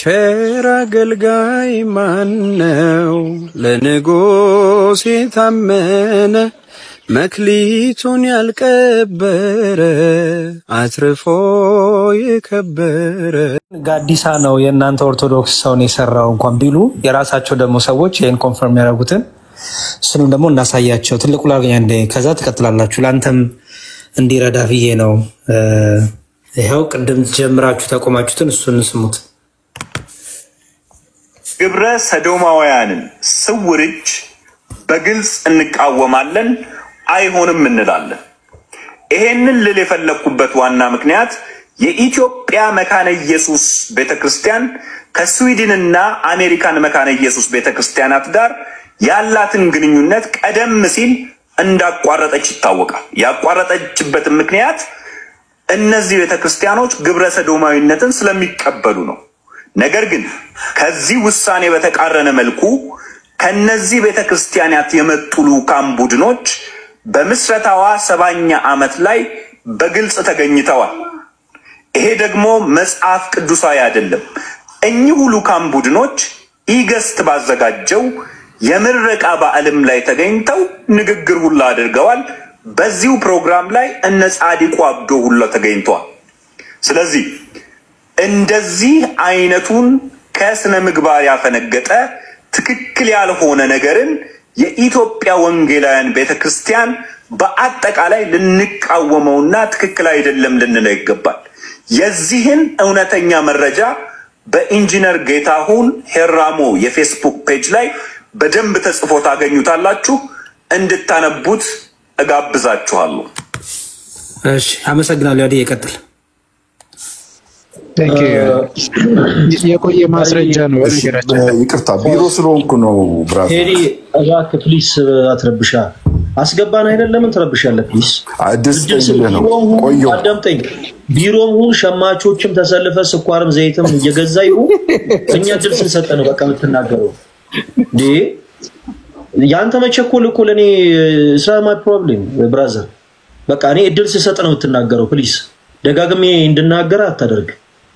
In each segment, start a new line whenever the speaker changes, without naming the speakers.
ቸር አገልጋይ ማነው ለንጉሥ የታመነ መክሊቱን ያልቀበረ አትርፎ የከበረ ጋዲሳ ነው የእናንተ ኦርቶዶክስ ሰውን የሰራው እንኳን ቢሉ የራሳቸው ደግሞ ሰዎች ይሄን ኮንፈርም ያደርጉትን እሱንም ደግሞ እናሳያቸው ትልቁ ላገኛ እንደ ከዛ ተከትላላችሁ ላንተም እንዲረዳ ብዬ ነው ይሄው ቅድም ጀምራችሁ ተቆማችሁትን እሱን ስሙት
ግብረ ሰዶማውያንን ስውርጅ በግልጽ እንቃወማለን አይሆንም እንላለን ይሄንን ልል የፈለኩበት ዋና ምክንያት የኢትዮጵያ መካነ ኢየሱስ ቤተክርስቲያን ከስዊድንና አሜሪካን መካነ ኢየሱስ ቤተክርስቲያናት ጋር ያላትን ግንኙነት ቀደም ሲል እንዳቋረጠች ይታወቃል ያቋረጠችበት ምክንያት እነዚህ ቤተክርስቲያኖች ግብረ ሰዶማዊነትን ስለሚቀበሉ ነው ነገር ግን ከዚህ ውሳኔ በተቃረነ መልኩ ከነዚህ ቤተክርስቲያናት የመጡ ልኡካን ቡድኖች በምስረታዋ 7ኛ ዓመት ላይ በግልጽ ተገኝተዋል ይሄ ደግሞ መጽሐፍ ቅዱሳዊ አይደለም እኚሁ ልኡካን ቡድኖች ኢገስት ባዘጋጀው የምረቃ በዓለም ላይ ተገኝተው ንግግር ሁሉ አድርገዋል በዚሁ ፕሮግራም ላይ እነ ጻዲቁ አብዶ ሁሉ ተገኝተዋል ስለዚህ እንደዚህ አይነቱን ከስነ ምግባር ያፈነገጠ ትክክል ያልሆነ ነገርን የኢትዮጵያ ወንጌላውያን ቤተክርስቲያን በአጠቃላይ ልንቃወመውና ትክክል አይደለም ልንለው ይገባል የዚህን እውነተኛ መረጃ በኢንጂነር ጌታሁን ሄራሞ የፌስቡክ ፔጅ ላይ በደንብ ተጽፎ ታገኙታላችሁ እንድታነቡት እጋብዛችኋለሁ
እሺ አመሰግናለሁ ያዲ ይቀጥል
የቆየ ማስረጃ ነው ወንጌላችን
ይቅርታ ቢሮ ስለሆንኩ ነው ብራስ
ሄዲ አዛክ ፕሊስ አትረብሻ አስገባን አይደለም ተረብሻለህ ፕሊስ
አድስተኝ ነው ቆዩ
አዳምጠኝ ቢሮም ሁሉ ሸማቾችም ተሰልፈ ስኳርም ዘይትም እየገዛዩ እኛ ድል ስንሰጥ ነው በቃ የምትናገረው ዲ ያንተ መቸኮል እኮ ለኔ ስራ ማይ ፕሮብሌም ብራዘር በቃ እኔ ድል ስሰጥ ነው የምትናገረው ፕሊስ ደጋግሜ እንድናገር አታደርግ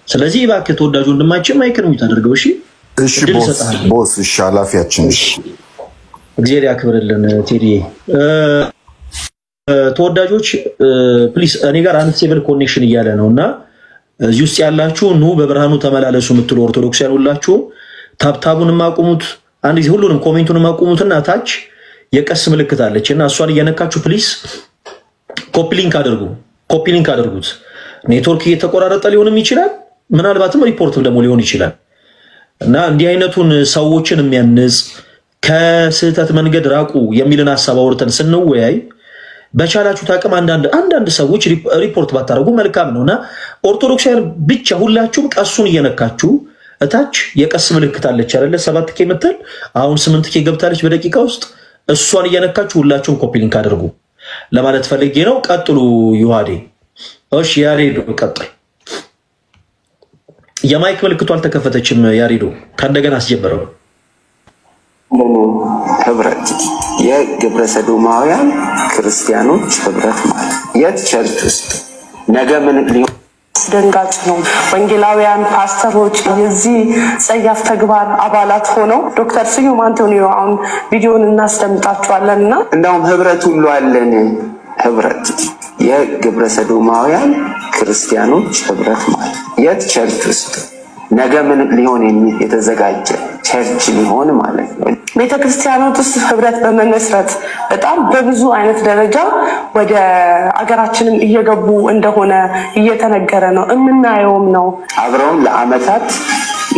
ስለዚህ ባክ ተወዳጁ እንደማይችል ማይከርም ይታደርገው እሺ
እሺ ቦስ እሺ ኃላፊያችን እሺ
እግዚአብሔር ያክብርልን ቴዲ ተወዳጆች ፕሊስ እኔ ጋር አንድ ሴቨል ኮኔክሽን እያለ ነውና እዚህ ውስጥ ያላችሁ ኑ በብርሃኑ ተመላለሱ የምትሉ ኦርቶዶክሳውያን ሁላችሁ ታብታቡን ማቁሙት አንድ ጊዜ ሁሉንም ኮሜንቱን ማቁሙትና ታች የቀስ ምልክት አለችና እሷን እየነካችሁ ፕሊስ ኮፒ ሊንክ አድርጉት ኔትወርክ እየተቆራረጠ ሊሆንም ይችላል ምናልባትም ሪፖርትም ደግሞ ሊሆን ይችላል እና እንዲህ አይነቱን ሰዎችን የሚያንጽ ከስህተት መንገድ ራቁ የሚልን ሐሳብ አውርተን ስንወያይ በቻላችሁ ታቀም አንዳንድ ሰዎች ሪፖርት ባታረጉ መልካም ነውና ኦርቶዶክሳውያን ብቻ ሁላችሁም ቀሱን እየነካችሁ እታች የቀስ ምልክት አለች አይደለ 7k መተል አሁን 8k ገብታለች በደቂቃ ውስጥ እሷን እየነካችሁ ሁላችሁም ኮፒ ሊንክ አድርጉ ለማለት ፈልጌ ነው ቀጥሉ ዩሃዴ እሺ ያሬዶ ቀጥል የማይክ ምልክቱ አልተከፈተችም ያሬዶ ከእንደገና አስጀምረው
ህብረት የግብረ ሰዶማውያን ክርስቲያኖች ህብረት ማለት የቸርች ውስጥ ነገ ምን ሊሆን
ደንጋጭ ነው ወንጌላውያን ፓስተሮች የዚህ ጸያፍ ተግባር አባላት ሆነው ዶክተር ስዩም አንቶኒዮ አሁን ቪዲዮን እናስደምጣችኋለንና
እንደውም ህብረት ሁሉ አለን ህብረት የግብረ ሰዶማውያን ክርስቲያኖች ህብረት ማለት የቸርች ውስጥ ነገ ምን ሊሆን የተዘጋጀ ቸርች ሊሆን ማለት ነው
ቤተክርስቲያኖች ውስጥ ህብረት በመመስረት በጣም በብዙ አይነት ደረጃ ወደ አገራችንም እየገቡ እንደሆነ እየተነገረ ነው እናየውም ነው
አብረውም ለአመታት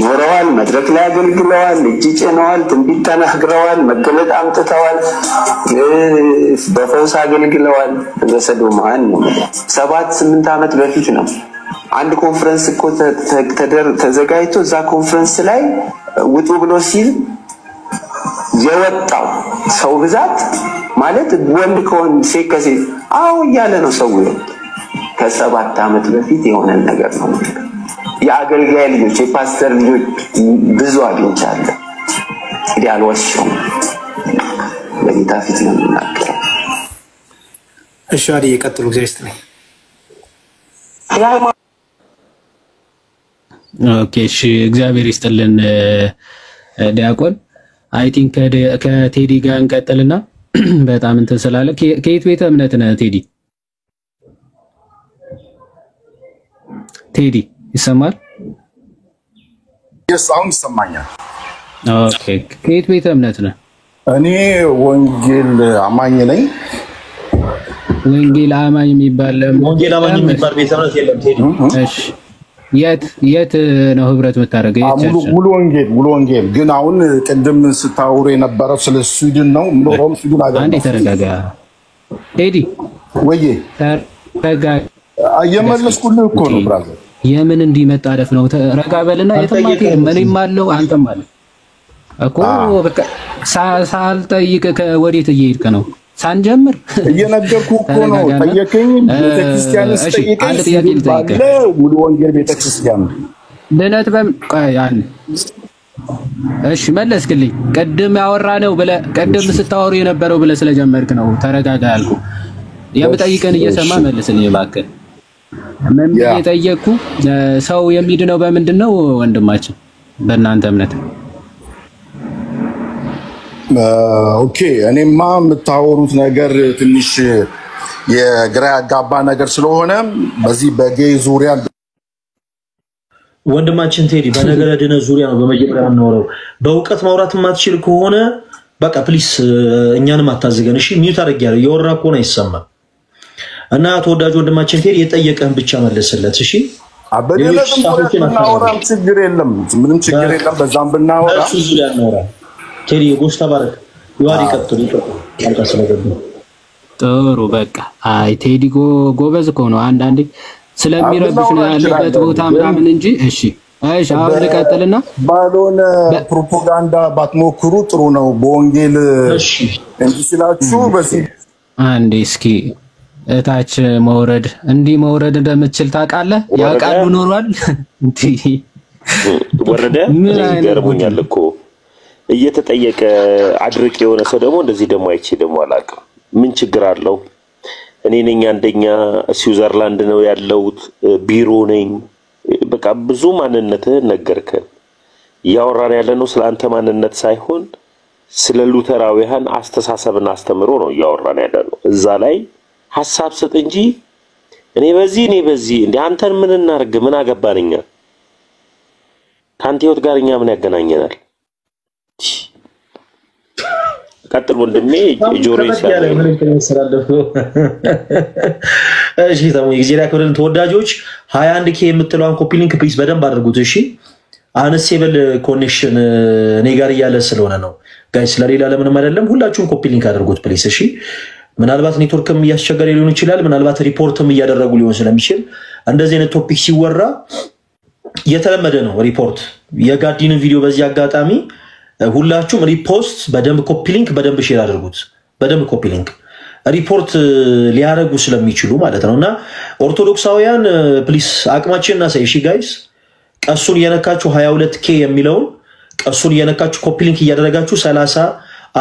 ኖረዋል መድረክ ላይ አገልግለዋል እጅ ጭነዋል ትንቢት ተናግረዋል መገለጥ አምጥተዋል በፈውስ አገልግለዋል በሰዶማን ነው 7-8 አመት በፊት ነው አንድ ኮንፈረንስ እኮ ተዘጋጅቶ እዛ ኮንፈረንስ ላይ ውጡ ብሎ ሲል የወጣው ሰው ብዛት ማለት ወንድ ከወንድ ሴት ከሴት አው ያለ ነው ሰው ከ7 አመት በፊት የሆነ ነገር ነው የአገልጋይ ልጆች የፓስተር ልጆች ብዙ አግኝቻለሁ ያልወሽው በጌታ ፊት ነው የምናገረው
እሺ አዲ ይቀጥሉ እግዚአብሔር
ኦኬ እሺ እግዚአብሔር ይስጥልን ዲያቆን አይ ቲንክ ከቴዲ ጋር እንቀጥልና በጣም እንትን ስላለ ከየት ቤተ እምነት ነህ ቴዲ? ቴዲ ይሰማል?
አሁን ይሰማኛል።
ኦኬ ከየት ቤተ እምነት ነህ?
እኔ ወንጌል አማኝ ነኝ።
ወንጌል አማኝ የሚባል
ቤተ እምነት የለም ቴዲ።
እሺ የት ነው ህብረት የምታደርገው?
ሙሉ ወንጌል ግን አሁን ቅድም ስታወሩ የነበረው ስለ ስዊድን ነው። ምኖረውም ስዊድን ሀገር።
አንዴ ተረጋጋ ቴዲ።
ወዬ
ተረጋጋ።
እየመለስኩልህ እኮ ነው ብራዘር።
የምን እንዲመጣ አደፍ ነው። ተረጋ በልና የተማከ ምንም አለው አንተም አለ እኮ በቃ ሳልጠይቅ ከወዴት እየሄድክ ነው? ሳንጀምር
እየነገርኩህ እኮ ነው። ጠየቀኝ ቤተክርስቲያን ስጠይቀኝ
አንድ ጥያቄ ልጠይቅህ።
ሙሉ ወንጌል ቤተክርስቲያን
ድነት በምን እሺ መለስክልኝ። ቅድም ያወራነው ብለህ ቅድም ስታወሩ የነበረው ብለህ ስለጀመርክ ነው ተረጋጋ ያልኩህ። የምጠይቀን እየሰማ መልስልኝ እባክህ። ምን እየጠየቅኩ ሰው የሚድነው በምንድን ነው ወንድማችን በእናንተ እምነት?
ኦኬ እኔማ የምታወሩት ነገር ትንሽ የግራ ያጋባ ነገር ስለሆነ በዚህ በጌይ ዙሪያ
ወንድማችን ቴዲ በነገረ ድነት ዙሪያ ነው በመጀመሪያ የምናወራው። በእውቀት ማውራት የማትችል ከሆነ በቃ ፕሊስ እኛንም አታዝገን እሺ። ሚዩት አድርጊያለሁ የወራ ከሆነ አይሰማም። እና ተወዳጅ ወንድማችን ቴዲ የጠየቀህን ብቻ መልስለት እሺ።
አበደለንም ብናወራም ችግር የለም፣ ምንም ችግር የለም። በዛም ብናወራ
እሱ ዙሪያ እናወራ። ቴዲ ጎሽ ተባረክ። ይዋሪ ቀጥሉ ስለገቡ
ጥሩ በቃ አይ ቴዲ ጎበዝ እኮ ነው። አንዳንዴ ስለሚረብሽ ነው ያለበት ቦታ ምናምን እንጂ እሺ አሁን ልቀጥልና
ባልሆነ ፕሮፓጋንዳ ባትሞክሩ ጥሩ ነው። በወንጌል እንጂ ስላችሁ በዚህ
አንዴ እስኪ እታች መውረድ መውረድ እንደምትችል ታውቃለህ? ያውቃሉ ኖሯል እንዴ
ወረደ ይገርሙኛል እኮ እየተጠየቀ አድርቅ የሆነ ሰው ደግሞ እንደዚህ ደግሞ አይቼ ደግሞ አላውቅም። ምን ችግር አለው? እኔ ነኝ አንደኛ ስዊዘርላንድ ነው ያለሁት ቢሮ ነኝ። በቃ ብዙ ማንነትህን ነገርከን። ያወራን ያለነው ስላንተ ማንነት ሳይሆን ስለ ሉተራውያን አስተሳሰብና አስተምሮ ነው ያወራን ያለነው። እዛ ላይ ሐሳብ ሰጥ እንጂ እኔ በዚህ እንዴ አንተን ምን እናርግ? ምን አገባንኛ? ካንተ ህይወት ጋር እኛ ምን ያገናኘናል? ቀጥል ወንድሜ ጆሮ ይሳለ
እሺ ታሙ እግዚአብሔር ያክብርልን። ተወዳጆች 21k የምትለዋን ኮፒ ሊንክ ፕሊዝ በደንብ አድርጉት እሺ። አንሴብል ኮኔክሽን እኔ ጋር እያለ ስለሆነ ነው ጋይስ፣ ለሌላ ለምንም አይደለም። ሁላችሁም ኮፒ ሊንክ አድርጉት ፕሊዝ እሺ። ምናልባት ኔትወርክም እያስቸገረ ሊሆን ይችላል፣ ምናልባት ሪፖርትም እያደረጉ ሊሆን ስለሚችል እንደዚህ አይነት ቶፒክ ሲወራ የተለመደ ነው ሪፖርት። የጋዲንን ቪዲዮ በዚህ አጋጣሚ ሁላችሁም ሪፖስት በደንብ ኮፒ ሊንክ በደንብ ሼር አድርጉት። በደንብ ኮፒ ሊንክ ሪፖርት ሊያረጉ ስለሚችሉ ማለት ነውና ኦርቶዶክሳውያን ፕሊስ አቅማችንና ሳይሺ ጋይስ ቀሱን እየነካችሁ 22k የሚለውን ቀሱን እየነካችሁ ኮፒ ሊንክ እያደረጋችሁ 30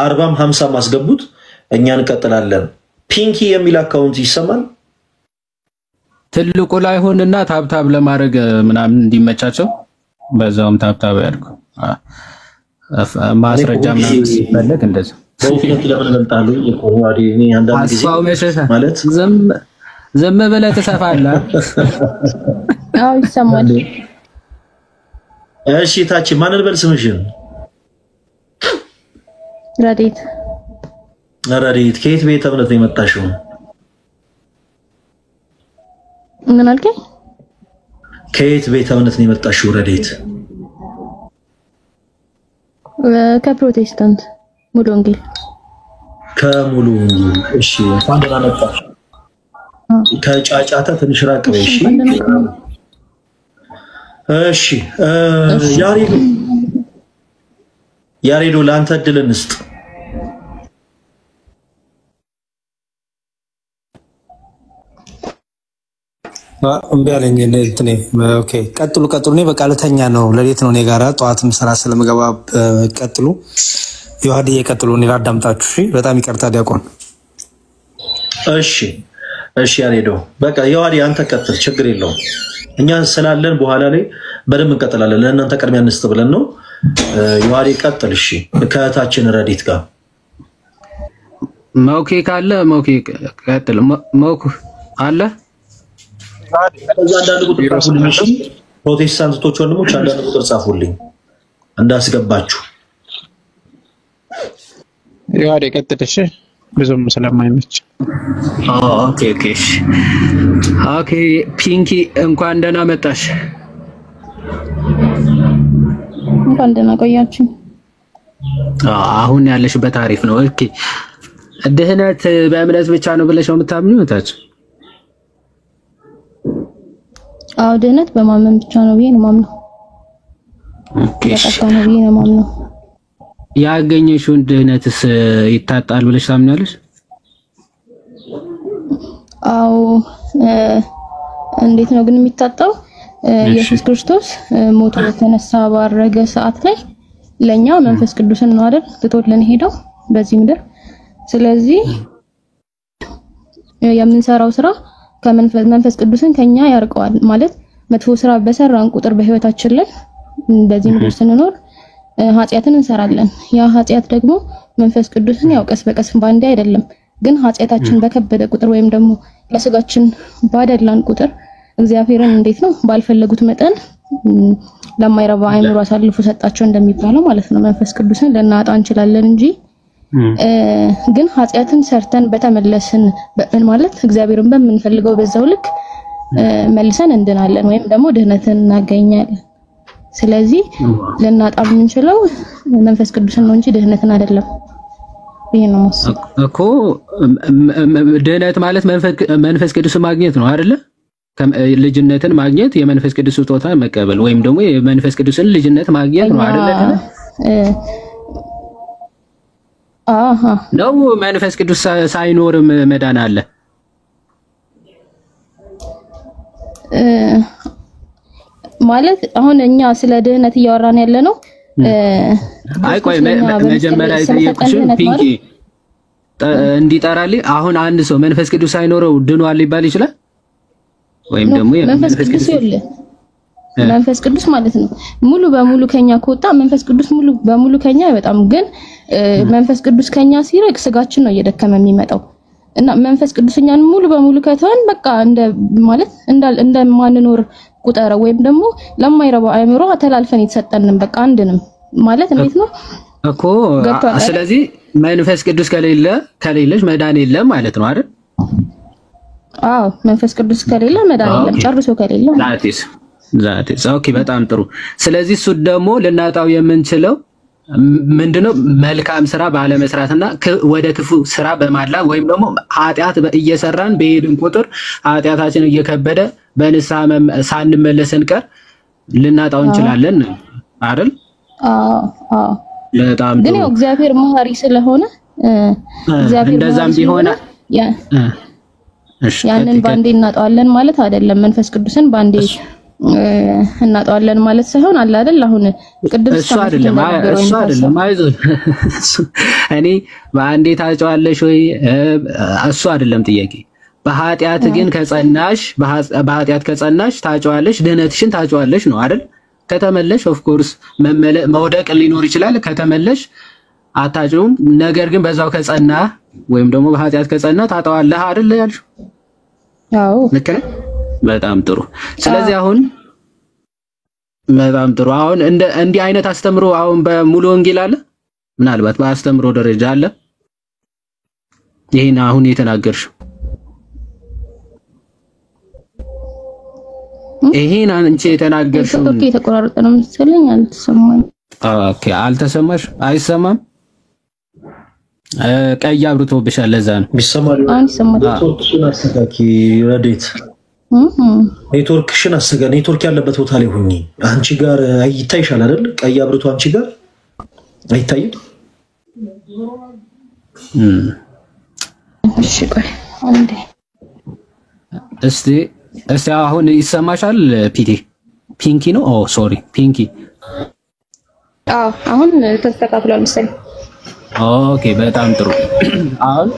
40 50 ማስገቡት። እኛ እንቀጥላለን። ፒንኪ የሚል አካውንት ይሰማል።
ትልቁ ላይ ሆነና ታብታብ ለማድረግ ምናምን እንዲመቻቸው በዛውም ታብታብ ያድርጉ። ማስረጃ ምናምን ሲፈልግ እንደዚህ
በውስጥ ለምን እንጣሉ የቆዋዲ እኔ አንዳንድ ጊዜ ማለት
ዘመ ብለህ ትሰፋለህ።
አዎ ይሰማል።
እሺ ታች ማን ልበል ስምሽን?
ረዲት
ከየት ቤተ እምነት ነው የመጣሽው?
ምን አልከኝ?
ከየት ቤተ እምነት ነው የመጣሽው ረዲት?
ከፕሮቴስታንት ሙሉ ወንጌል።
ከሙሉ ወንጌል እሺ። እንኳን ደህና መጣሽ። ከጫጫታ ትንሽ ራቅ በይ እሺ። እሺ ያሬዶ ለአንተ እድል እንስጥ።
እምቢ አለኝ እንትኔ። ኦኬ ቀጥሉ። እኔ በቃ ልተኛ ነው፣ ለሌት ነው እኔ ጋራ ጠዋትም ስራ ስለምገባ ቀጥሉ። ዮሐዴ ቀጥሉ፣ እኔ ላዳምጣችሁ። እሺ በጣም ይቅርታ ዲያቆን።
እሺ እሺ ያሬዶ በቃ የዋዲ አንተ ቀጥል፣ ችግር የለውም። እኛ ስላለን በኋላ ላይ በደንብ እንቀጥላለን። ለእናንተ ቅድሚያ እንስጥ ብለን ነው። የዋዲ ቀጥል። እሺ ከታችን ረዲት ጋር
ሞኬ ካለ ሞኬ ቀጥል። ሞኩ አለ
ከዛ አንዳንድ ቁጥር ጻፉልኝ። ፕሮቴስታንቶች ወንድሞች አንዳንድ ቁጥር ጻፉልኝ እንዳስገባችሁ።
የዋዲ ቀጥል። እሺ ብዙም ስለማይመች
ኦኬ ፒንኪ እንኳን ደህና መጣሽ።
እንኳን ደህና ቆያችሁ።
አሁን ያለሽበት አሪፍ ነው። ኦኬ ድህነት በእምነት ብቻ ነው ብለሽ ነው የምታምኚው ታች?
አዎ ድህነት በማመን ብቻ ነው ብዬ ነው የማምነው።
ኦኬ
ነው ብዬ ነው የማምነው።
ያገኘሽውን ድህነትስ ይታጣል ብለሽ ታምኛለሽ?
አዎ እንዴት ነው ግን የሚታጣው? ኢየሱስ ክርስቶስ ሞቶ ተነሳ ባረገ ሰዓት ላይ ለኛ መንፈስ ቅዱስን ነው አይደል ትቶልን ሄደው በዚህ ምድር። ስለዚህ የምንሰራው ስራ ከመንፈስ ቅዱስን ከኛ ያርቀዋል ማለት መጥፎ ስራ በሰራን ቁጥር በህይወታችን ላይ በዚህ ምድር ስንኖር ኃጢያትን እንሰራለን። ያ ኃጢያት ደግሞ መንፈስ ቅዱስን ያው ቀስ በቀስ ባንዴ አይደለም ግን ኃጢያታችን በከበደ ቁጥር ወይም ደግሞ ለስጋችን ባደላን ቁጥር እግዚአብሔርን እንዴት ነው ባልፈለጉት መጠን ለማይረባ አይምሮ አሳልፎ ሰጣቸው እንደሚባለው ማለት ነው። መንፈስ ቅዱስን ልናጣ እንችላለን እንጂ ግን ኃጢያትን ሰርተን በተመለስን ማለት እግዚአብሔርን በምንፈልገው በዛው ልክ መልሰን እንድናለን ወይም ደግሞ ድህነትን እናገኛለን። ስለዚህ ልናጣ የምንችለው መንፈስ ቅዱስን ነው እንጂ ድህነትን አይደለም። ይሄ ነው
እኮ ድህነት ማለት መንፈስ ቅዱስ ማግኘት ነው አይደለ? ልጅነትን ማግኘት የመንፈስ ቅዱስ ስጦታ መቀበል ወይም ደግሞ የመንፈስ ቅዱስን ልጅነት ማግኘት ነው አይደለ? ነው መንፈስ ቅዱስ ሳይኖርም መዳን አለ?
ማለት አሁን እኛ ስለ ድህነት እያወራን ያለ ነው።
አይ ቆይ መጀመሪያ የጠየቁሽ ፒንኪ እንዲጠራልኝ አሁን አንድ ሰው መንፈስ ቅዱስ ሳይኖረው ድኗል ሊባል ይችላል? ወይም ደግሞ
መንፈስ ቅዱስ ማለት ነው ሙሉ በሙሉ ከኛ ከወጣ መንፈስ ቅዱስ ሙሉ በሙሉ ከኛ አይወጣም። ግን መንፈስ ቅዱስ ከኛ ሲርቅ ስጋችን ነው እየደከመ የሚመጣው እና መንፈስ ቅዱስ እኛን ሙሉ በሙሉ ከተወን በቃ እንደማንኖር ቁጠረ ወይም ደግሞ ለማይረባ አይምሮ ተላልፈን የተሰጠንን በቃ አንድንም ማለት እንዴት ነው
እኮ። ስለዚህ መንፈስ ቅዱስ ከሌለሽ መዳን የለም ማለት ነው አይደል?
አዎ መንፈስ ቅዱስ ከሌለ መዳን የለም ጨርሶ ከሌለ
ዛቴስ ኦኬ በጣም ጥሩ። ስለዚህ እሱ ደግሞ ልናጣው የምንችለው ምንድነው? መልካም ስራ ባለመስራትና ወደ ክፉ ስራ በማላ ወይም ደግሞ ኃጢያት እየሰራን በሄድን ቁጥር ኃጢያታችን እየከበደ በንስሐ ሳንመለስ እንቀር ልናጣው እንችላለን አይደል?
አዎ
በጣም
ግን ያው እግዚአብሔር መሐሪ ስለሆነ እግዚአብሔር
እንደዛም ቢሆን
ያንን ባንዴ እናጣዋለን ማለት አይደለም። መንፈስ ቅዱስን ባንዴ እናጣዋለን ማለት ሳይሆን አለ አይደል? አሁን ቅድም
እሱ አይደለም አይዞህ እኔ ባንዴ ታጫዋለሽ ወይ እሱ አይደለም ጥያቄ። በኃጢያት ግን በኃጢያት ከጸናሽ ታጫዋለሽ፣ ድህነትሽን ታጫዋለሽ ነው አይደል? ከተመለሽ ኦፍ ኮርስ መውደቅ ሊኖር ይችላል። ከተመለሽ አታጭውም። ነገር ግን በዛው ከጸና ወይም ደግሞ በኃጢያት ከጸና ታጣዋለህ አይደል ያልሽው?
አዎ
ልክ ነህ። በጣም ጥሩ። ስለዚህ አሁን በጣም ጥሩ። አሁን እንዲህ አይነት አስተምሮ አሁን በሙሉ ወንጌል አለ? ምናልባት በአስተምሮ ደረጃ አለ? ይሄን አሁን የተናገርሽው ይሄን አንቺ የተናገርሽው
ኦኬ ተቆራረጠ ነው መሰለኝ አልተሰማኝ።
ኦኬ አልተሰማሽ? አይሰማም? ቀይ አብርቶብሻል። ለዛ ነው
ቢሰማል። ኔትወርክሽን አስተካኪ ረዴት፣ ኔትወርክሽን አስተካኪ። ኔትወርክ ያለበት ቦታ ላይ ሁኚ። አንቺ ጋር ይታይሻል አይደል? ቀይ አብርቶ አንቺ ጋር አይታይም?
እሺ ቆይ አንዴ
እስቲ አሁን ይሰማሻል? ፒንኪ ነው? ኦ ሶሪ ፒንኪ።
አሁን ተስተካክሏል መሰለኝ።
ኦኬ በጣም ጥሩ። አሁን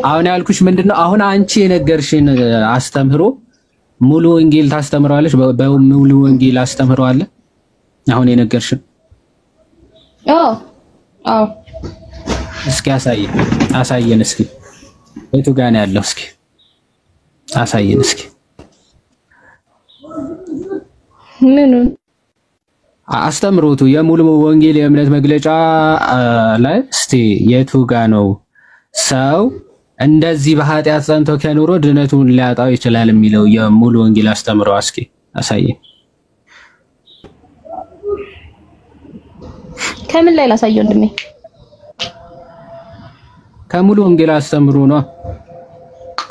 አሁን ያልኩሽ ምንድነው አሁን አንቺ የነገርሽን አስተምህሮ ሙሉ ወንጌል ታስተምራለሽ በሙሉ ወንጌል አስተምራለሽ አሁን የነገርሽን
አዎ
እስኪ አሳየን እስኪ የቱ ጋር ነው ያለው እስኪ አሳየን እስኪ
ምን
አስተምሮቱ የሙሉ ወንጌል የእምነት መግለጫ ላይ እስቲ የቱ ጋር ነው ሰው እንደዚህ በኃጢአት ጸንቶ ከኖረ ድነቱን ሊያጣው ይችላል የሚለው የሙሉ ወንጌል አስተምሮ እስኪ አሳየን
ከምን ላይ ላሳየው እንደኔ
ከሙሉ ወንጌል አስተምሮ ነው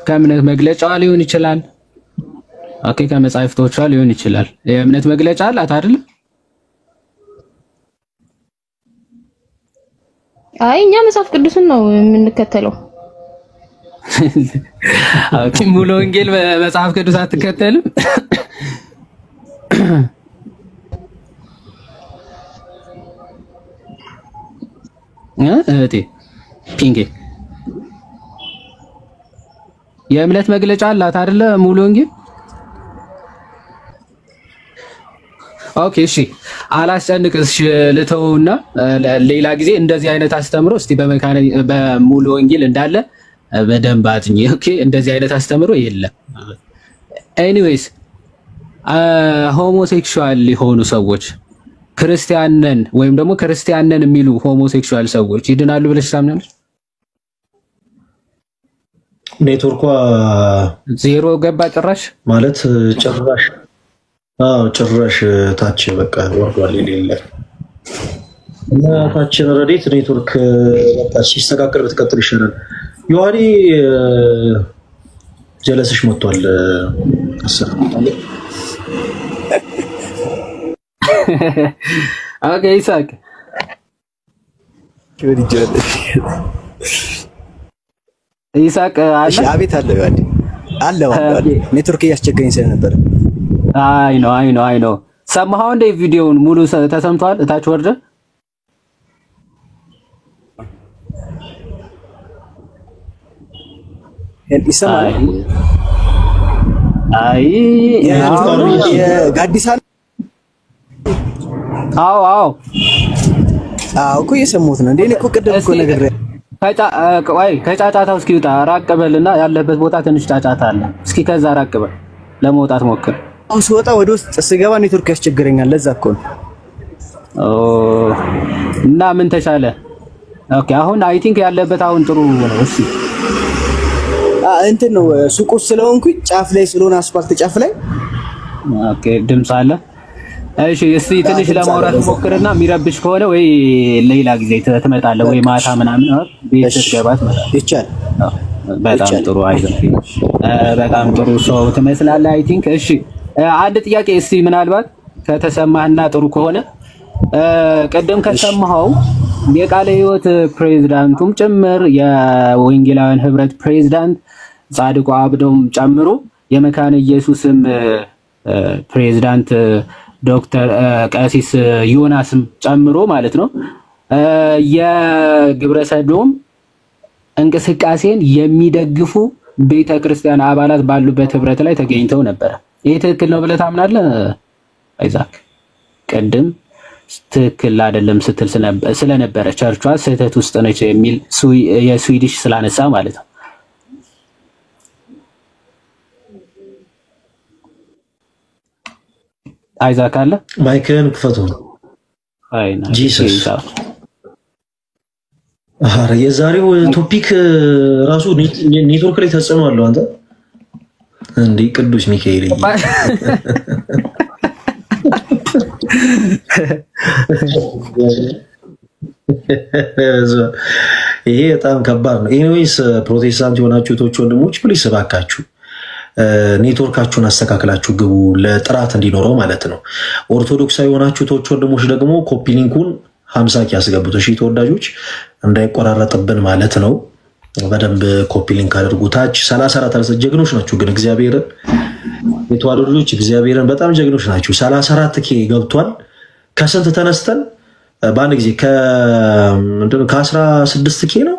ከእምነት መግለጫ ሊሆን ይችላል ኦኬ ከመጻሕፍቶቿ ሊሆን ይችላል የእምነት መግለጫ አላት አይደል
አይ እኛ መጽሐፍ ቅዱስን ነው የምንከተለው
ኦኬ ሙሉ ወንጌል መጽሐፍ ቅዱስ አትከተልም እህቴ ፒንጌ የእምነት መግለጫ አላት አይደለ ሙሉ ወንጌል ኦኬ እሺ አላስጨንቅሽ ልተውና ሌላ ጊዜ እንደዚህ አይነት አስተምሮ እስቲ በሙሉ ወንጌል እንዳለ በደንብ አጥኚ ኦኬ እንደዚህ አይነት አስተምሮ የለም ኤኒዌይስ ሆሞሴክሹዋል ሊሆኑ ሰዎች ክርስቲያንን ወይም ደግሞ ክርስቲያንን የሚሉ ሆሞሴክሹዋል ሰዎች ይድናሉ ብለሽ ታምናለሽ
ኔትወርኳ
ዜሮ ገባ ጭራሽ
ማለት ጭራሽ ታች በቃ ወርዷል የሌለ እና ታችን ረዲት ኔትወርክ በቃ ሲስተካከል በተቀጥል ይሻላል ዮሐኒ ጀለስሽ መጥቷል አሰራ
ኦኬ ይሳቅ ይሳቅ አለ
አቤት አለ ዮሐኒ አለ ኔትወርክ እያስቸገረኝ ስለነበር
አይ ነው ሰማኸው እንደ ቪዲዮውን ሙሉ ተሰምቷል እታች ወርደ
ይሰማል
አይ
ጋዲሳ
አዎ
እኮ እየሰማሁት ነው እንዴ እኮ ቅድም እኮ ነገር
ከጫጫታው እስኪ ውጣ ራቅ በልና ያለበት ቦታ ትንሽ ጫጫታ አለ እስኪ ከዛ ራቅ በል ለመውጣት ሞክር
አሁን ስወጣ ወደ ውስጥ ስገባ ኔትወርክ ያስቸግረኛል ለዛ እኮ ነው
እና ምን ተሻለ ኦኬ አሁን አይ ቲንክ ያለበት አሁን ጥሩ ነው እሺ
እንትን ነው ሱቁ ስለሆንኩኝ ጫፍ ላይ ስለሆነ አስፋልት ጫፍ ላይ
ኦኬ ድምጽ አለ እሺ እስቲ ትንሽ ለማውራት ሞክርና የሚረብሽ ከሆነ ወይ ሌላ ጊዜ ትመጣለህ ወይ ማታ ምናምን ቤት ትገባት
ይቻላል
በጣም ጥሩ አይደል በጣም ጥሩ ሰው ትመስላለህ አይ ቲንክ እሺ አንድ ጥያቄ እስቲ ምናልባት ከተሰማህና ጥሩ ከሆነ ቀደም ከሰማኸው የቃለ ሕይወት ፕሬዝዳንቱም ጭምር የወንጌላውያን ህብረት ፕሬዝዳንት ጻድቁ አብዶም ጨምሮ የመካነ ኢየሱስም ፕሬዝዳንት ዶክተር ቀሲስ ዮናስም ጨምሮ ማለት ነው የግብረ ሰዶም እንቅስቃሴን የሚደግፉ ቤተክርስቲያን አባላት ባሉበት ህብረት ላይ ተገኝተው ነበር ይሄ ትክክል ነው ብለህ ታምናለህ አይዛክ ቀደም ትክክል አይደለም ስትል ስለነበረ ቸርቿ ስህተት ውስጥ ነች የሚል የስዊዲሽ ስላነሳ ማለት ነው አይዛክ አለ
ማይክን ክፈቱ
አይና
ጂሰስ አረ የዛሬው ቶፒክ ራሱ ኔትወርክ ላይ ተጽዕኖ አለው አንተ እንዴ ቅዱስ ሚካኤል ይሄ በጣም ከባድ ነው ኤኒዌይስ ፕሮቴስታንት የሆናችሁ እህቶች ወንድሞች ፕሊስ እባካችሁ ኔትወርካችሁን አስተካክላችሁ ግቡ ለጥራት እንዲኖረው ማለት ነው ኦርቶዶክሳዊ የሆናችሁ እህቶች ወንድሞች ደግሞ ኮፒ ሊንኩን 50 ያስገቡት እሺ ተወዳጆች እንዳይቆራረጥብን ማለት ነው በደንብ ኮፒ ሊንክ አድርጉ ታች 34 ጀግኖች ናችሁ ግን እግዚአብሔር የተዋሕዶ ልጆች እግዚአብሔርን በጣም ጀግኖች ናችሁ 34 ኬ ገብቷል ከስንት ተነስተን በአንድ ጊዜ ከ16 ኬ ነው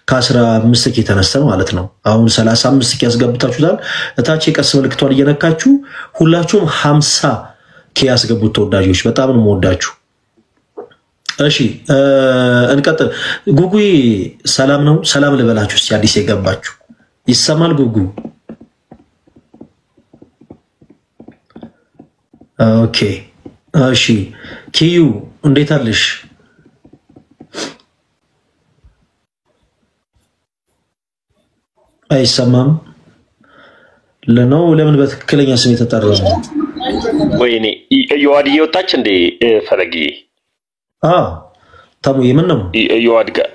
ከ15 የተነሳ ማለት ነው። አሁን 35 ያስገብታችሁታል። እታች የቀስ ምልክቷን እየነካችሁ ሁላችሁም 50 ያስገቡት ተወዳጆች፣ በጣም ነው የምወዳችሁ። እሺ እንቀጥል። ጉጉይ ሰላም ነው? ሰላም ልበላችሁ እስቲ አዲስ የገባችሁ ይሰማል? ጉጉ ኦኬ። እሺ ኪዩ እንዴት አለሽ? አይሰማም ለነው? ለምን በትክክለኛ ስም የተጠራ ነው?
ወይኔ ዮሐድ እየወጣች እንዴ? ፈለጊ
ታሙ የምን ነው?
ዮሐድ ጋር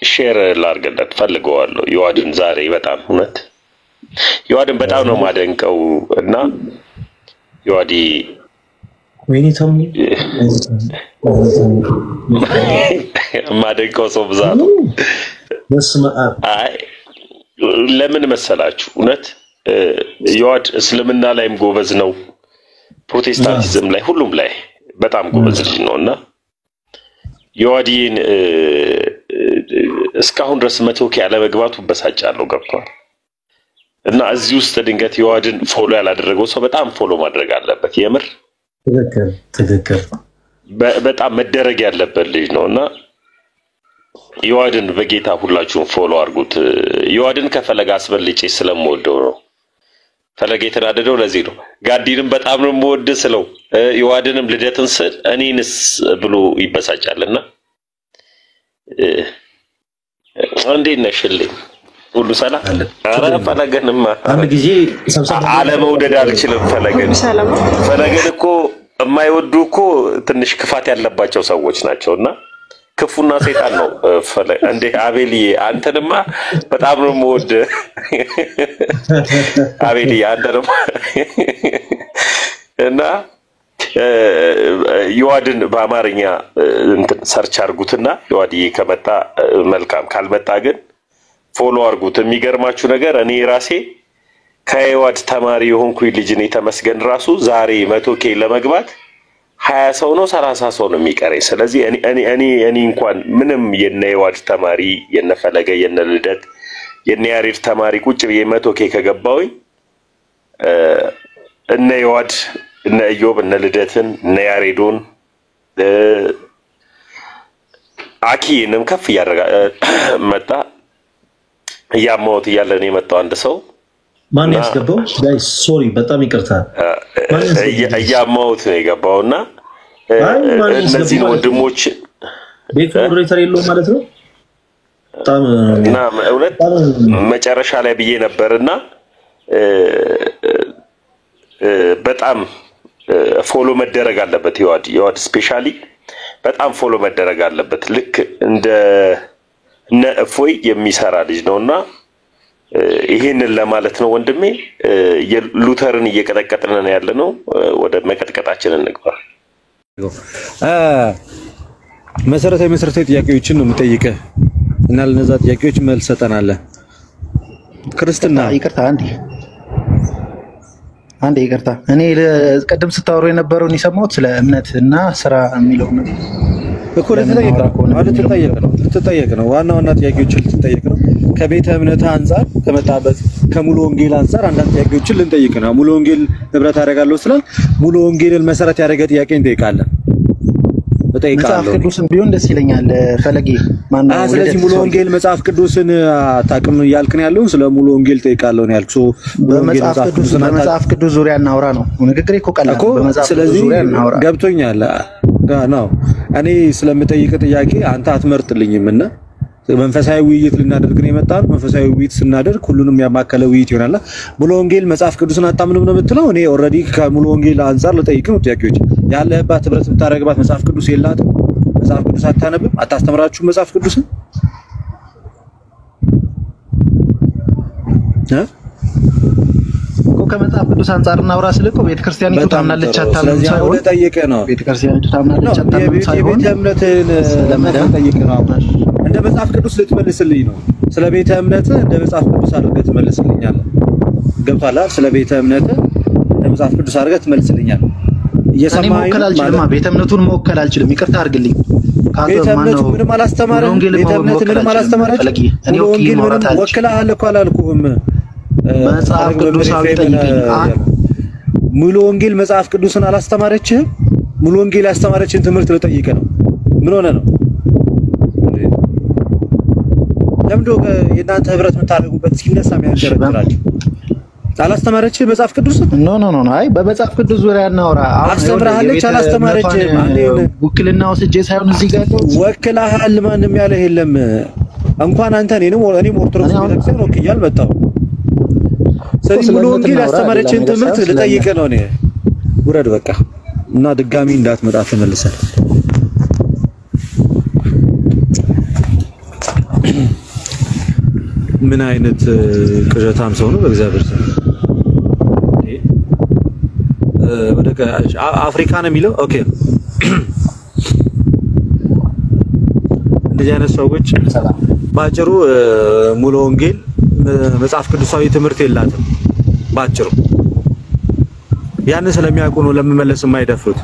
ሼር ላርገለት ፈልገዋለሁ። ዮሐድን ዛሬ በጣም እውነት ዮሐድን በጣም ነው ማደንቀው እና ዮሐድ
ወይኔ ታሙ
ማደንቀው ሰው ብዛት አይ ለምን መሰላችሁ? እውነት ዮሐድ እስልምና ላይም ጎበዝ ነው፣ ፕሮቴስታንቲዝም ላይ ሁሉም ላይ በጣም ጎበዝ ልጅ ነውና ዮሐድን እስካሁን ድረስ 100K ያለ መግባቱ በሳጫለው ገብቷል። እና እዚህ ውስጥ ድንገት ዮሐድን ፎሎ ያላደረገው ሰው በጣም ፎሎ ማድረግ አለበት። የምር
ትክክል
በጣም መደረግ ያለበት ልጅ ነውና ዮሐድን በጌታ ሁላችሁም ፎሎ አድርጉት። ዮሐድን ከፈለገ አስበልጬ ስለምወደው ነው። ፈለገ የተናደደው ለዚህ ነው። ጋዲንም በጣም ነው የምወድ ስለው ዮሐድንም ልደትን ስል እኔንስ ብሎ ይበሳጫልና እንዴት ነሽልኝ? ሁሉ ሰላም? አረ ፈለገንማ
አንድ ጊዜ
አለመውደድ አልችልም። ፈለገን እኮ የማይወዱ እኮ ትንሽ ክፋት ያለባቸው ሰዎች ናቸውና ክፉና ሰይጣን ነው ፈለገ። እንዴ አቤልዬ አንተንማ በጣም ነው የምወድ። አቤልዬ አንተንማ እና ዮሐድን በአማርኛ ሰርች አድርጉትና ዮሐድዬ ከመጣ መልካም፣ ካልመጣ ግን ፎሎ አድርጉት። የሚገርማችሁ ነገር እኔ ራሴ ከዮሐድ ተማሪ የሆንኩኝ ልጅ ነኝ። ተመስገን ራሱ ዛሬ 100K ለመግባት 20 ሰው ነው 30 ሰው ነው የሚቀረኝ። ስለዚህ እኔ እንኳን ምንም የነ ዮሐድ ተማሪ የነ ፈለገ የነ ልደት የነ ያሬድ ተማሪ ቁጭ ብዬ 100K ከገባውኝ እነ ዮሐድ እነ ኢዮብ እነ ልደትን እነ ያሬዶን አኪንም ከፍ ያደረጋ መጣ። ያማውት ያለ ነው የመጣው አንድ ሰው
ማን ያስገባው? ጋይስ ሶሪ በጣም ይቅርታ።
ያማውት ነው የገባውና እነዚህ ወንድሞች
ቤት ሞዴሬተር የለውም ማለት ነው።
እና እውነት መጨረሻ ላይ ብዬ ነበርና በጣም ፎሎ መደረግ አለበት። ዮሐድ ስፔሻሊ በጣም ፎሎ መደረግ አለበት። ልክ እንደ እፎይ የሚሰራ ልጅ ነውና ይሄንን ለማለት ነው ወንድሜ። የሉተርን እየቀጠቀጥን ነው ያለነው። ወደ መቀጥቀጣችን እንግባ።
መሰረታዊ ጥያቄዎችን ነው የምጠይቀህ እና ለነዛ ጥያቄዎች መልስ ሰጠናለህ። ክርስትና
ይቅርታ አንዴ ይቅርታ። እኔ ቀደም ስታወሩ የነበረውን የሰማሁት ስለ እምነት እና ስራ የሚለው ነው
እኮ ልትጠየቅ ነው። ዋና ጥያቄዎችን ልትጠየቅ ነው። ከቤተ እምነት አንፃር ከመጣበት ከሙሉ ወንጌል አንፃር አንዳንድ ጥያቄዎችን ልንጠይቅ ነው። ሙሉ ወንጌል ህብረት አደረጋለሁ ስላል ሙሉ ወንጌልን መሰረት ያደረገ ጥያቄ እንጠይቃለን።
መጽሐፍ ቅዱስን ቢሆን ደስ ይለኛል። ፈለጌ ማነው?
ስለዚህ ሙሉ ወንጌል መጽሐፍ ቅዱስን አታውቅም እያልክ ነው ያለው። ስለ ሙሉ ወንጌል ጠይቃለሁ ነው ያልኩ።
በመጽሐፍ ቅዱስ ዙሪያ እናውራ ነው ንግግሬ እኮ ቀላል። በመጽሐፍ ቅዱስ ዙሪያ እናውራ
ገብቶኛል ነው። እኔ ስለምጠይቅ ጥያቄ አንተ አትመርጥልኝም እና መንፈሳዊ ውይይት ልናደርግ ነው የመጣነው። መንፈሳዊ ውይይት ስናደርግ ሁሉንም ያማከለ ውይይት ይሆናል። ሙሉ ወንጌል መጽሐፍ ቅዱስን አታምንም ነው የምትለው? እኔ ኦልሬዲ ከሙሉ ወንጌል አንፃር ልጠይቅ ነው ጥያቄዎች። ያለህባት ህብረት የምታደርግባት መጽሐፍ ቅዱስ የላትም? መጽሐፍ ቅዱስ አታነብም? አታስተምራችሁም መጽሐፍ ቅዱስን?
እኮ ከመጽሐፍ ቅዱስ አንፃር እናውራ ስለ እኮ ቤተክርስቲያኒቱ ታምናለች አታምንም ሳይሆን
ጠይቀ ነው።
ቤተክርስቲያኒቱ ታምናለች አታምንም ሳይሆን
ቤተ እምነትን ለመዳን ጠይቀ ነው። እንደ መጽሐፍ ቅዱስ ልትመልስልኝ ነው። ስለ ቤተ እምነት እንደ መጽሐፍ ቅዱስ አድርገህ ትመልስልኛለህ። ገብቶሃል? ስለ ቤተ እምነት እንደ መጽሐፍ ቅዱስ አድርገህ ትመልስልኛለህ።
እኔ መወከል አልችልም። ቤተ እምነቱን መወከል አልችልም። ይቅርታ አድርግልኝ።
ቤተ እምነቱ ምንም አላስተማረም። ቤተ እምነቱ ምንም አላስተማረች።
እኔ
ወንጌል ምንም ወክለሃል እኮ አላልኩህም።
መጽሐፍ ቅዱሳዊ ጠይቀኝ።
ሙሉ ወንጌል መጽሐፍ ቅዱስን አላስተማረችህም። ሙሉ ወንጌል ያስተማረችን ትምህርት ልጠይቅ ነው። ምን ሆነ ነው? ለምዶ የእናንተ ህብረት የምታደርጉበት እስኪነሳ የሚያደርጋችሁ አላስተማረችህም መጽሐፍ ቅዱስ?
ኖ ኖ ኖ አይ በመጽሐፍ ቅዱስ ዙሪያ እናውራ።
አስተምራለች አላስተማረችህም?
ውክልና ወስጄ ሳይሆን እዚህ ጋር
ወክለሃል። ማንም ያለ የለም። እንኳን አንተ እኔም ኦርቶዶክስ ቤተክርስቲያን ወክዬ አልመጣሁም። ስለዚህ ሙሉ ወንጌል ያስተማረችን ትምህርት ልጠይቅ ነው። እኔ ውረድ በቃ እና ድጋሚ እንዳትመጣ ተመልሰህ። ምን አይነት ቅዠታም ሰው ነው በእግዚአብሔር ስም። ወደ አፍሪካ ነው የሚለው። ኦኬ እንደዚህ አይነት ሰዎች ባጭሩ ሙሉ ወንጌል መጽሐፍ ቅዱሳዊ ትምህርት የላትም ባጭሩ። ያን ስለሚያውቁ ነው ለመመለስ የማይደፍሩት።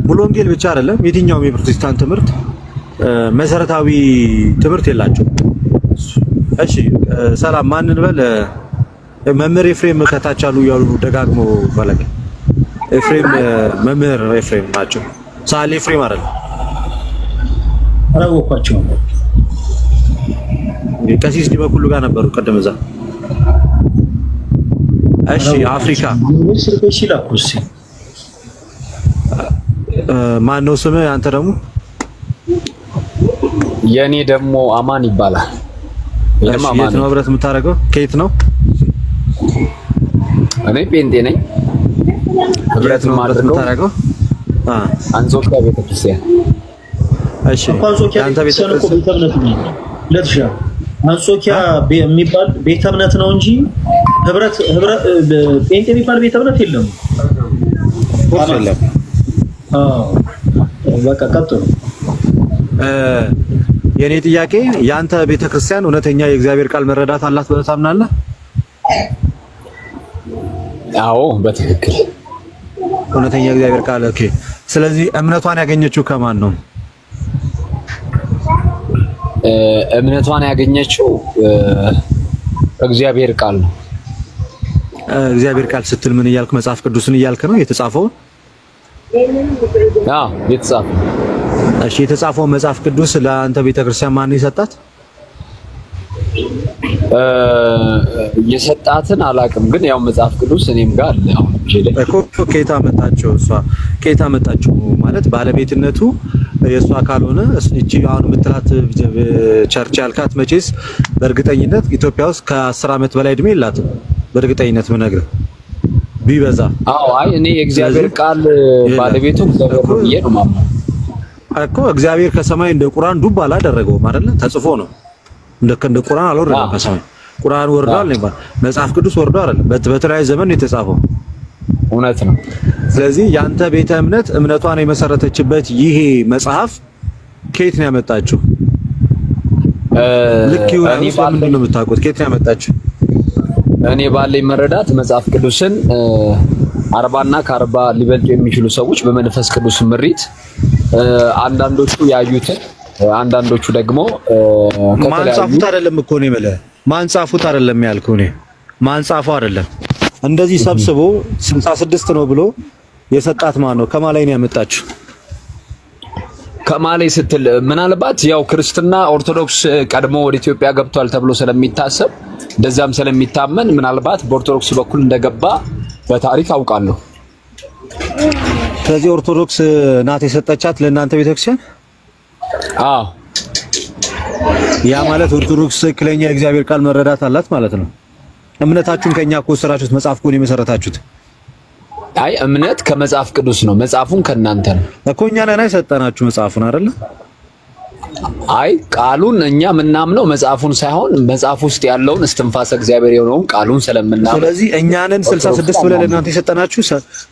ሙሉ ወንጌል ብቻ አይደለም የትኛውም የፕሮቴስታንት ትምህርት መሰረታዊ ትምህርት የላቸው። እሺ ሰላም ማንን በል መምህር ኤፍሬም ከታች አሉ ያሉ ደጋግሞ ፈለገ። ኤፍሬም መምህር ኤፍሬም ናቸው። ሳሊ ኤፍሬም አይደለም።
አላወኳቸው።
ከሲስ ዲበኩሉ ጋር ነበሩ ቀደም እዛ። እሺ አፍሪካ
ስልኮች ይላኩስ
ማን ነው ስምህ? አንተ ደግሞ
የኔ ደግሞ አማን ይባላል።
የት ነው ህብረት የምታደርገው? ከየት ነው?
እኔ ጴንጤ ነኝ። ህብረት የምታደርገው አንጾኪያ ቤተክርስቲያን።
እሺ
አንተ ቤተክርስቲያን ለትሻ አንጾኪያ የሚባል ቤተ እምነት ነው እንጂ ህብረት ጴንጤ የሚባል ቤተ እምነት የለም።
የለም።
በቃ ቀጥሉ።
የኔ ጥያቄ ያንተ ቤተክርስቲያን እውነተኛ የእግዚአብሔር ቃል መረዳት አላት ብለህ ታምናለህ?
አዎ በትክክል
እውነተኛ የእግዚአብሔር ቃል። ኦኬ ስለዚህ እምነቷን ያገኘችው ከማን ነው?
እምነቷን ያገኘችው እግዚአብሔር ቃል ነው።
እግዚአብሔር ቃል ስትል ምን እያልክ? መጽሐፍ ቅዱስን እያልክ ነው? የተጻፈውን?
አዎ የተጻፈው።
እሺ የተጻፈው መጽሐፍ ቅዱስ ለአንተ ቤተክርስቲያን ማን የሰጣት?
የሰጣትን አላውቅም፣ ግን ያው መጽሐፍ ቅዱስ እኔም ጋር አለ። አሁን
እኮ ከየት አመጣችው? እሷ ከየት አመጣችው ማለት ባለቤትነቱ የእሷ ካልሆነ እቺ አሁን የምትላት ቸርች ያልካት መቼስ በእርግጠኝነት ኢትዮጵያ ውስጥ ከ10 ዓመት በላይ እድሜ የላትም። በእርግጠኝነት ምነግርህ ቢበዛ።
አዎ አይ እኔ የእግዚአብሔር ቃል ባለቤቱ እግዚአብሔር ነው ብዬ ነው የማምነው
እኮ። እግዚአብሔር ከሰማይ እንደ ቁርአን ዱብ አላደረገውም አይደለ? ተጽፎ ነው። እንደ ቁርአን አልወረደም ከሰማይ። ቁርአን ወርዷል ነው መጽሐፍ ቅዱስ ወርዶ አይደለም፣ በተለያየ ዘመን ነው የተጻፈው።
እውነት ነው።
ስለዚህ ያንተ ቤተ እምነት እምነቷን የመሰረተችበት ይሄ መጽሐፍ ከየት ነው ያመጣችው? ልክ ይሁን ምንድን ነው የምታውቁት? ከየት ነው ያመጣችው?
እኔ ባለኝ መረዳት መጽሐፍ ቅዱስን 40 እና ከ40 ሊበልጡ የሚችሉ ሰዎች በመንፈስ ቅዱስ ምሪት አንዳንዶቹ ያዩትን አንዳንዶቹ ደግሞ
ማንጻፉት አይደለም እኮ ነው የምልህ። ማንጻፉት አይደለም ያልኩህ እኔ ማንጻፉ አይደለም። እንደዚህ ሰብስቦ 66 ነው ብሎ የሰጣት ማን ነው? ከማላይ ነው ያመጣችው?
ከማላይ ስትል ምናልባት ያው ክርስትና ኦርቶዶክስ ቀድሞ ወደ ኢትዮጵያ ገብቷል ተብሎ ስለሚታሰብ እንደዛም ስለሚታመን ምናልባት በኦርቶዶክስ በኩል እንደገባ በታሪክ አውቃለሁ።
ስለዚህ ኦርቶዶክስ ናት የሰጠቻት ለእናንተ ቤተክርስቲያን?
አዎ
ያ ማለት ኦርቶዶክስ ትክክለኛ የእግዚአብሔር ቃል መረዳት አላት ማለት ነው። እምነታችሁን ከኛ እኮ ወሰዳችሁት፣ መጽሐፍ እኮ ነው የመሰረታችሁት።
አይ እምነት ከመጽሐፍ ቅዱስ ነው፣ መጽሐፉን ከእናንተ ነው
እኮ። እኛ ነን የሰጠናችሁ መጽሐፉን አይደለ?
አይ ቃሉን እኛ የምናምነው መጽሐፉን ሳይሆን መጽሐፍ ውስጥ ያለውን እስትንፋሰ እግዚአብሔር የሆነውን ቃሉን ስለምናምን።
ስለዚህ እኛንን 66 ብለን ለእናንተ የሰጠናችሁ።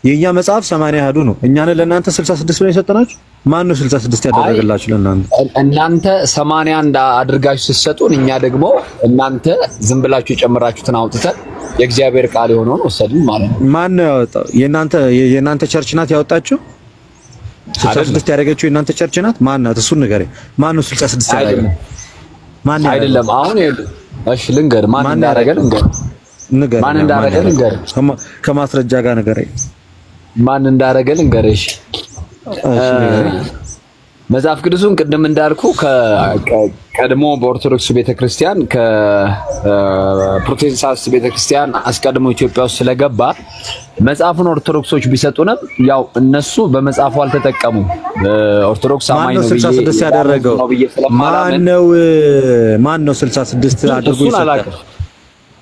የኛ መጽሐፍ 80 ያህዱ ነው። እኛንን ለእናንተ 66 ብለን የሰጠናችሁ። ማን ነው 66 ያደረገላችሁ ለእናንተ?
እናንተ 81 አድርጋችሁ ስትሰጡን፣ እኛ ደግሞ እናንተ ዝም ብላችሁ የጨመራችሁትን አውጥተን የእግዚአብሔር ቃል የሆነውን ወሰድን ማለት ነው።
ማን ነው ያወጣው? የእናንተ ቸርች ናት ያወጣችሁ?
66 ያደረገችው እናንተ ቸርች ናት? ማን ናት? እሱን ንገረኝ። ማን ነው 66 ያደረገው? ማን
አይደለም። አሁን እሺ ልንገር፣ ማን እንዳደረገ ልንገር። ማን እንዳደረገ ልንገር።
ከማስረጃ ጋር ንገረኝ።
ማን እንዳደረገ ልንገር። እሺ መጽሐፍ ቅዱስን ቅድም እንዳልኩ ከቀድሞ በኦርቶዶክስ ቤተክርስቲያን ከፕሮቴስታንት ቤተክርስቲያን አስቀድሞ ኢትዮጵያ ውስጥ ስለገባ መጽሐፉን ኦርቶዶክሶች ቢሰጡንም ያው እነሱ በመጽሐፉ አልተጠቀሙም። ኦርቶዶክስ አማኝ ነው
66 ያደረገው ማን ነው 66 አድርጎ ይሰጣል?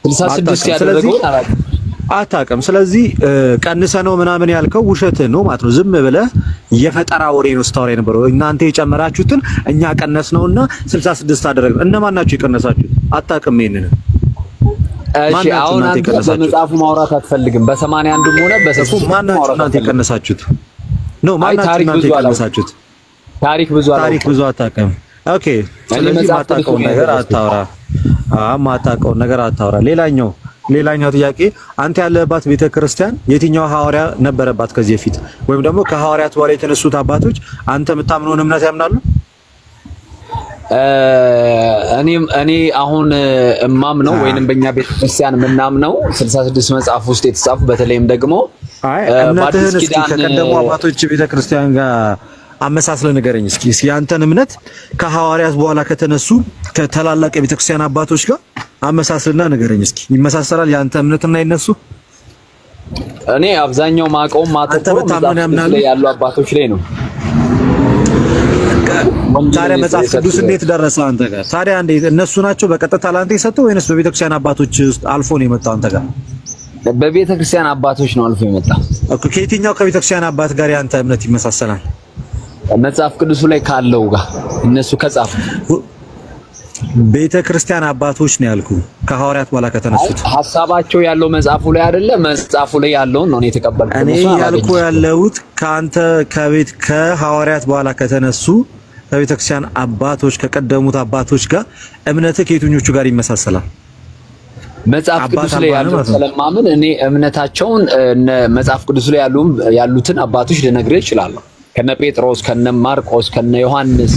66 ያደረገው
አታውቅም። ስለዚህ ቀንሰ ነው ምናምን ያልከው ውሸት ነው ማለት ነው። ዝም ብለህ የፈጠራ ወሬ ነው ስታወራ የነበረው። እናንተ የጨመራችሁትን እኛ ቀነስ ነውና 66 አደረግን። እነማን ናችሁ የቀነሳችሁት? አታውቅም። ይሄንን
እሺ፣ አሁን አንተ በመጽሐፉ ማውራት አትፈልግም። በ81ም ሆነ በ60
ማን ናችሁ እናንተ የቀነሳችሁት? ነው ማን ናችሁ እናንተ የቀነሳችሁት? ታሪክ ብዙ አታውቅም። ኦኬ፣ ስለዚህ ማታውቀውን ነገር አታውራ። ማታውቀውን ነገር አታውራ። ሌላኛው ጥያቄ አንተ ያለባት ቤተክርስቲያን የትኛው ሐዋርያ ነበረባት ከዚህ በፊት? ወይም ደግሞ ከሐዋርያት በኋላ የተነሱት አባቶች አንተ የምታምነውን እምነት ያምናሉ?
እኔ አሁን እማምነው ወይንም በእኛ ቤተክርስቲያን የምናምነው 66 መጽሐፍ ውስጥ የተጻፉ በተለይም ደግሞ
እምነትህን እስኪ ከቀደሙ አባቶች ቤተክርስቲያን ጋር አመሳስለ ንገረኝ እስኪ ያንተን እምነት ከሐዋርያት በኋላ ከተነሱ ከታላላቅ የቤተክርስቲያን አባቶች ጋር አመሳስልና ንገረኝ እስኪ። ይመሳሰላል ያንተ እምነትና የነሱ?
እኔ አብዛኛው ማቀው ያሉ አባቶች ላይ ነው።
ታዲያ መጽሐፍ ቅዱስ እንዴት ደረሰ አንተ ጋር? ታዲያ እንዴት እነሱ ናቸው በቀጥታ ላንተ የሰጠው ወይንስ በቤተክርስቲያን አባቶች ውስጥ አልፎ ነው የመጣው አንተ ጋር?
በቤተክርስቲያን አባቶች ነው አልፎ የመጣው።
ኦኬ፣ ከየትኛው ከቤተክርስቲያን አባት ጋር ያንተ እምነት ይመሳሰላል?
መጽሐፍ ቅዱሱ ላይ ካለው ጋር እነሱ ከጻፉ
ቤተክርስቲያን አባቶች ነው ያልኩ። ከሐዋርያት በኋላ ከተነሱት
ሐሳባቸው ያለው መጽሐፉ ላይ አይደለ? መጽሐፉ ላይ ያለውን ነው የተቀበልኩት።
እኔ ያልኩ ያለሁት ከሐዋርያት በኋላ ከተነሱ ከቤተክርስቲያን አባቶች ከቀደሙት አባቶች ጋር እምነትህ ከየትኞቹ ጋር ይመሳሰላል?
መጽሐፍ ቅዱስ ላይ ያለው ስለማምን እኔ እምነታቸውን መጽሐፍ ቅዱስ ላይ ያሉትን አባቶች ልነግርህ እችላለሁ። ከነ ጴጥሮስ ከነ ማርቆስ ከነ ዮሐንስ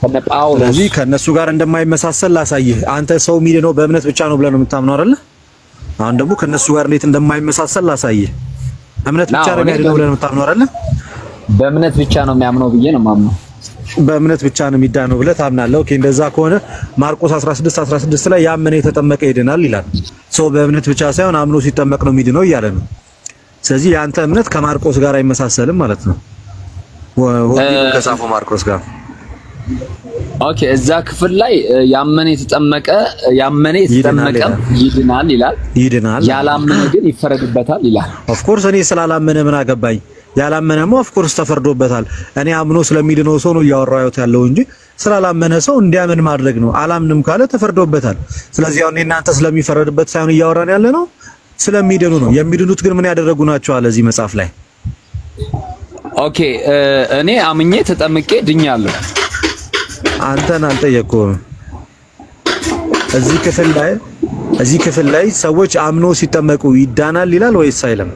ከነ ጳውሎስ።
ስለዚህ ከነሱ ጋር እንደማይመሳሰል ላሳይህ። አንተ ሰው የሚድነው በእምነት ብቻ ነው ብለህ ነው የምታምነው አይደለ? አሁን ደግሞ ከነሱ ጋር እንዴት እንደማይመሳሰል ላሳይህ። እምነት ብቻ ነው የሚድነው ብለህ ነው የምታምነው አይደለ?
በእምነት ብቻ ነው የሚያምነው ብዬ ነው የማምነው።
በእምነት ብቻ ነው የሚዳነው ብለህ ታምናለህ? ኦኬ፣ እንደዛ ከሆነ ማርቆስ 16 ላይ ያመነ የተጠመቀ ይድናል ይላል። ሰው በእምነት ብቻ ሳይሆን አምኖ ሲጠመቅ ነው የሚድነው እያለ ነው። ስለዚህ የአንተ እምነት ከማርቆስ ጋር አይመሳሰልም ማለት ነው። ወንጌሉ ከጻፈው ማርቆስ ጋር
ኦኬ፣ እዛ ክፍል ላይ ያመነ የተጠመቀ ይድናል ይላል። ያላመነ ግን ይፈረድበታል ይላል።
ኦፍ ኮርስ እኔ ስላላመነ ምን አገባኝ? ያላመነማ ኦፍ ኮርስ ተፈርዶበታል። እኔ አምኖ ስለሚድነው ሰው ነው እያወራሁት ያለው እንጂ ስላላመነ ሰው እንዲያምን ማድረግ ነው። አላምንም ካለ ተፈርዶበታል። ስለዚህ አሁን እናንተ ስለሚፈረድበት ሳይሆን እያወራን ያለ ነው ስለሚድኑ ነው። የሚድኑት ግን ምን ያደረጉ ናቸው አለ እዚህ መጽሐፍ ላይ።
ኦኬ፣ እኔ አምኜ ተጠምቄ ድኛለሁ።
አንተን አልጠየቅኩም። እዚህ ክፍል ላይ ሰዎች አምኖ ሲጠመቁ ይዳናል ይላል ወይስ አይልም?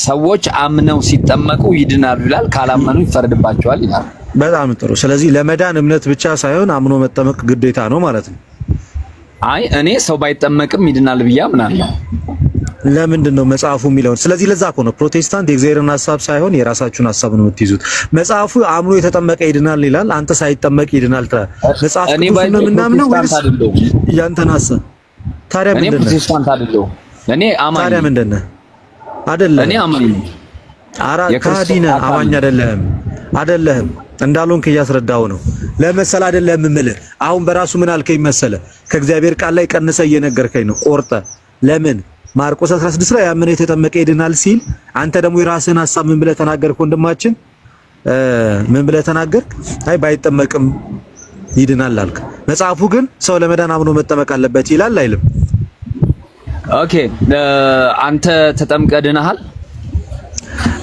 ሰዎች አምነው ሲጠመቁ ይድናሉ ይላል። ካላመኑ ይፈረድባቸዋል ይላል።
በጣም ጥሩ። ስለዚህ ለመዳን እምነት ብቻ ሳይሆን አምኖ መጠመቅ ግዴታ ነው ማለት ነው።
አይ እኔ ሰው ባይጠመቅም ይድናል ብዬ አምናለሁ።
ለምንድን ነው መጽሐፉ የሚለውን? ስለዚህ ለዛ እኮ ነው ፕሮቴስታንት የእግዚአብሔርን ሐሳብ ሳይሆን የራሳችሁን ሐሳብ ነው የምትይዙት። መጽሐፉ አምኖ የተጠመቀ ይድናል ይላል፣ አንተ ሳይጠመቅ ይድናል ትላለህ። መጽሐፍ ቅዱስ ነው የምናምነው ወይስ ያንተን ሐሳብ? ታዲያ ምንድን ነው?
እኔ ፕሮቴስታንት አይደለሁም። እኔ አማኝ።
ታዲያ ምንድን ነው? አይደለም።
እኔ አማኝ ነኝ።
ካዲና አማኝ አይደለህም እንዳልሆንክ እያስረዳው ነው። ለመሰል አይደለም የምልህ። አሁን በራሱ ምን አልከኝ መሰለህ? ከእግዚአብሔር ቃል ላይ ቀንሰ እየነገርከኝ ነው ቆርጠ። ለምን ማርቆስ 16 ላይ ያመነ የተጠመቀ ይድናል ሲል አንተ ደግሞ የራስህን ሐሳብ ምን ብለህ ተናገርክ? ወንድማችን ምን ብለህ ተናገርክ? አይ ባይጠመቅም ይድናል አልክ። መጽሐፉ ግን ሰው ለመዳን አምኖ መጠመቅ አለበት ይላል አይልም?
ኦኬ፣ አንተ ተጠምቀህ ድነሃል?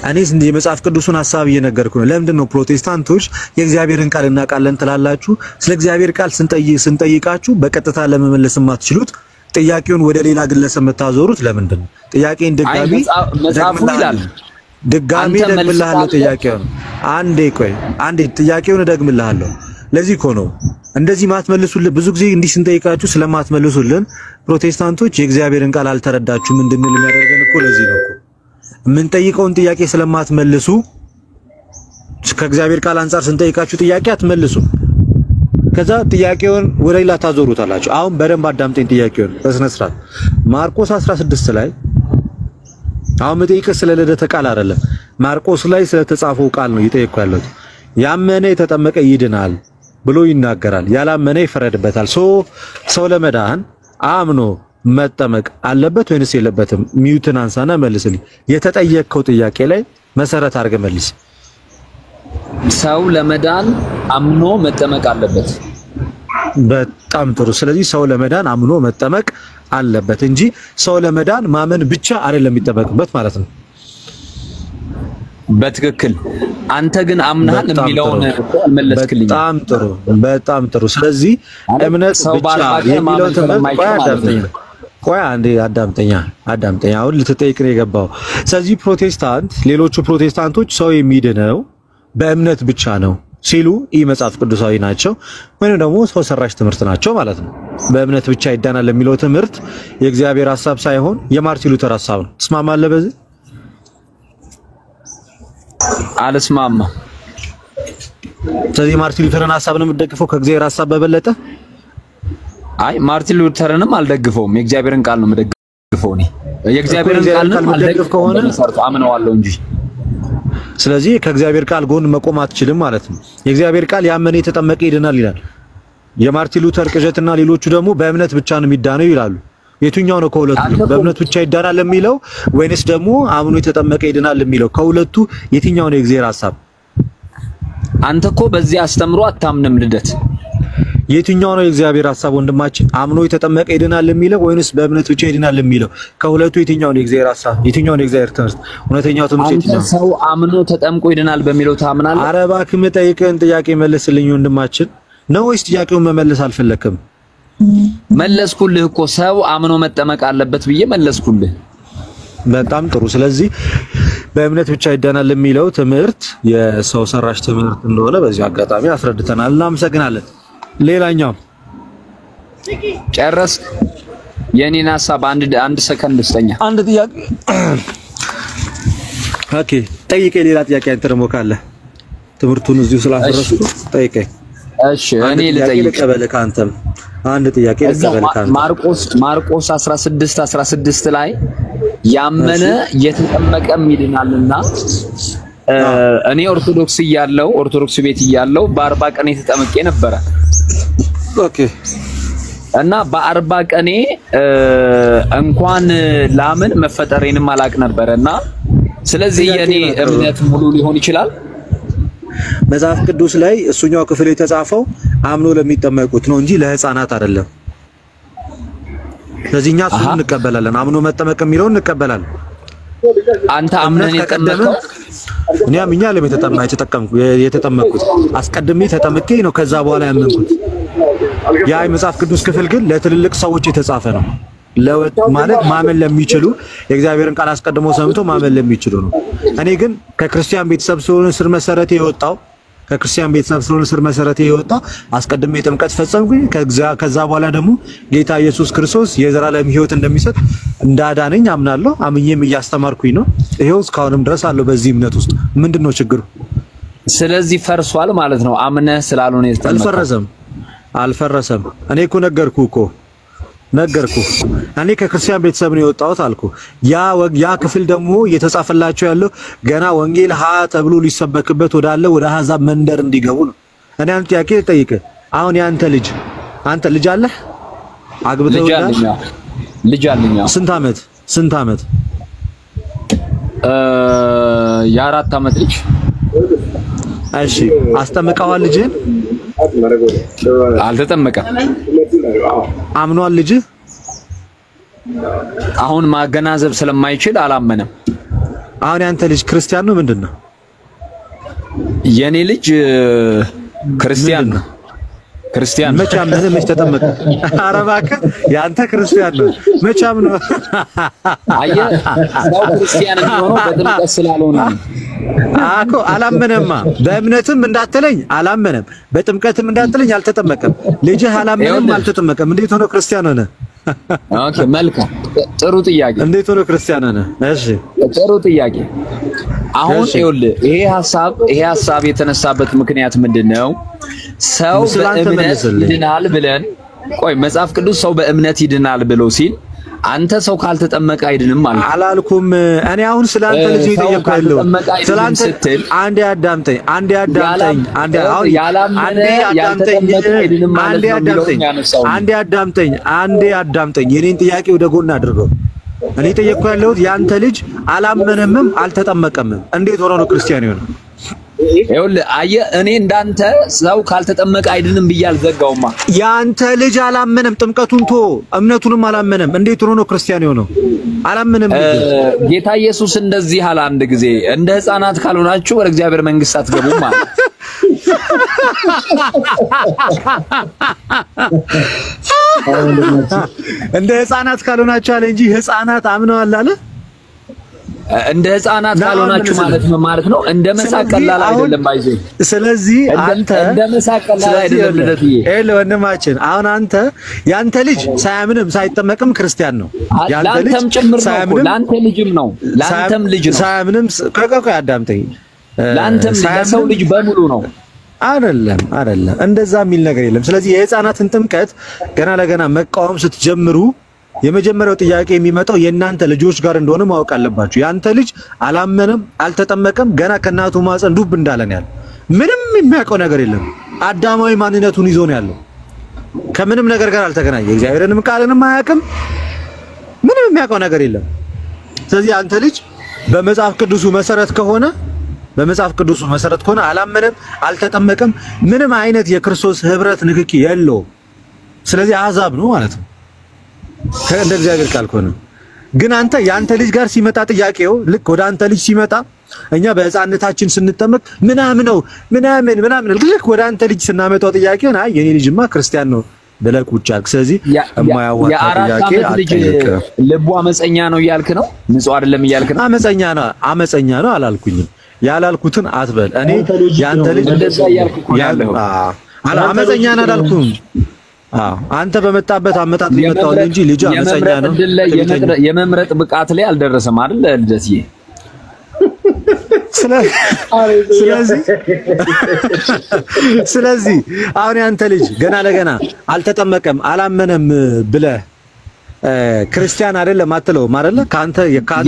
እኔ የመጽሐፍ ቅዱስን ሐሳብ እየነገርኩ ነው። ለምንድን ነው ፕሮቴስታንቶች የእግዚአብሔርን ቃል እናውቃለን ትላላችሁ? ስለ እግዚአብሔር ቃል ስንጠይቃችሁ በቀጥታ ለመመለስ የማትችሉት ጥያቄውን ወደ ሌላ ግለሰብ የምታዞሩት ለምንድን ነው? ጥያቄን ድጋሚ
መጽሐፉ ይላል
ድጋሚ ደግምልሃለሁ ጥያቄውን አንዴ ቆይ አንዴ ጥያቄውን ደግምልሃለሁ ለዚህ እኮ ነው እንደዚህ ማትመልሱልን ብዙ ጊዜ እንዲህ ስንጠይቃችሁ ስለማትመልሱልን ፕሮቴስታንቶች የእግዚአብሔርን ቃል አልተረዳችሁም እንድንል የሚያደርገን እኮ ለዚህ ነው ምን ጠይቀውን ጥያቄ ስለማትመልሱ ከእግዚአብሔር ቃል አንፃር ስንጠይቃችሁ ጥያቄ አትመልሱ ከዛ ጥያቄውን ወደ ሌላ ታዞሩታላችሁ አሁን በደንብ አዳምጠኝ ጥያቄውን በስነ ስርዓት ማርቆስ 16 ላይ አሁን መጠይቀ ስለ ልደተ ቃል አይደለም ማርቆስ ላይ ስለተጻፈው ቃል ነው እየጠየቅኩ ያለሁት ያመነ የተጠመቀ ይድናል ብሎ ይናገራል ያላመነ ይፈረድበታል ሰው ለመዳን አምኖ መጠመቅ አለበት ወይንስ የለበትም ሚዩትን አንሳና መልስልኝ የተጠየቀው ጥያቄ ላይ መሰረት አድርገህ መልስ
ሰው ለመዳን አምኖ መጠመቅ አለበት
በጣም ጥሩ ስለዚህ ሰው ለመዳን አምኖ መጠመቅ አለበት እንጂ ሰው ለመዳን ማመን ብቻ አይደለም የሚጠበቅበት ማለት ነው
በትክክል አንተ ግን አምናል የሚለውን መለስክልኝ
በጣም ጥሩ ስለዚህ እምነት ብቻ የሚለው ቆይ አንዴ አዳምጠኛ አሁን ልትጠይቅ ነው የገባው ስለዚህ ፕሮቴስታንት ሌሎቹ ፕሮቴስታንቶች ሰው የሚድነው በእምነት ብቻ ነው ሲሉ መጽሐፍ ቅዱሳዊ ናቸው ወይንም ደግሞ ሰው ሰራሽ ትምህርት ናቸው ማለት ነው በእምነት ብቻ ይዳናል የሚለው ትምህርት የእግዚአብሔር ሐሳብ ሳይሆን የማርቲን ሉተር ሐሳብ ነው ትስማማለህ በዚህ
አልስማማ
ስለዚህ ማርቲን ሉተርን ሐሳብ ነው የምትደግፈው ከእግዚአብሔር ሐሳብ በበለጠ
አይ ማርቲን ሉተርንም አልደግፈውም የእግዚአብሔርን ቃል ነው የምደግፈው እኔ የእግዚአብሔርን ቃል ነው አልደግፈው ከሆነ አምነዋለሁ እንጂ ስለዚህ ከእግዚአብሔር ቃል ጎን መቆም አትችልም ማለት ነው የእግዚአብሔር ቃል ያመነ የተጠመቀ ይድናል ይላል የማርቲን ሉተር ቅዠትና ሌሎቹ ደግሞ በእምነት ብቻ ነው የሚዳነው ይላሉ የትኛው ነው ከሁለቱ በእምነት ብቻ ይዳናል የሚለው ወይንስ ደግሞ አምኖ የተጠመቀ ይድናል የሚለው ከሁለቱ የትኛው ነው የእግዚአብሔር ሐሳብ አንተ እኮ በዚህ አስተምሮ አታምንም ልደት
የትኛው ነው የእግዚአብሔር ሐሳብ ወንድማችን አምኖ የተጠመቀ ይድናል የሚለው ወይንስ በእምነት ብቻ ይድናል የሚለው ከሁለቱ የትኛው ነው የእግዚአብሔር ሐሳብ የትኛው ነው የእግዚአብሔር ትምህርት እውነተኛው ትምህርት የትኛው
ሰው አምኖ ተጠምቆ ይድናል በሚለው ታምናለህ
ኧረ እባክህ መጠይቀን ጥያቄ መልስልኝ ወንድማችን ነው ወይስ ጥያቄውን መመለስ አልፈለክም
መለስኩልህ እኮ ሰው አምኖ መጠመቅ አለበት ብዬ መለስኩልህ
በጣም ጥሩ ስለዚህ በእምነት ብቻ ይዳናል የሚለው ትምህርት የሰው ሰራሽ ትምህርት እንደሆነ በዚህ አጋጣሚ አስረድተናል እናመሰግናለን ሌላኛው
ጨረስ የኔን ሐሳብ አንድ ሰከንድ ልስጠኛ
አንድ ጥያቄ ኦኬ ጠይቀኝ ሌላ ጥያቄ አንተ ደግሞ ካለ ትምህርቱን እዚሁ ስላፈረስኩ ጠይቀኝ
እሺ እኔ ልጠይቅ
ልቀበልህ አንተም አንድ ጥያቄ ልቀበልህ አንተ
ማርቆስ 16 ላይ ያመነ የተጠመቀ ይድናልና እኔ ኦርቶዶክስ ቤት እያለው በ40 ቀን የተጠመቀ ነበር
ኦኬ
እና በ40 ቀኔ እንኳን ላምን መፈጠሬንም አላቅ ነበርና ስለዚህ የኔ እምነት ሙሉ ሊሆን ይችላል
መጽሐፍ ቅዱስ ላይ እሱኛው ክፍል የተጻፈው አምኖ ለሚጠመቁት ነው እንጂ ለህፃናት አይደለም ስለዚህኛ እሱን እንቀበላለን አምኖ መጠመቅ የሚለውን እንቀበላለን
አንተ አምነህ የተጠመቀው
እኔ አምኛ የተጠመቅኩት አስቀድሜ ተጠምቄ ነው ከዛ በኋላ ያመንኩት ያ የመጽሐፍ ቅዱስ ክፍል ግን ለትልልቅ ሰዎች የተጻፈ ነው ማለት ማመን ለሚችሉ የእግዚአብሔርን ቃል አስቀድሞ ሰምቶ ማመን ለሚችሉ ነው እኔ ግን ከክርስቲያን ቤተሰብ ስለሆነ ስር መሰረቴ የወጣው አስቀድሜ ጥምቀት ፈጸምኩኝ ከዛ በኋላ ደግሞ ጌታ ኢየሱስ ክርስቶስ የዘላለም ሕይወት እንደሚሰጥ እንዳዳነኝ አምናለሁ አምኜም እያስተማርኩኝ ነው ይሄው እስካሁንም ድረስ አለው በዚህ እምነት ውስጥ ምንድነው ችግሩ
ስለዚህ ፈርሷል ማለት ነው አምነህ ስላልሆነ የተጠመቀው
አልፈረሰም እኔ እኮ ነገርኩ እኔ ከክርስቲያን ቤተሰብ ነው የወጣሁት አልኩ ያ ክፍል ደግሞ እየተጻፈላቸው ያለው ገና ወንጌል ተብሎ ሊሰበክበት ወደ አሕዛብ መንደር እንዲገቡ ነው እኔ አንተ ጥያቄ ልጠይቅህ አሁን ያንተ ልጅ አለህ አግብተህ
ልጅ አለኝ
ስንት ዓመት
የ4 ዓመት ልጅ
እሺ አስጠምቀዋል ልጅህን
አልተጠመቀም
አምኗል ልጅ
አሁን ማገናዘብ ስለማይችል አላመነም
አሁን ያንተ ልጅ ክርስቲያን ነው ምንድነው
የኔ ልጅ ክርስቲያን ነው ክርስቲያን
መቻም ነህ መች ተጠመቀ? ኧረ እባክህ ያንተ ክርስቲያን ነው መቻም ነው።
አየህ ሰው ክርስቲያን የሚሆነው በጥምቀት ስላልሆነ
አኮ አላመነማ። በእምነትም እንዳትለኝ አላመነም፣ በጥምቀትም እንዳትለኝ አልተጠመቀም። ልጅህ አላመነም አልተጠመቀም፣ እንዴት ሆኖ ክርስቲያን ሆነ?
ኦኬ መልካም ጥሩ ጥያቄ።
እንዴት ሆኖ ክርስቲያን ሆነ? እሺ
ጥሩ ጥያቄ። አሁን ይኸውልህ ይሄ ሐሳብ የተነሳበት ምክንያት ምንድነው? ሰው በእምነት ይድናል ብለን ቆይ መጽሐፍ ቅዱስ ሰው በእምነት ይድናል ብሎ ሲል አንተ ሰው ካልተጠመቀ አይድንም ማለት
አላልኩም። እኔ አሁን ስላንተ ልጅ እየጠየቅኩ ስላንተ አንዴ አዳምጠኝ የኔን ጥያቄ ወደ ጎን አድርገው። እኔ ጠየቅኩ ያለሁት ያንተ ልጅ አላመነምም አልተጠመቀምም፣ እንዴት ሆኖ ነው ክርስቲያን የሆነው?
ይኸውልህ አየህ እኔ እንዳንተ ሰው ካልተጠመቀ አይድንም ብዬ አልዘጋውማ።
ያንተ ልጅ አላመነም፣ ጥምቀቱን ቶ እምነቱንም አላመነም፣ እንዴት ሆኖ ነው ክርስቲያን የሆነው? አላመነም።
ጌታ ኢየሱስ እንደዚህ አለ አንድ ጊዜ እንደ ሕፃናት ካልሆናችሁ ወደ እግዚአብሔር መንግሥት አትገቡም ማለት
እንደ ሕፃናት ካልሆናችሁ አለ እንጂ ሕፃናት አምነዋል አለ።
እንደ ሕፃናት ካልሆናችሁ ማለት ምን ማለት ነው? እንደ መሳቅ ቀላል አይደለም ባይዘ።
ስለዚህ አንተ
እንደ መሳቅ ቀላል አይደለም ልደትዬ።
ወንድማችን አሁን አንተ ያንተ ልጅ ሳያምንም ሳይጠመቅም ክርስቲያን ነው። ያንተ ልጅ
ላንተም ጭምር ነው። ላንተ ልጅም ነው። ላንተም ልጅ ነው።
ሳያምንም ቆይ አዳምጠኝ።
ላንተም ለሰው ልጅ በሙሉ ነው።
አይደለም እንደዛ የሚል ነገር የለም። ስለዚህ የሕፃናትን ጥምቀት ገና ለገና መቃወም ስትጀምሩ የመጀመሪያው ጥያቄ የሚመጣው የእናንተ ልጆች ጋር እንደሆነ ማወቅ አለባችሁ። ያንተ ልጅ አላመነም አልተጠመቀም፣ ገና ከእናቱ ማፀን ዱብ እንዳለን ያለ ምንም የሚያውቀው ነገር የለም። አዳማዊ ማንነቱን ይዞ ነው ያለው። ከምንም ነገር ጋር አልተገናኘ፣ እግዚአብሔርንም ቃልንም አያውቅም። ምንም የሚያውቀው ነገር የለም። ስለዚህ አንተ ልጅ በመጽሐፍ ቅዱሱ መሰረት ከሆነ አላመነም አልተጠመቀም፣ ምንም አይነት የክርስቶስ ህብረት ንክኪ የለውም። ስለዚህ አሕዛብ ነው ማለት ነው እንደ እግዚአብሔር ቃል ከሆነ። ግን አንተ ያንተ ልጅ ጋር ሲመጣ ጥያቄው ልክ ወደ አንተ ልጅ ሲመጣ እኛ በሕፃንነታችን ስንጠመቅ ምናምን ልክ ወደ አንተ ልጅ ስናመጣው ጥያቄውን አይ የኔ ልጅማ ክርስቲያን ነው ብለህ ቁጭ አልክ። ስለዚህ የማያዋጣ ጥያቄ
አትጠይቅ። ልቡ አመፀኛ ነው እያልክ ነው? ንጹህ አይደለም እያልክ ነው?
አመፀኛ ነው አላልኩኝም። ያላልኩትን አትበል። እኔ ያንተ ልጅ እንደዛ እያልኩ ነው አመፀኛ ነው አላልኩም። አንተ በመጣበት አመጣጥ ሊመጣው እንጂ ልጅ አመፀኛ ነው።
የመምረጥ ብቃት ላይ አልደረሰም አይደል ልደትዬ?
ስለዚህ አሁን ያንተ ልጅ ገና ለገና አልተጠመቀም አላመነም ብለህ ክርስቲያን አይደለም አትለውም አይደለ? ካንተ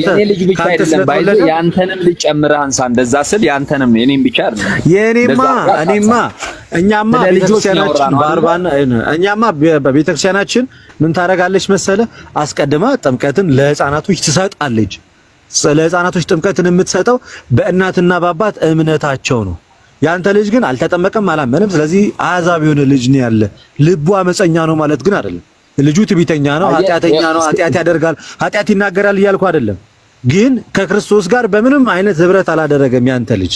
የኔ ልጅ ብቻ አይደለም ባይዘ ያንተንም ልጅ ጨምረህ አንሳ። እንደዛ ስል ያንተንም ነው የኔም ብቻ አይደለም።
እኛማ በቤተክርስቲያናችን ምን ታደርጋለች መሰለ? አስቀድማ ጥምቀትን ለሕፃናቶች ትሰጣለች። ለሕፃናቶች ጥምቀትን የምትሰጠው በእናትና በአባት እምነታቸው ነው። ያንተ ልጅ ግን አልተጠመቀም አላመነም። ስለዚህ አሕዛብ የሆነ ልጅ ነው ያለ። ልቡ አመፀኛ ነው ማለት ግን አይደለም። ልጁ ትዕቢተኛ ነው፣ ኃጢአተኛ ነው፣ ኃጢአት ያደርጋል፣ ኃጢአት ይናገራል እያልኩ አይደለም። ግን ከክርስቶስ ጋር በምንም አይነት ህብረት አላደረገም። ያንተ ልጅ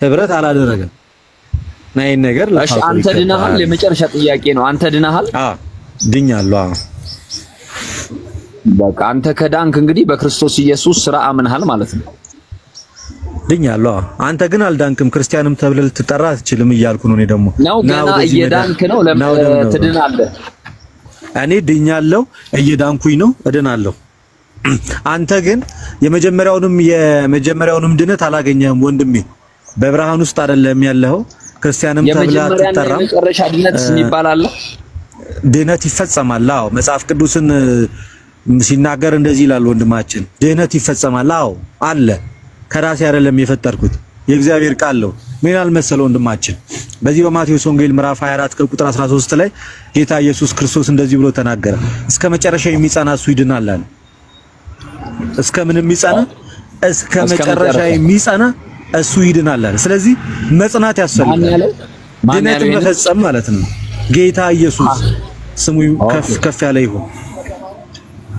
ህብረት አላደረገም። ናይን ነገር
እሺ፣ አንተ ድነሃል? የመጨረሻ ጥያቄ ነው። አንተ ድነሃል?
ድኛለሁ።
በቃ አንተ ከዳንክ እንግዲህ በክርስቶስ ኢየሱስ ስራ አምነሃል ማለት ነው።
ድኛለሁ። አንተ ግን አልዳንክም፣ ክርስቲያንም ተብለህ ልትጠራ አትችልም እያልኩ ነው። እኔ ደግሞ
ነው ገና እየዳንክ ነው። ለምን ትድናለህ?
እኔ ድኛለሁ፣ እየዳንኩኝ ነው፣ እድናለሁ። አንተ ግን የመጀመሪያውንም ድነት አላገኘህም ወንድሜ። በብርሃን ውስጥ አይደለም ያለኸው። ክርስቲያንም ተብለህ አትጠራም።
የመጨረሻ ድነት ይባላል።
ድነት ይፈጸማል። አዎ መጽሐፍ ቅዱስን ሲናገር እንደዚህ ይላል ወንድማችን፣ ድነት ይፈጸማል። አዎ አለ። ከራሴ አይደለም የፈጠርኩት የእግዚአብሔር ቃል ነው። ምን አልመሰለ ወንድማችን በዚህ በማቴዎስ ወንጌል ምዕራፍ 24 ከቁጥር 13 ላይ ጌታ ኢየሱስ ክርስቶስ እንደዚህ ብሎ ተናገረ። እስከ መጨረሻ የሚጸና እሱ ይድናል አለ። እስከ ምን የሚጸና? እስከ መጨረሻ የሚጸና እሱ ይድናል አለ። ስለዚህ መጽናት ያስፈልጋል፣ ድነት መፈጸም ማለት ነው። ጌታ ኢየሱስ ስሙ ከፍ ያለ ይሁን።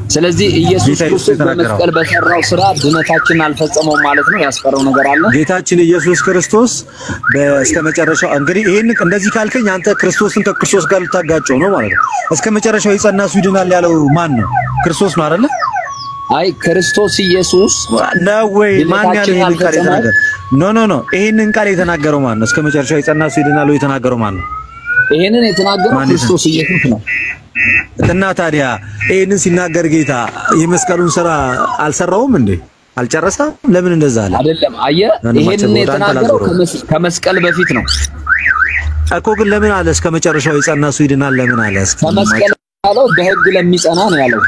ስለዚህ ኢየሱስ ክርስቶስ በመስቀል በሰራው ስራ ድነታችንን አልፈጸመውም ማለት ነው። ያስቀረው ነገር አለ።
ጌታችን ኢየሱስ ክርስቶስ በስተመጨረሻው እንግዲህ ይሄን እንደዚህ ካልከኝ አንተ ክርስቶስን ከክርስቶስ ጋር ልታጋጨው ነው ማለት ነው። እስከመጨረሻው የጸና ይድናል ያለው ማን ነው? ክርስቶስ ነው አይደለ?
አይ ክርስቶስ ኢየሱስ
ነው ወይ? ማን ያለው ይሄን ቃል የተናገረው? ኖ ይሄንን ቃል የተናገረው ማን ነው? እስከመጨረሻው የጸና ይድናል የተናገረው ማን ነው?
ይሄንን የተናገረው ክርስቶስ ኢየሱስ ነው።
እና ታዲያ ይሄንን ሲናገር ጌታ የመስቀሉን ስራ አልሰራውም እንዴ? አልጨረሰም? ለምን እንደዛ አለ?
አይደለም አየህ፣ ይሄንን የተናገረው ከመስቀል በፊት ነው
እኮ። ግን ለምን አለ እስከመጨረሻው የጸና ይድናል? ለምን አለ?
ከመስቀል ያለው በህግ ለሚጸና ነው ያለው።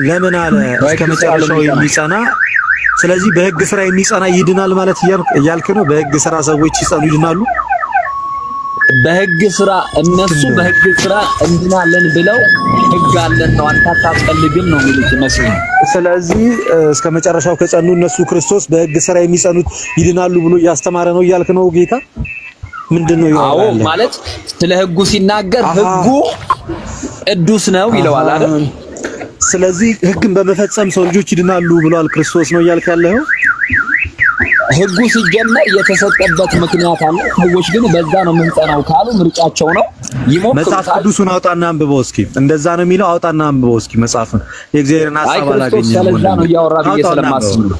ለምን አለ እስከመጨረሻው የሚጸና? ስለዚህ በህግ ስራ የሚጸና ይድናል ማለት እያልክ ነው? በህግ ስራ ሰዎች ሲጸኑ ይድናሉ?
በህግ ስራ እነሱ በህግ ስራ እንድናለን ብለው ህግ አለን ነው አንተ አታስፈልግም ነው የሚሉት መስሎኝ።
ስለዚህ እስከመጨረሻው ከጸኑ እነሱ ክርስቶስ በህግ ስራ የሚጸኑት ይድናሉ ብሎ እያስተማረ ነው እያልክ ነው ጌታ? ምንድነው ይላል?
አዎ ማለት ስለ ህጉ ሲናገር ህጉ ቅዱስ ነው ይለዋል አይደል?
ስለዚህ ህግን በመፈጸም ሰው ልጆች ይድናሉ ብሏል ክርስቶስ ነው እያልክ ያለው?
ህጉ ሲጀመር የተሰጠበት ምክንያት አለ። ሰዎች ግን በዛ ነው የምንጸናው ካሉ ምርጫቸው ነው። ይሞክሩታል።
መጽሐፍ ቅዱስን አውጣና አንብበው እስኪ። እንደዛ ነው የሚለው። አውጣና አንብበው እስኪ መጽሐፍን። የእግዚአብሔርን ሐሳብ አላገኘም።
ስለዛ ነው ያወራ ብዬ ስለማስብ ነው።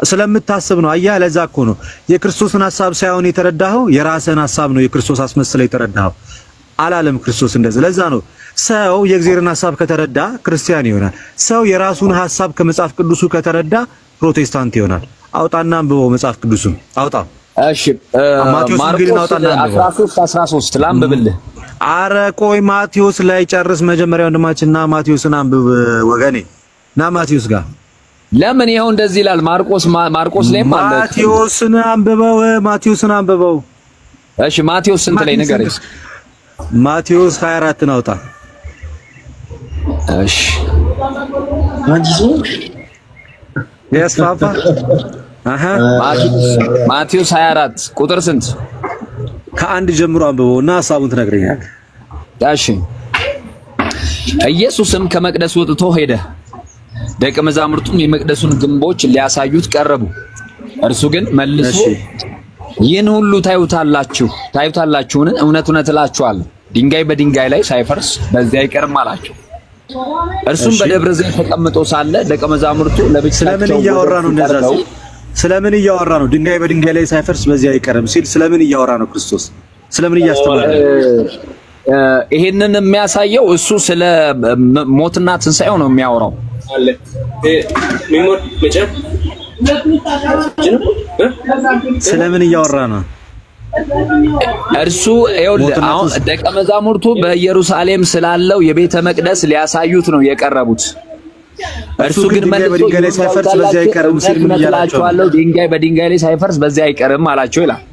ስለምታስብ ነው። አያ ለዛ እኮ ነው የክርስቶስን ሐሳብ ሳይሆን የተረዳኸው የራስህን ሐሳብ ነው የክርስቶስ አስመስለህ የተረዳኸው አላለም ክርስቶስ እንደዛ። ለዛ ነው ሰው የእግዚአብሔርን ሐሳብ ከተረዳ ክርስቲያን ይሆናል። ሰው የራሱን ሐሳብ ከመጽሐፍ ቅዱሱ ከተረዳ ፕሮቴስታንት ይሆናል። አውጣና አንብበው መጽሐፍ ቅዱስን አውጣ።
እሺ ማርቆስ 13 ላንብብልህ።
አረ ቆይ ማቴዎስ ላይ ጨርስ መጀመሪያ ወንድማችንና ማቴዎስን አንብብ ወገኔ። ና ማቴዎስ ጋር
ለምን ይሄው እንደዚህ ይላል? ማርቆስ ላይ ማለት
ማቴዎስን አንብበው።
እሺ ማቴዎስ ስንት ላይ ንገረኝ?
ማቴዎስ 24 አውጣ።
እሺ
ያስፋፋ
ማቴዎስ 24 ቁጥር ስንት?
ከአንድ ጀምሮ አንብበውና ሐሳቡን ትነግረኛለህ።
እሺ ኢየሱስም ከመቅደስ ወጥቶ ሄደ። ደቀ መዛሙርቱም የመቅደሱን ግንቦች ሊያሳዩት ቀረቡ። እርሱ ግን መልሶ ይህን ሁሉ ታዩታላችሁን? እውነት እላችኋለሁ ድንጋይ በድንጋይ ላይ ሳይፈርስ በዚያ አይቀርም አላቸው። እርሱም በደብረ ዘይት ተቀምጦ ሳለ ደቀ መዛሙርቱ ለብቻቸው
ስለምን እያወራ ነው? እንደዛ ስለምን እያወራ ነው? ድንጋይ በድንጋይ ላይ ሳይፈርስ በዚያ አይቀርም ሲል ስለምን እያወራ ነው? ክርስቶስ ስለምን እያስተማረ ነው?
ይሄንን የሚያሳየው እሱ ስለ ሞትና ትንሣኤው ነው የሚያወራው።
ስለምን እያወራ ነው?
እርሱ አሁን ደቀ መዛሙርቱ በኢየሩሳሌም ስላለው የቤተ መቅደስ ሊያሳዩት ነው የቀረቡት። እርሱ ግን መልሶ
በድንጋይ ላይ ሳይፈርስ በዚያ አይቀርም ሲል ምን እያላቸው ነው?
ድንጋይ በድንጋይ ላይ ሳይፈርስ በዚያ አይቀርም አላቸው ይላል።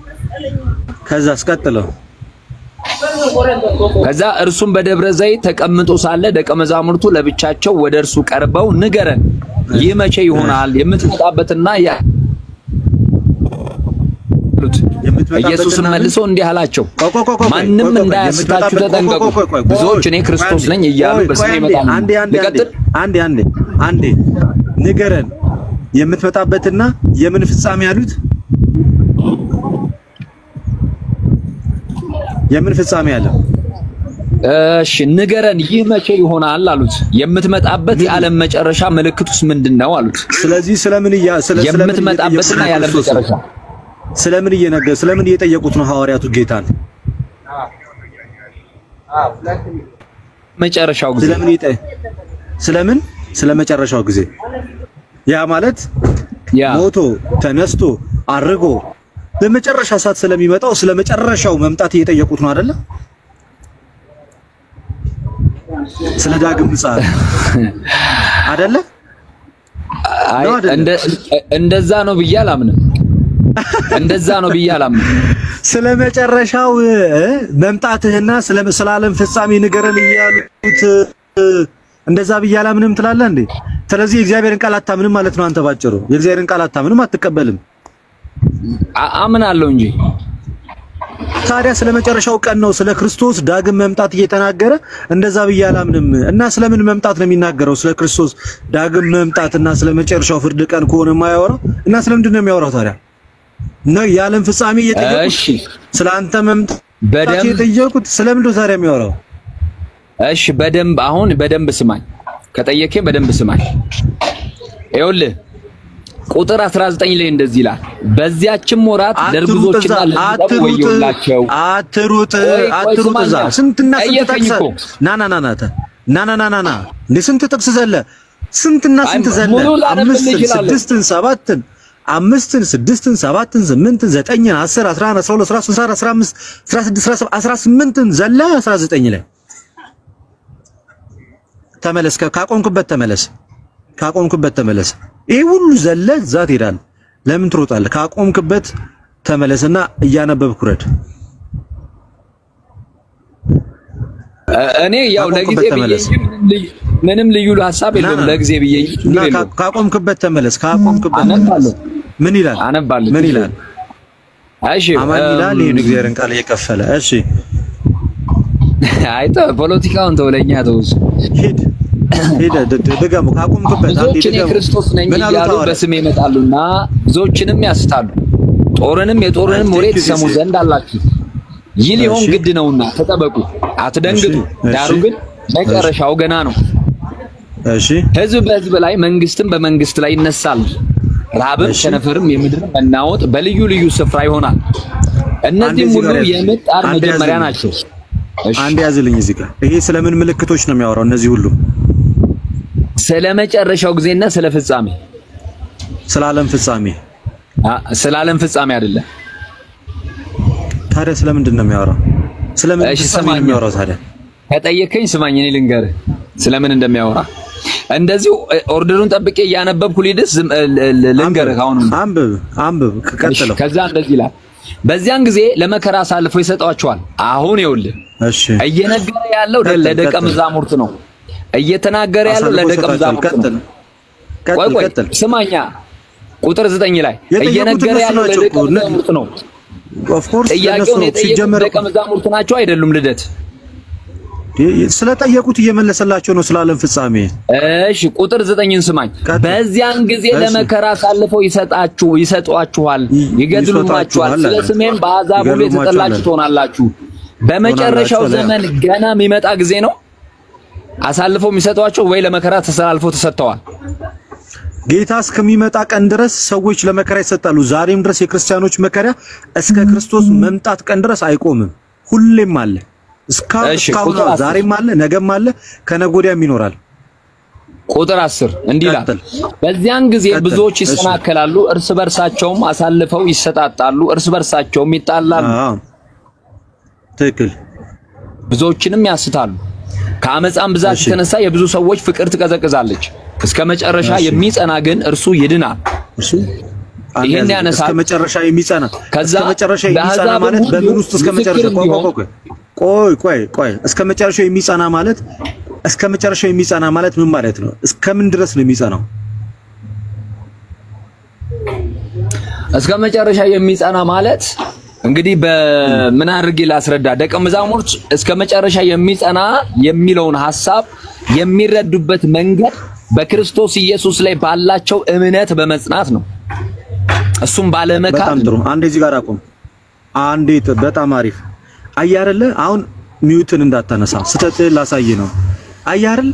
ከዛ አስቀጥለው
ከዛ እርሱም በደብረ ዘይት ተቀምጦ ሳለ ደቀ መዛሙርቱ ለብቻቸው ወደ እርሱ ቀርበው ንገረን፣ ይህ መቼ ይሆናል የምትመጣበትና ኢየሱስም መልሶ እንዲህ አላቸው፣ ማንም እንዳያስታችሁ ተጠንቀቁ። ብዙዎች እኔ ክርስቶስ ነኝ እያሉ በስሜ ይመጣሉ።
አንዴ ንገረን፣ የምትመጣበትና የምን ፍጻሜ ያሉት? የምን ፍጻሜ ያለው?
እሺ ንገረን፣ ይህ መቼ ይሆናል አሉት። የምትመጣበት የዓለም መጨረሻ ምልክቱስ ምንድነው አሉት።
ስለዚህ
የምትመጣበትና የዓለም መጨረሻ
ስለምን እየጠየቁት ነው ሐዋርያቱ ጌታን?
መጨረሻው ጊዜ
ስለመጨረሻው ጊዜ ያ ማለት ሞቶ ተነስቶ አርጎ በመጨረሻ ሰዓት ስለሚመጣው ስለመጨረሻው መምጣት እየጠየቁት ነው አይደለ? ስለ ዳግም ምጽአት አይደለ?
እንደዛ ነው ብዬ አላምንም።
ስለመጨረሻው መምጣትህና ስለ ዓለም ፍጻሜ ንገረን እያሉት እንደዛ ብዬ አላምንም ትላለህ እንዴ? ስለዚህ የእግዚአብሔርን ቃል አታምንም ማለት ነው አንተ ባጭሩ። የእግዚአብሔርን ቃል አታምንም፣ አትቀበልም።
አምናለሁ እንጂ
ታዲያ ስለ መጨረሻው ቀን ነው ስለ ክርስቶስ ዳግም መምጣት እየተናገረ እንደዛ ብዬ አላምንም። እና ስለምን መምጣት ነው የሚናገረው? ስለ ክርስቶስ ዳግም መምጣትና ስለ መጨረሻው ፍርድ ቀን ከሆነ የማያወራው እና ስለምንድን ነው የሚያወራው ታዲያ? ነው የዓለም ፍጻሜ እየጠየቁት ስለ አንተ መምጣት እየጠየቁት ስለምንድን ነው ታዲያ የሚያወራው?
እሺ በደንብ ስማኝ። ከጠየከኝ በደንብ ስማኝ። ይኸውልህ ቁጥር 19 ላይ እንደዚህ ይላል፣ በዚያችም ወራት ለርጉዞችና ለሚጠቡ ወዮላቸው።
አትሩጥ እዛ ስንትና ስንት ጠቅሰህ ና ለስንት ጥቅስ ዘለ ስንትና ስንት ዘለ 5 6 7 5 6 7 8 9 10 11 12 13 15 16 18 ዘለ 19 ላይ ተመለስ። ካቆምክበት ተመለስ። ይሄ ሁሉ ዘለ ዛት ይላል። ለምን ትሮጣለህ? ካቆምክበት ተመለስና እያነበብክ ውረድ።
እኔ ያው ለጊዜ ብዬ ምንም ልዩ ሐሳብ የለውም። ለጊዜ ብዬ
ካቆምክበት ተመለስ። ምን ይላል? ምን ይላል? እሺ አማን ይላል። ይሄን እግዚአብሔርን ቃል እየከፈለ እሺ
አይተ ፖለቲካውን ተወለኛ ተውስ ሂድ ደጋሙ ካቆምክበት ብዙዎችን የክርስቶስ ነኝ እያሉ በስሜ ይመጣሉና ብዙዎችንም ያስታሉ። የጦርንም ወሬ ትሰሙ ዘንድ አላችሁ። ይህ ሊሆን ግድ ነውና ተጠበቁ፣ አትደንግጡ። ዳሩ ግን መጨረሻው ገና ነው።
እሺ
ሕዝብ በሕዝብ ላይ መንግስትም በመንግስት ላይ ይነሳል። ረሃብም ቸነፈርም የምድር መናወጥ በልዩ ልዩ ስፍራ ይሆናል። እነዚህም ሁሉ የምጣር መጀመሪያ ናቸው።
አንድ ያዝልኝ እዚህ ጋር ይሄ ስለምን ምልክቶች ነው የሚያወራው? እነዚህ ሁሉ
ስለ መጨረሻው ጊዜና ስለ ፍጻሜ፣
ስለ ዓለም ፍጻሜ አይደለም።
ታዲያ
ስለምንድን ነው የሚያወራው? ስለምን ፍጻሜ ነው የሚያወራው ታዲያ?
ከጠየቀኝ ስማኝ፣ እኔ ልንገርህ ስለምን እንደሚያወራ። እንደዚሁ ኦርደሩን ጠብቄ እያነበብኩ ልሂድስ ልንገርህ። አሁን አንብብ
ቀጥለው።
ከዛ እንደዚህ ይላል፣ በዚያን ጊዜ ለመከራ አሳልፎ ይሰጧቸዋል። አሁን ይኸውልህ እየነገረ ያለው ለደቀ መዛሙርት ነው። እየተናገረ ያለው ለደቀ መዛሙርት ነው። ቆይ ስማኛ፣ ቁጥር 9 ላይ እየነገረ ያለው ለደቀ መዛሙርት ነው።
ኦፍ ኮርስ
ጥያቄውን የጠየቁት ደቀ መዛሙርት ናቸው አይደሉም? ልደት
ስለጠየቁት እየመለሰላቸው ነው ስለ ዓለም ፍጻሜ።
እሺ ቁጥር 9ን ስማኝ። በዚያን ጊዜ ለመከራ አሳልፈው ይሰጧችኋል፣ ይገድሉማችኋል። ስለ ስሜም በአሕዛብ ሁሉ የተጠላችሁ ትሆናላችሁ። በመጨረሻው ዘመን ገና የሚመጣ ጊዜ ነው አሳልፈው የሚሰጧቸው ወይ ለመከራ ተሰላልፈው ተሰጥተዋል?
ጌታ እስከሚመጣ ቀን ድረስ ሰዎች ለመከራ ይሰጣሉ። ዛሬም ድረስ የክርስቲያኖች መከራ እስከ ክርስቶስ መምጣት ቀን ድረስ አይቆምም። ሁሌም አለ። እስካሁን ዛሬም አለ፣ ነገም አለ፣ ከነገ ወዲያም ይኖራል።
ቁጥር 10 እንዲህ ይላል፣ በዚያን ጊዜ ብዙዎች ይሰናከላሉ፣ እርስ በርሳቸውም አሳልፈው ይሰጣጣሉ፣ እርስ በርሳቸውም ይጣላሉ።
ትክክል።
ብዙዎችንም ያስታሉ። ከአመፃም ብዛት የተነሳ የብዙ ሰዎች ፍቅር ትቀዘቅዛለች። እስከ መጨረሻ የሚጸና ግን እርሱ ይድናል። ይሄን ያነሳል።
እስከ መጨረሻ የሚጸና እስከ መጨረሻ የሚጸና ማለት በምን ውስጥ እስከ መጨረሻ ቆይ እስከ መጨረሻው የሚጸና ማለት እስከ መጨረሻው የሚጸና ማለት ምን ማለት ነው? እስከ ምን ድረስ ነው የሚጸናው?
እስከ መጨረሻ የሚጸና ማለት እንግዲህ በምን አድርጌ ላስረዳ? ደቀ መዛሙርት እስከ መጨረሻ የሚጸና የሚለውን ሐሳብ የሚረዱበት መንገድ በክርስቶስ ኢየሱስ ላይ ባላቸው እምነት በመጽናት ነው። እሱም ባለመካ።
በጣም ጥሩ። አንዴ እዚህ ጋር አቆም። አንዴ በጣም አሪፍ። አየህ አይደለ? አሁን ሚውትን እንዳታነሳ ስተትህ ላሳይ ነው። አየህ አይደል?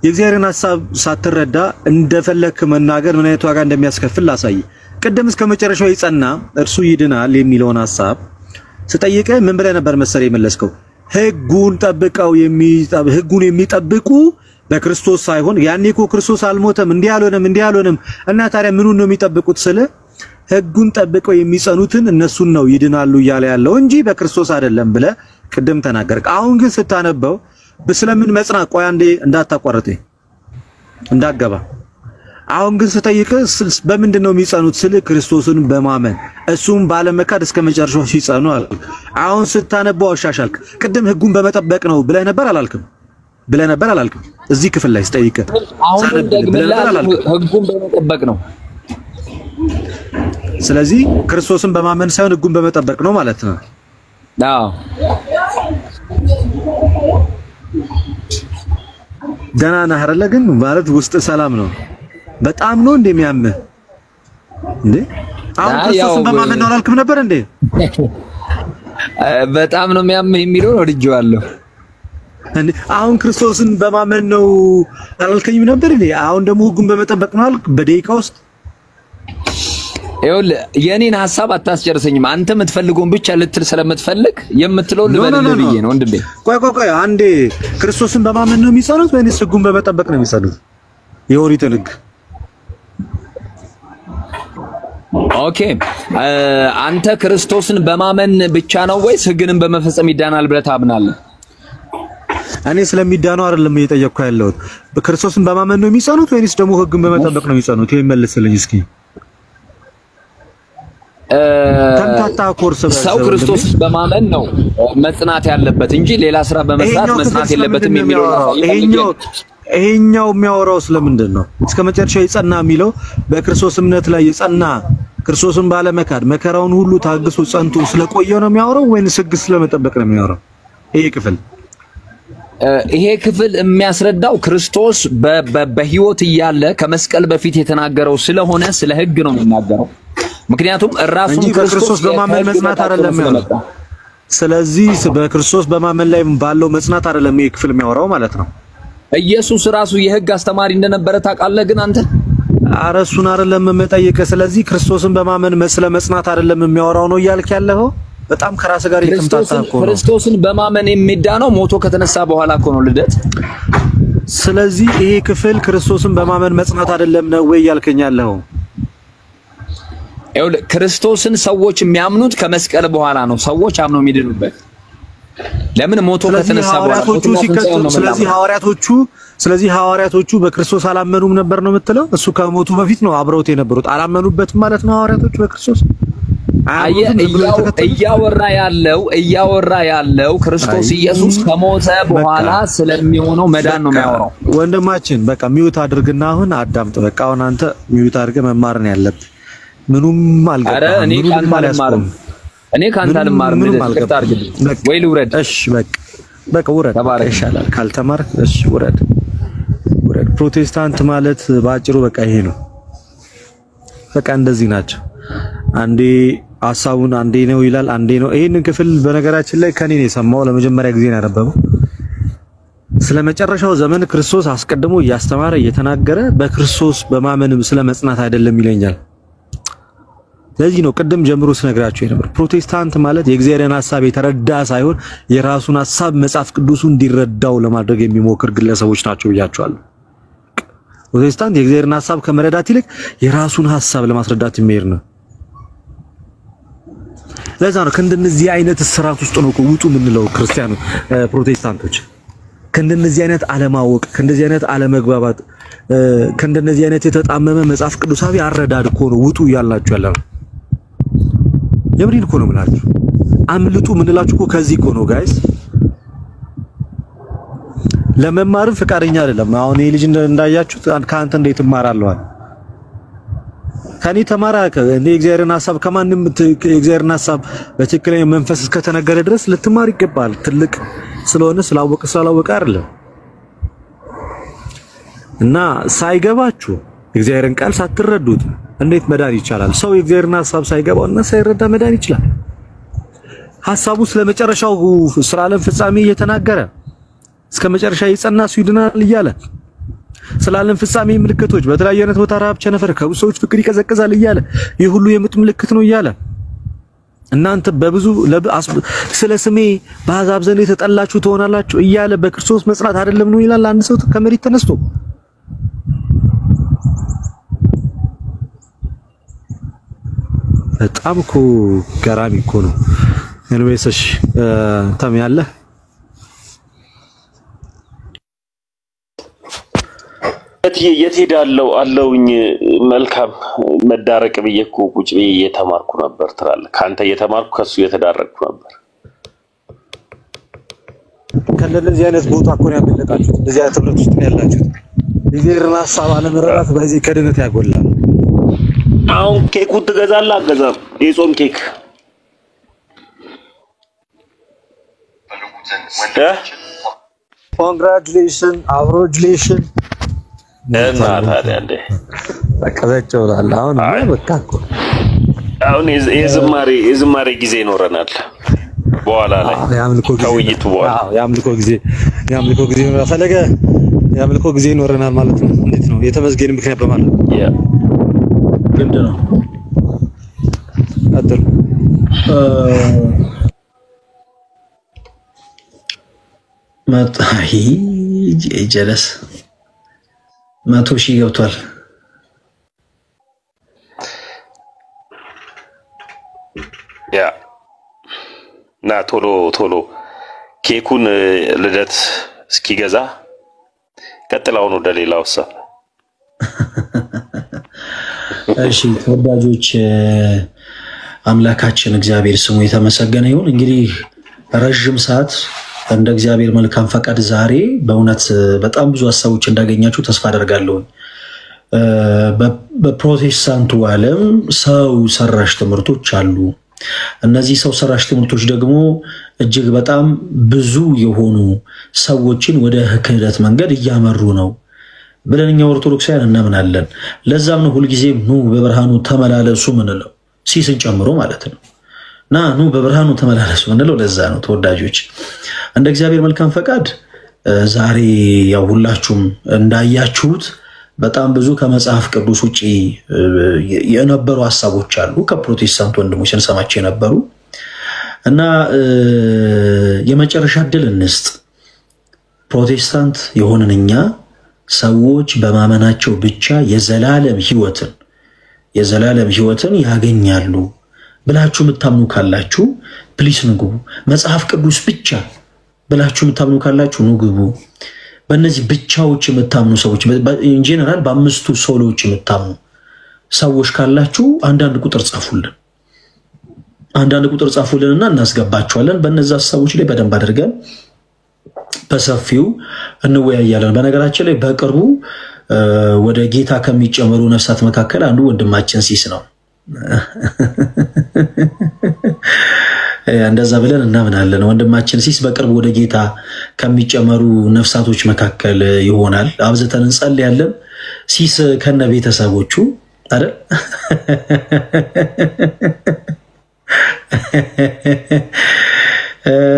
የእግዚአብሔርን ሐሳብ ሳትረዳ እንደፈለክ መናገር ምን አይነት ዋጋ እንደሚያስከፍል ላሳይ። ቅድም እስከ መጨረሻው ይጸና እርሱ ይድናል የሚለውን ሐሳብ ስጠይቀ ምን ብለህ ነበር መሰለኝ የመለስከው? ሕጉን የሚጠብቁ በክርስቶስ ሳይሆን ያኔ እኮ ክርስቶስ አልሞተም እንዲህ አልሆነም እና ታዲያ ምኑን ነው የሚጠብቁት? ስለ ሕጉን ጠብቀው የሚጸኑትን እነሱን ነው ይድናሉ እያለ ያለው እንጂ በክርስቶስ አይደለም ብለህ ቅድም ተናገርክ። አሁን ግን ስታነበው ስለምን መጽናት? ቆይ አንዴ እንዳታቋርጠኝ እንዳገባ። አሁን ግን ስጠይቅ በምንድን ነው የሚጸኑት? ስለ ክርስቶስን በማመን እሱም ባለመካድ እስከ መጨረሻው ሲጸኑ አለ። አሁን ስታነበው አሻሻልክ። ቅድም ሕጉን በመጠበቅ ነው ብለህ ነበር አላልክም? እዚህ ክፍል ላይ ስጠይቅ
አሁን ደግሞ ሕጉን በመጠበቅ ነው።
ስለዚህ ክርስቶስን በማመን ሳይሆን ሕጉን በመጠበቅ ነው ማለት ነው።
አዎ
ደህና ነህ አይደለ? ግን ማለት ውስጥ ሰላም ነው። በጣም ነው እንደሚያምህ እንዴ? አሁን ክርስቶስን በማመን ነው አላልክም ነበር እንዴ?
በጣም ነው የሚያምህ የሚለው ወድጄዋለሁ።
እንዴ አሁን ክርስቶስን በማመን ነው አላልከኝም ነበር እንዴ? አሁን ደግሞ ህጉን በመጠበቅ ነው አልክ በደቂቃ ውስጥ።
ይኸውልህ የኔን ሐሳብ አታስጨርሰኝም። አንተ የምትፈልገውን ብቻ ልትል ስለምትፈልግ የምትለው ልበልልህ ብዬ ነው ወንድሜ።
ቆይ አንዴ ክርስቶስን በማመን ነው የሚጸኑት ወይስ ህጉን በመጠበቅ ነው የሚጸኑት? የኦሪትን ህግ
ኦኬ። አንተ ክርስቶስን በማመን ብቻ ነው ወይስ ህግንም በመፈጸም ይዳናል ብለህ ታምናለህ?
እኔ ስለሚዳነው አይደለም እየጠየቅኩ ያለሁት። ክርስቶስን በማመን ነው የሚጸኑት ወይስ ደግሞ ህግን በመጠበቅ ነው የሚጸኑት? ይሄን መልስልኝ እስኪ። ተንታታ ኮርስ
ሰው ክርስቶስን በማመን ነው መጽናት ያለበት እንጂ ሌላ ስራ በመስራት መጽናት የለበትም የሚለው
ይሄኛው የሚያወራው ስለምንድን ነው? እስከ መጨረሻው የጸና የሚለው በክርስቶስ እምነት ላይ የጸና ክርስቶስን ባለመካድ መከራውን ሁሉ ታግሶ ጸንቶ ስለቆየው ነው የሚያወራው ወይስ ህግ ስለመጠበቅ ነው የሚያወራው?
ይሄ ክፍል የሚያስረዳው ክርስቶስ በህይወት እያለ ከመስቀል በፊት የተናገረው ስለሆነ ስለ ህግ ነው የሚናገረው። ምክንያቱም ራሱን
ክርስቶስ በማመን መጽናት አይደለም ያለው። ስለዚህ በክርስቶስ በማመን ላይ ባለው መጽናት አይደለም ይሄ ክፍል የሚያወራው ማለት ነው።
ኢየሱስ ራሱ የህግ አስተማሪ እንደነበረ ታውቃለህ። ግን አንተ
ኧረ እሱን አይደለም የምጠይቅህ። ስለዚህ ክርስቶስን በማመን መስለ መጽናት አይደለም የሚያወራው ነው እያልክ ያለኸው። በጣም ከራስ ጋር የተምታታ እኮ ነው።
ክርስቶስን በማመን የሚዳነው ሞቶ ከተነሳ በኋላ እኮ ነው ልደት።
ስለዚህ ይሄ ክፍል ክርስቶስን በማመን መጽናት አይደለም ነው ወይ እያልከኝ ያለኸው?
ይኸውልህ ክርስቶስን ሰዎች የሚያምኑት ከመስቀል በኋላ ነው። ሰዎች አምነው የሚድኑበት ለምን ሞቶ ከተነሳ በኋላ።
ስለዚህ ሐዋርያቶቹ በክርስቶስ አላመኑም ነበር ነው የምትለው? እሱ ከሞቱ በፊት ነው አብረውት የነበሩት። አላመኑበትም ማለት ነው ሐዋርያቶቹ በክርስቶስ።
እያወራ ያለው ክርስቶስ ኢየሱስ ከሞተ በኋላ ስለሚሆነው መዳን ነው የሚያወራው።
ወንድማችን በቃ ሚውት አድርግና አሁን አዳምጥ። በቃ አሁን አንተ ሚውት አድርገህ መማር ነው ያለብህ። ምኑም አልገባም።
ኧረ እኔ ካንተ አልማርም። ልቀጥ አድርግልኝ ወይ ልውረድ?
እሺ በቃ ውረድ ይሻላል ካልተማርክ። እሺ ውረድ። ፕሮቴስታንት ማለት ባጭሩ በቃ ይሄ ነው። በቃ እንደዚህ ናቸው። አንዴ ሐሳቡን አንዴ ነው ይላል፣ አንዴ ነው። ይሄንን ክፍል በነገራችን ላይ ከኔ ነው የሰማው። ለመጀመሪያ ጊዜ ነው ያነበበው። ስለመጨረሻው ዘመን ክርስቶስ አስቀድሞ እያስተማረ እየተናገረ በክርስቶስ በማመንም ስለመጽናት አይደለም ይለኛል። ለዚህ ነው ቅድም ጀምሮ ስነግራችሁ የነበር ፕሮቴስታንት ማለት የእግዚአብሔርን ሐሳብ የተረዳ ሳይሆን የራሱን ሐሳብ መጽሐፍ ቅዱሱ እንዲረዳው ለማድረግ የሚሞክር ግለሰቦች ናቸው ብያቸዋለሁ። ፕሮቴስታንት የእግዚአብሔርን ሐሳብ ከመረዳት ይልቅ የራሱን ሐሳብ ለማስረዳት የሚሄድ ነው። ለዛ ነው ከእንደነዚህ አይነት ስርዓት ውስጥ ነው ውጡ የምንለው ክርስቲያኑ ፕሮቴስታንቶች። ከእንደነዚህ አይነት አለማወቅ፣ ከእንደዚህ አይነት አለመግባባት፣ ከእንደነዚህ አይነት የተጣመመ መጽሐፍ ቅዱሳዊ አረዳድ እኮ ነው ውጡ እያልናችሁ ያለው። የምሪን እኮ ነው የምላችሁ። አምልጡ የምንላችሁ እኮ ከዚህ እኮ ነው ጋይስ። ለመማርም ፈቃደኛ አይደለም። አሁን ይሄ ልጅ እንዳያችሁት ከአንተ እንዴት እማራለሁ? ከኔ ተማራ እንደ እግዚአብሔርን ሐሳብ ከማንም እግዚአብሔርን ሐሳብ በትክክለኛ መንፈስ እስከተነገረ ድረስ ልትማር ይገባል። ትልቅ ስለሆነ ስላላወቀ አይደለም። እና ሳይገባችሁ እግዚአብሔርን ቃል ሳትረዱት እንዴት መዳን ይቻላል? ሰው የእግዚአብሔርን ሐሳብ ሳይገባውና ሳይረዳ መዳን ይችላል? ሐሳቡ ስለመጨረሻው ስለ ዓለም ፍጻሜ እየተናገረ እስከ መጨረሻ የጸና እሱ ይድናል እያለ ስለ ዓለም ፍጻሜ ምልክቶች በተለያየ አይነት ቦታ ረሃብ፣ ቸነፈር፣ ከብዙ ሰዎች ፍቅር ይቀዘቅዛል እያለ ይህ ሁሉ የምጥ ምልክት ነው እያለ እናንተ በብዙ ስለ ስሜ በአሕዛብ ዘንድ የተጠላችሁ ትሆናላችሁ እያለ በክርስቶስ መጽናት አይደለም ነው ይላል። አንድ ሰው ከመሬት ተነስቶ በጣም እኮ ገራሚ እኮ ነው። ኤኒዌይስ እሺ ታም ያለ
የት ሄዳለሁ አለውኝ። መልካም መዳረቅ ብዬ እኮ ቁጭ ብዬ እየተማርኩ ነበር ትላለህ። ካንተ እየተማርኩ ከሱ እየተዳረቅኩ ነበር።
ከእንደዚህ አይነት ቦታ እኮ ነው ያመለጣችሁት። እንደዚህ አይነት ትምህርት ውስጥ ነው ያላችሁት። የእግዚአብሔርን ሐሳብ አለመረዳት በዚህ ከድነት ያጎላል።
አሁን ኬኩን ትገዛለህ አትገዛም? የጾም ኬክ
ኮንግራቹሌሽን አብሮጁሌሽን
እና ታዲያ እንደ
ተቀዘጨውላል። አሁን በቃ እኮ
አሁን የዝማሬ ጊዜ ይኖረናል በኋላ ላይ ከውይይቱ በኋላ
የአምልኮ ጊዜ ይኖረናል። ፈለገ የአምልኮ ጊዜ ይኖረናል ማለት ነው። እንዴት ነው የተመስገን ምክንያት በማለት
ግድ ነው
አጥሩ
መጣሂ ጀለስ 100,000 ገብቷል።
ያ ና ቶሎ ኬኩን ልደት እስኪገዛ ቀጥላውን ወደ ሌላው ሀሳብ።
እሺ ተወዳጆች አምላካችን እግዚአብሔር ስሙ የተመሰገነ ይሁን። እንግዲህ ረጅም ሰዓት እንደ እግዚአብሔር መልካም ፈቃድ ዛሬ በእውነት በጣም ብዙ ሀሳቦች እንዳገኛችሁ ተስፋ አደርጋለሁ። በፕሮቴስታንቱ ዓለም ሰው ሰራሽ ትምህርቶች አሉ። እነዚህ ሰው ሰራሽ ትምህርቶች ደግሞ እጅግ በጣም ብዙ የሆኑ ሰዎችን ወደ ክህደት መንገድ እያመሩ ነው ብለን እኛ ኦርቶዶክሳውያን እናምናለን። ለዛም ነው ሁልጊዜም ኑ በብርሃኑ ተመላለሱ ምንለው፣ ሲስን ጨምሮ ማለት ነው። ኑ በብርሃኑ ተመላለሱ ምንለው ለዛ ነው። ተወዳጆች እንደ እግዚአብሔር መልካም ፈቃድ ዛሬ ያው ሁላችሁም እንዳያችሁት በጣም ብዙ ከመጽሐፍ ቅዱስ ውጪ የነበሩ ሐሳቦች አሉ ከፕሮቴስታንት ወንድሞች እንሰማቸው የነበሩ እና የመጨረሻ ዕድል እንስጥ። ፕሮቴስታንት የሆነኛ ሰዎች በማመናቸው ብቻ የዘላለም ሕይወትን ያገኛሉ ብላችሁ የምታምኑ ካላችሁ ፕሊስ ንግቡ። መጽሐፍ ቅዱስ ብቻ ብላችሁ የምታምኑ ካላችሁ ንግቡ። በእነዚህ ብቻዎች የምታምኑ ሰዎች ኢንጂነራል በአምስቱ ሶሎዎች የምታምኑ ሰዎች ካላችሁ አንዳንድ ቁጥር ጻፉልንና እናስገባቸዋለን። በእነዛ ሐሳቦች ላይ በደንብ አድርገን በሰፊው እንወያያለን። በነገራችን ላይ በቅርቡ ወደ ጌታ ከሚጨመሩ ነፍሳት መካከል አንዱ ወንድማችን ሲስ ነው። እንደዛ ብለን እናምናለን። ወንድማችን ሲስ በቅርቡ ወደ ጌታ ከሚጨመሩ ነፍሳቶች መካከል ይሆናል። አብዝተን እንጸልያለን። ሲስ ከነ ቤተሰቦቹ አይደል?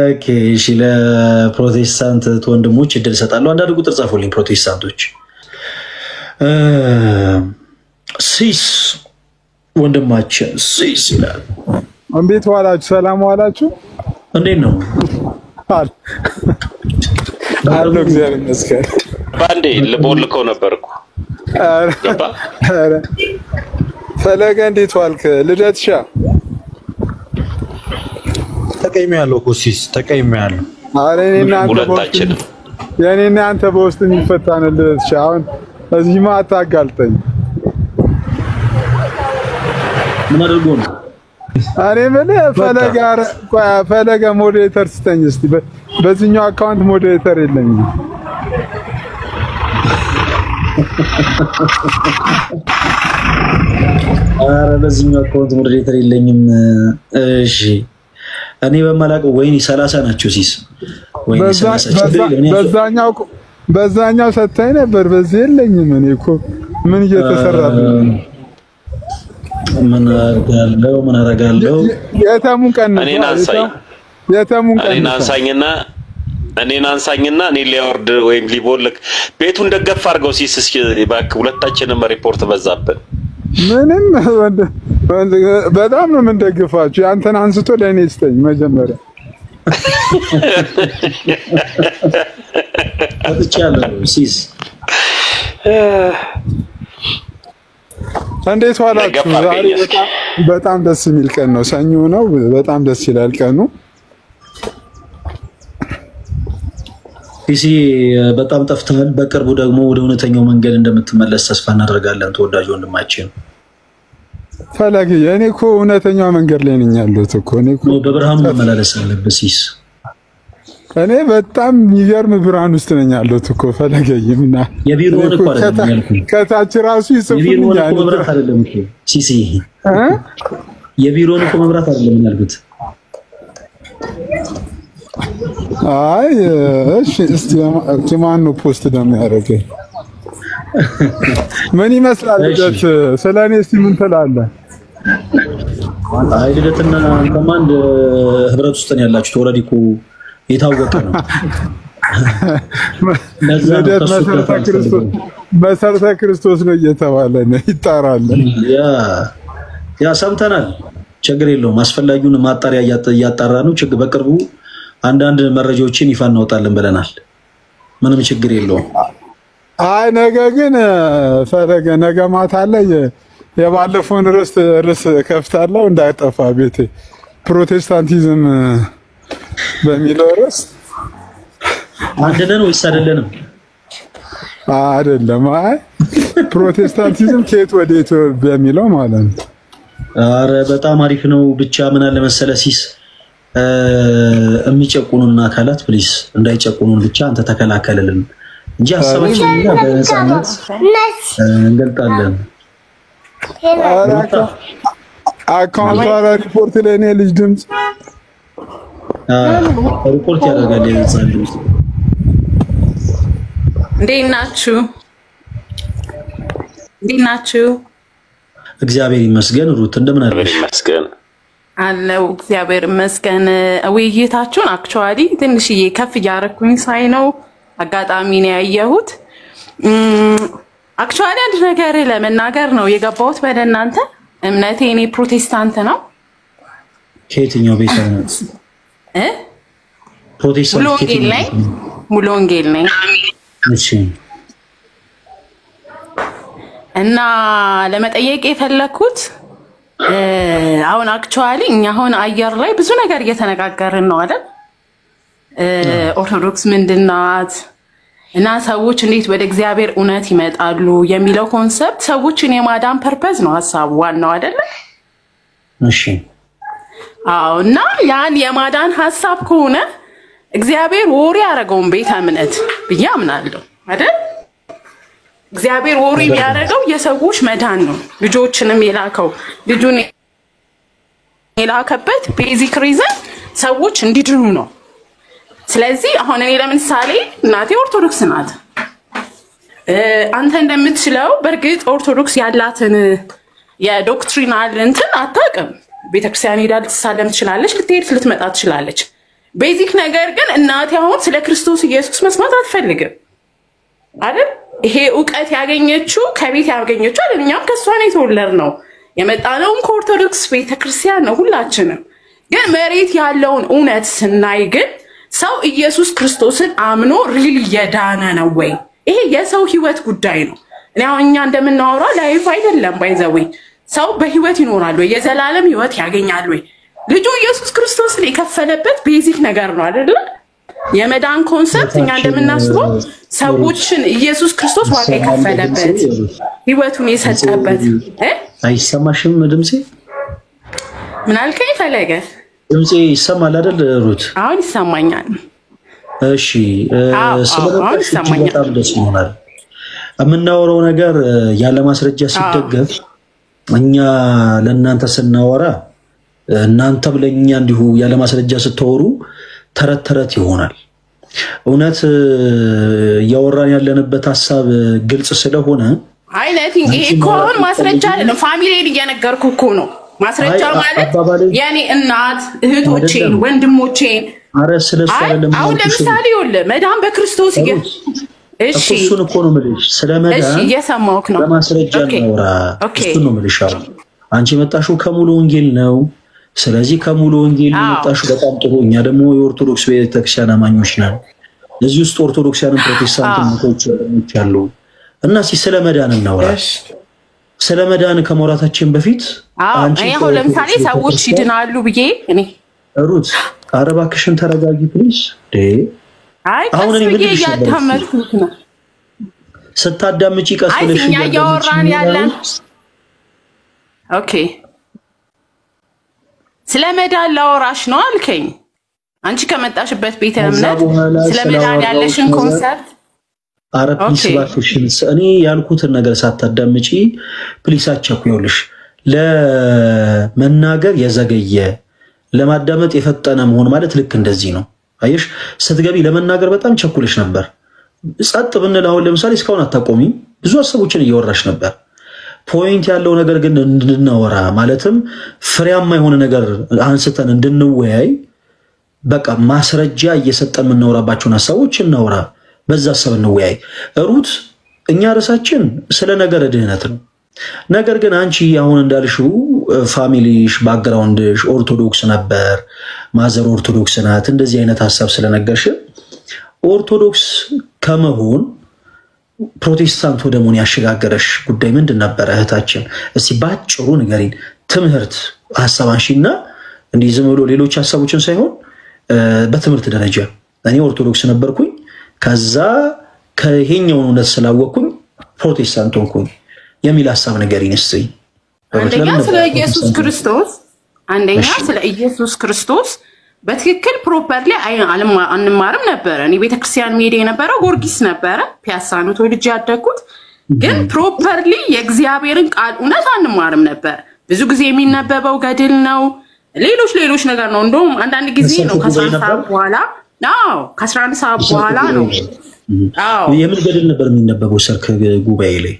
ኦኬ እሺ። ለፕሮቴስታንት ወንድሞች እድል እሰጣለሁ። አንዳንድ ቁጥር ጻፉልኝ ፕሮቴስታንቶች። ሲስ ወንድማችን ሲስ ይላል።
እንዴት ዋላችሁ? ሰላም ዋላችሁ?
እንዴት ነው?
አሎ እግዚአብሔር ይመስገን።
ባንዴ ልቦልከው ነበርኩ።
ኧረ ፈለገ እንዴት ዋልክ? ልደትሻ
ተቀይሜያለሁ እኮ ሲስ ተቀይሜያለሁ።
ኧረ የኔና አንተ በውስጥ የሚፈታ ነው ልደትሻ። አሁን እዚህማ አታጋልጠኝ።
ምን አድርጎ ነው?
እኔ የምልህ ፈለገ ሞዴሬተር ስጠኝ እስቲ። በዚህኛው አካውንት ሞዴሬተር የለኝም።
ኧረ በዚህኛው አካውንት ሞዴሬተር የለኝም። እሺ እኔ በማላውቀው ወይኔ 30 ናቸው ሲስ። ወይኔ 30
በዛኛው ሰጥተኸኝ ነበር። በዚህ የለኝም። እኔ እኮ ምን እየተሰራብኝ ነው?
ምን አደርጋለሁ?
የተሙን ቀን ነው።
እኔን አንሳኝና እኔ ሊያወርድ ወይም ሊቦልክ ቤቱን ደገፍ አድርገው ሲስ። እስኪ እባክህ ሁለታችንም ሪፖርት በዛብን።
ምንም በጣም ነው የምንደግፋችሁ። አንተን አንስቶ ለእኔ ስጠኝ መጀመሪያ።
አጥቻለሁ ሲስ።
እንዴት ዋላችሁ? ዛሬ በጣም ደስ የሚል ቀን ነው። ሰኞ ነው። በጣም ደስ ይላል ቀኑ።
ፒሲ በጣም ጠፍተሃል። በቅርቡ ደግሞ ወደ እውነተኛው መንገድ እንደምትመለስ ተስፋ እናደርጋለን። ተወዳጅ ወንድማችን
ፈለግ፣ እኔ እኮ እውነተኛው መንገድ ላይ ነኝ ያለሁት እኮ። እኔ እኮ
በብርሃኑ መመላለስ አለብህ ሲስ።
እኔ በጣም የሚገርም ብርሃን ውስጥ ነኝ ያለሁት እኮ ፈለገኝምና
የቢሮውን እኮ አይደለም ያልኩኝ።
ከታች ራሱ ይጽፉልኛል።
መብራት አይደለም እኮ ሲሲ፣ የቢሮውን እኮ መብራት አይደለም ያልኩት።
አይ እሺ፣ እስቲ ማነው ፖስት ደግሞ ያደረገኝ? ምን ይመስላል ልደት? ስለኔ እስቲ ምን ትላለህ?
አይ ልደትና አንተማ አንድ ህብረት ውስጥ ነው ያላችሁት። ኦልሬዲ እኮ የታወቀ ነው።
ልደት መሰረተ ክርስቶስ ነው እየተባለ ነው ይጣራል።
ያ ሰምተናል። ችግር የለውም። አስፈላጊውን ማጣሪያ እያጣራ ነው። ችግር በቅርቡ አንዳንድ መረጃዎችን ይፋ እናወጣለን ብለናል። ምንም ችግር የለውም።
አይ ነገ ግን ፈለገ ነገ ማታ ላይ የባለፈውን ርዕስ ከፍታለሁ እንዳይጠፋ ቤቴ ፕሮቴስታንቲዝም በሚለው ርዕስ
አንደለን ወይስ አይደለንም?
አይደለም። አይ ፕሮቴስታንቲዝም ከየት ወዴት በሚለው ማለት ነው።
አረ በጣም አሪፍ ነው። ብቻ ምን አለ መሰለ ሲስ የሚጨቁኑን አካላት ፕሊስ እንዳይጨቁኑን ብቻ አንተ ተከላከልልን እንጂ ሐሳባችንን በነፃነት እንገልጣለን።
አካውንት ሪፖርት ላይ ነው ልጅ ድምጽ
ሪፖርት ያደርጋል የህፃን ድምጽ።
እንዴት ናችሁ?
እግዚአብሔር ይመስገን። ሩት እንደምን አለሽ?
ይመስገን
አለው እግዚአብሔር ይመስገን። ውይይታችሁን አክቹአሊ ትንሽዬ ከፍ እያደረኩኝ ሳይ ነው አጋጣሚ ነው ያየሁት። አክቹአሊ አንድ ነገር ለመናገር ነው የገባሁት ወደ እናንተ። እምነቴ እኔ ፕሮቴስታንት ነው።
ከየትኛው ቤተ እምነት? ፕሮቴስታንት
ሙሉ ወንጌል ነኝ።
እሺ።
እና ለመጠየቅ የፈለኩት አሁን አክቹአሊ እኛ አሁን አየር ላይ ብዙ ነገር እየተነጋገርን ነው አይደል? ኦርቶዶክስ ምንድናት እና ሰዎች እንዴት ወደ እግዚአብሔር እውነት ይመጣሉ የሚለው ኮንሰፕት ሰዎችን የማዳን ፐርፐዝ ነው ሐሳቡ ዋናው አይደል?
እሺ።
አዎ። እና ያን የማዳን ሐሳብ ከሆነ እግዚአብሔር ወሬ ያደረገውን ቤተ እምነት ብዬ አምናለሁ አይደል? እግዚአብሔር ወሬ የሚያደርገው የሰዎች መዳን ነው። ልጆችንም የላከው ልጁን የላከበት ቤዚክ ሪዝን ሰዎች እንዲድኑ ነው። ስለዚህ አሁን እኔ ለምሳሌ እናቴ ኦርቶዶክስ ናት። አንተ እንደምትችለው በእርግጥ ኦርቶዶክስ ያላትን የዶክትሪናል እንትን አታውቅም። ቤተክርስቲያን ሄዳ ልትሳለም ትችላለች፣ ልትመጣ ትችላለች። ቤዚክ ነገር ግን እናቴ አሁን ስለ ክርስቶስ ኢየሱስ መስማት አትፈልግም አይደል? ይሄ ዕውቀት ያገኘችው ከቤት ያገኘችው አይደል? እኛም ከሷ ነው የተወለድነው። የመጣነውም ከኦርቶዶክስ ቤተክርስቲያን ነው ሁላችንም። ግን መሬት ያለውን እውነት ስናይ ግን ሰው ኢየሱስ ክርስቶስን አምኖ ሪል የዳነ ነው ወይ? ይሄ የሰው ህይወት ጉዳይ ነው። እኔ አሁን እኛ እንደምናወራው ላይፍ አይደለም ባይዘው ሰው በህይወት ይኖራል ወይ? የዘላለም ህይወት ያገኛል ወይ? ልጁ ኢየሱስ ክርስቶስን የከፈለበት ቤዚክ ነገር ነው አይደል? የመዳን ኮንሰፕት እኛ እንደምናስበው ሰዎችን ኢየሱስ ክርስቶስ ዋጋ የከፈለበት ህይወቱን የሰጠበት
አይሰማሽም? ድምጼ
ምን አልከኝ ፈለገ?
ድምጼ ይሰማል አይደል ሩት?
አሁን ይሰማኛል።
እሺ ስለመጣሽ በጣም ደስ ይሆናል። የምናወራው ነገር ያለ ማስረጃ ሲደገፍ እኛ ለእናንተ ስናወራ እናንተም ለእኛ እንዲሁ ያለ ማስረጃ ስትወሩ ተረት ተረት ይሆናል። እውነት እያወራን ያለንበት ሐሳብ ግልጽ ስለሆነ
አይ ነቲንግ ይሄ እኮ አሁን ማስረጃ አይደለም። ፋሚሊን እየነገርኩ እኮ ነው። ማስረጃ ማለት የኔ እናት እህቶቼን ወንድሞቼን
አረ ስለሱ አይደለም።
አሁን ለምሳሌ ይኸውልህ መዳን በክርስቶስ እሺ
እሱን እኮ ነው የምልሽ። ስለመዳን
እሺ እየሰማሁህ ነው።
በማስረጃ ነው እሱን ነው የምልሽ። አንቺ መጣሽው ከሙሉ ወንጌል ነው። ስለዚህ ከሙሉ ወንጌል መጣሽው በጣም ጥሩ። እኛ ደግሞ የኦርቶዶክስ ቤተክርስቲያን አማኞች ነን። እዚህ ውስጥ ኦርቶዶክሳውያን ፕሮቴስታንቶች አሉ እና ስለመዳን እናውራ። ስለመዳን ከመውራታችን በፊት
አንቺ አሁን ለምሳሌ ሰዎች ይድናሉ ብዬ እኔ
ሩት ኧረ እባክሽን ተረጋጊ ፕሊዝ።
አይ አሁን እኔ ምን እያዳመጥኩት ነው።
ስታዳምጪ ቀስ ብለሽ
እኛ እያወራን ያለን ኦኬ ስለመዳን ላወራሽ ነው አልከኝ። አንቺ ከመጣሽበት ቤተ እምነት ስለመዳን ያለሽን ኮንሰፕት
ኧረ ፕሊስ እባክሽን እኔ ያልኩትን ነገር ሳታዳምጪ ፕሊስ አትቸኩይልሽ። ለመናገር የዘገየ ለማዳመጥ የፈጠነ መሆን ማለት ልክ እንደዚህ ነው። አየሽ ስትገቢ ለመናገር በጣም ቸኩለሽ ነበር። ጸጥ ብንል አሁን ለምሳሌ እስካሁን አታቆሚ ብዙ ሐሳቦችን እያወራሽ ነበር። ፖይንት ያለው ነገር ግን እንድናወራ ማለትም ፍሬያማ የሆነ ነገር አንስተን እንድንወያይ በቃ ማስረጃ እየሰጠን የምናወራባቸውን ሐሳቦች እናወራ። በዛ ሐሳብ እንወያይ። ሩት እኛ ራሳችን ስለ ነገር ድህነት ነው። ነገር ግን አንቺ አሁን እንዳልሽው ፋሚሊሽ ባክግራውንድሽ ኦርቶዶክስ ነበር፣ ማዘር ኦርቶዶክስ ናት፣ እንደዚህ አይነት ሐሳብ ስለነገርሽ ኦርቶዶክስ ከመሆን ፕሮቴስታንት ወደ መሆን ያሸጋገረሽ ጉዳይ ምንድን ነበር እህታችን? እስቲ ባጭሩ ንገሪን። ትምህርት ሐሳብ አንሺና እንዲህ ዝም ብሎ ሌሎች ሐሳቦችን ሳይሆን በትምህርት ደረጃ እኔ ኦርቶዶክስ ነበርኩኝ ከዛ ከይሄኛው እውነት ስላወቅኩኝ ፕሮቴስታንት ሆንኩኝ የሚል ሐሳብ ንገሪን እስቲ።
አንደኛ ስለ ኢየሱስ ክርስቶስ በትክክል ፕሮፐርሊ አንማርም ነበር። እኔ ቤተክርስቲያን መሄድ የነበረው ጊዮርጊስ ነበረ፣ ፒያሳ ነው ተወልጄ ያደግኩት። ግን ፕሮፐርሊ የእግዚአብሔርን ቃል እውነት አንማርም ነበር። ብዙ ጊዜ የሚነበበው ገድል ነው፣ ሌሎች ነገር ነው። እንደውም አንዳንድ ጊዜ ነው ከ11 ሰዓት በኋላ ከ11 ሰዓት በኋላ ነው።
የምን ገድል ነበር የሚነበበው ሰርክ ጉባኤ ላይ?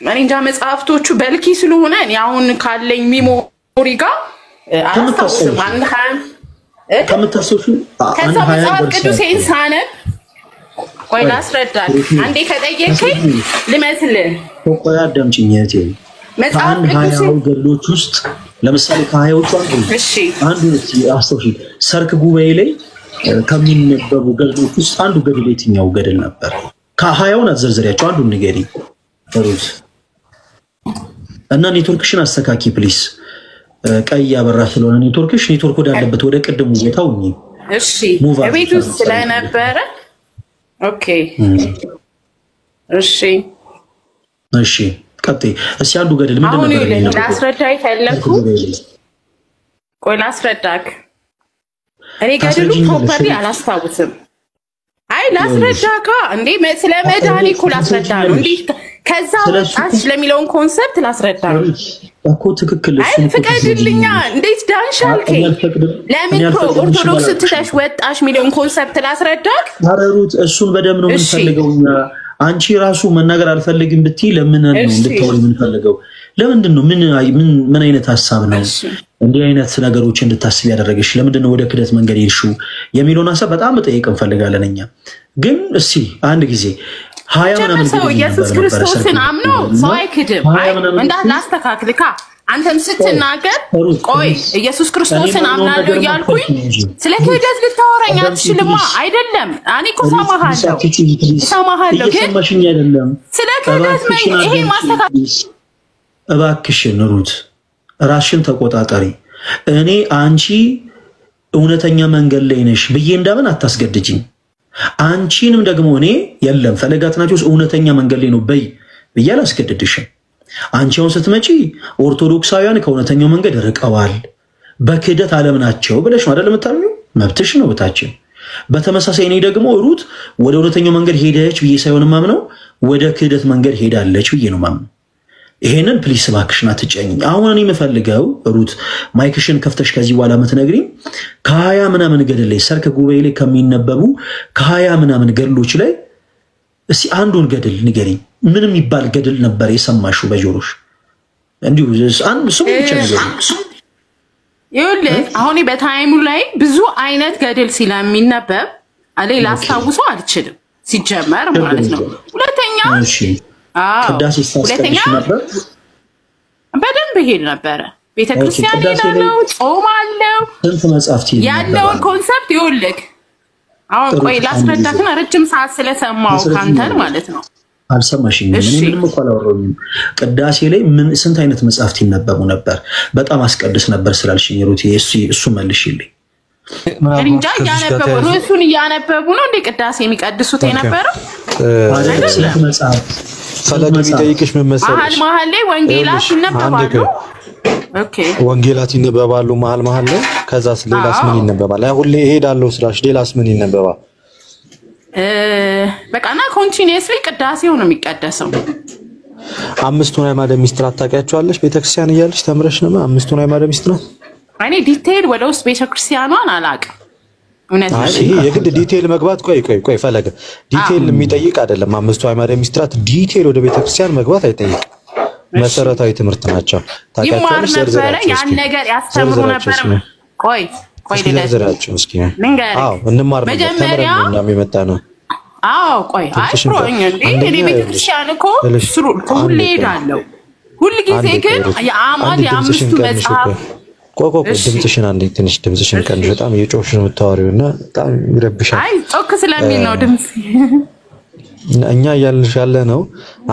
እኔ እንጃ መጽሐፍቶቹ በልኪ ስለሆነ እኔ አሁን ካለኝ ሚሞሪ ጋር አላስታውስም። ከዛ መጽሐፍ ቅዱሴን ሳነብ ቆይ ላስረዳክ። አንዴ ከጠየቀኝ ልመስልህ።
ቆይ አዳምጪኝ እህቴ። መጽሐፍ ቅዱስ ገድሎች ውስጥ ለምሳሌ ከ20ዎቹ አንዱ አስተውሺ ሰርክ ጉባኤ ላይ ከሚነበቡ ገድሎች ውስጥ አንዱ ገድል የትኛው ገድል ነበር? ከ20ውን አትዘርዝሪያቸው፣ አንዱን ንገሪ ሩት። እና ኔትወርክሽን አስተካኪ ፕሊስ። ቀይ ያበራ ስለሆነ ኔትወርክ ወዳለበት ወደ ቅድሙ ቦታው ነው።
እሺ ቤት ውስጥ ስለነበረ ኦኬ። እሺ
ቀጥይ። እስኪ አንዱ ገድል ምንድን ነበር?
ላስረዳ ይፈለኩ። ቆይ ላስረዳክ። እኔ ገድሉ ፕሮፐርሊ አላስታውስም። አይ ላስረዳካ እንዴ ስለ መድኃኒ እኮ ላስረዳ ነው እንዴ ከዛ ወጣች ለሚለውን ኮንሰፕት ላስረዳ ነው
እኮ። ትክክል
እሱ ፍቀድልኛ። እንዴት ዳንሻልከ ለምን ኦርቶዶክስ ትተሽ ወጣሽ ሚለውን ኮንሰፕት ላስረዳክ።
አረሩት እሱን በደም ነው የምንፈልገውኛ። አንቺ ራሱ መናገር አልፈልግም ብትይ ለምን ነው እንድታወሪ የምንፈልገው? ለምንድን ነው ምን አይነት ሐሳብ ነው እንዲህ አይነት ነገሮች እንድታስብ ያደረገሽ? ለምንድን ነው ወደ ክደት መንገድ ሄድሽው የሚለውን ሐሳብ በጣም መጠየቅ እንፈልጋለን እኛ። ግን እስቲ አንድ ጊዜ 20 ምናምን
ሰው ኢየሱስ ክርስቶስን አምኖ ሰው አይክድም። እንዳላስተካክልካ አንተም ስትናገር ቆይ ኢየሱስ ክርስቶስን አምናለሁ እያልኩኝ ስለ ክህደት ልታወራኝ አትችልማ። አይደለም እኔ እኮ ሰማሃለሁ ግን ስለ ክህደት ይሄ ማስተካከል።
እባክሽን ሩት ራስሽን ተቆጣጣሪ። እኔ አንቺ እውነተኛ መንገድ ላይ ነሽ ብዬ እንዳምን አታስገድጂኝ። አንቺንም ደግሞ እኔ የለም ፈለገ አትናትዮስ እውነተኛ መንገድ ላይ ነው በይ ብዬ አላስገድድሽም። አንቺ አሁን ስትመጪ ኦርቶዶክሳውያን ከእውነተኛው መንገድ ርቀዋል፣ በክህደት ዓለም ናቸው ብለሽ ነው አይደል የምታምኚው? መብትሽ ነው ብታችን። በተመሳሳይ እኔ ደግሞ ሩት ወደ እውነተኛው መንገድ ሄደች ብዬ ሳይሆን ማምነው ወደ ክህደት መንገድ ሄዳለች ብዬ ነው ማምነው። ይሄንን ፕሊስ እባክሽን አትጨኝ። አሁን እኔ የምፈልገው ሩት ማይክሽን ከፍተሽ ከዚህ በኋላ የምትነግሪኝ ከ20 ምናምን ገድል ላይ ሰርክ ጉባኤ ላይ ከሚነበቡ ከ20 ምናምን ገድሎች ላይ እስቲ አንዱን ገድል ንገሪኝ። ምንም ይባል ገድል ነበር የሰማሽው በጆሮሽ? እንዲሁ አንድ ስሙ ብቻ ነገር
ይኸውልህ አሁን በታይሙ ላይ ብዙ አይነት ገድል ስለሚነበብ አለ ላስታውሰው አልችልም ሲጀመር ማለት ነው። ሁለተኛ
ቅዳሴ ስታስቀድሽ ነበር?
በደንብ ይሄድ ነበረ። ቤተክርስቲያን ያለው ጾም አለው
ስንት መጽሐፍት
ያለውን ኮንሰፕት ይኸውልህ አሁን ቆይ ላስረዳክና ረጅም ሰዓት ስለሰማው ካንተን ማለት ነው።
አልሰማሽኝም? ምንም እኮ አላወራሁኝም። ቅዳሴ ላይ ስንት አይነት መጽሐፍት ይነበቡ ነበር? በጣም አስቀድስ ነበር ስላልሽኝ ሩት እሱ መልሽልኝ።
እንጃ ያነበቡ ርዕሱን እያነበቡ ነው እንደ ቅዳሴ የሚቀድሱት የነበረው
ስንት መጽሐፍ
ፈለግ ቢጠይቅሽ ምን መሰለሽ?
መሀል ላይ ወንጌላት ይነበባሉ። ኦኬ
ወንጌላት ይነበባሉ መሀል ላይ። ከዛስ ሌላስ ምን ይነበባል? አይ ሁሌ እሄዳለሁ ስላሽ ሌላስ ምን ይነበባል?
በቃና ኮንቲኒየስሊ ቅዳሴው ነው የሚቀደሰው።
አምስቱን አዕማደ ምስጢራት ታውቂያቸዋለሽ? ቤተክርስቲያን እያለሽ ተምረሽ ነው አምስቱን አዕማደ ምስጢራት?
እኔ ዲቴይል ወደ ውስጥ ቤተክርስቲያኗን አላውቅም።
ይሄ የግድ ዲቴል መግባት ቆይ ፈለገ ዲቴል የሚጠይቅ አይደለም። አምስቱ አዕማደ ምስጢራት ዲቴል ወደ ቤተክርስቲያን መግባት አይጠይቅም። መሰረታዊ ትምህርት ናቸው። ታውቃለህ
ነበረ ያን ነገር ያስተምሩ ነበር። ቆይ
ለዘራችሁ እስኪ እንማር ነበር ተምረን ነው የመጣ ነው።
ቆይ አይፕሮኝ እንዴ ቤተክርስቲያን እኮ ሁሌ ሄዳለሁ። ሁሉ ጊዜ ግን የአማድ የአምስቱ መጽሐፍ
ቆቆ ድምጽሽን አንዴ ትንሽ ድምጽሽን ቀንሽ። በጣም እየጮህሽ ነው የምታወሪውና በጣም ይረብሻል።
ጮክ ስለሚል ነው ድምጽ።
እኛ እያልንሽ ያለ ነው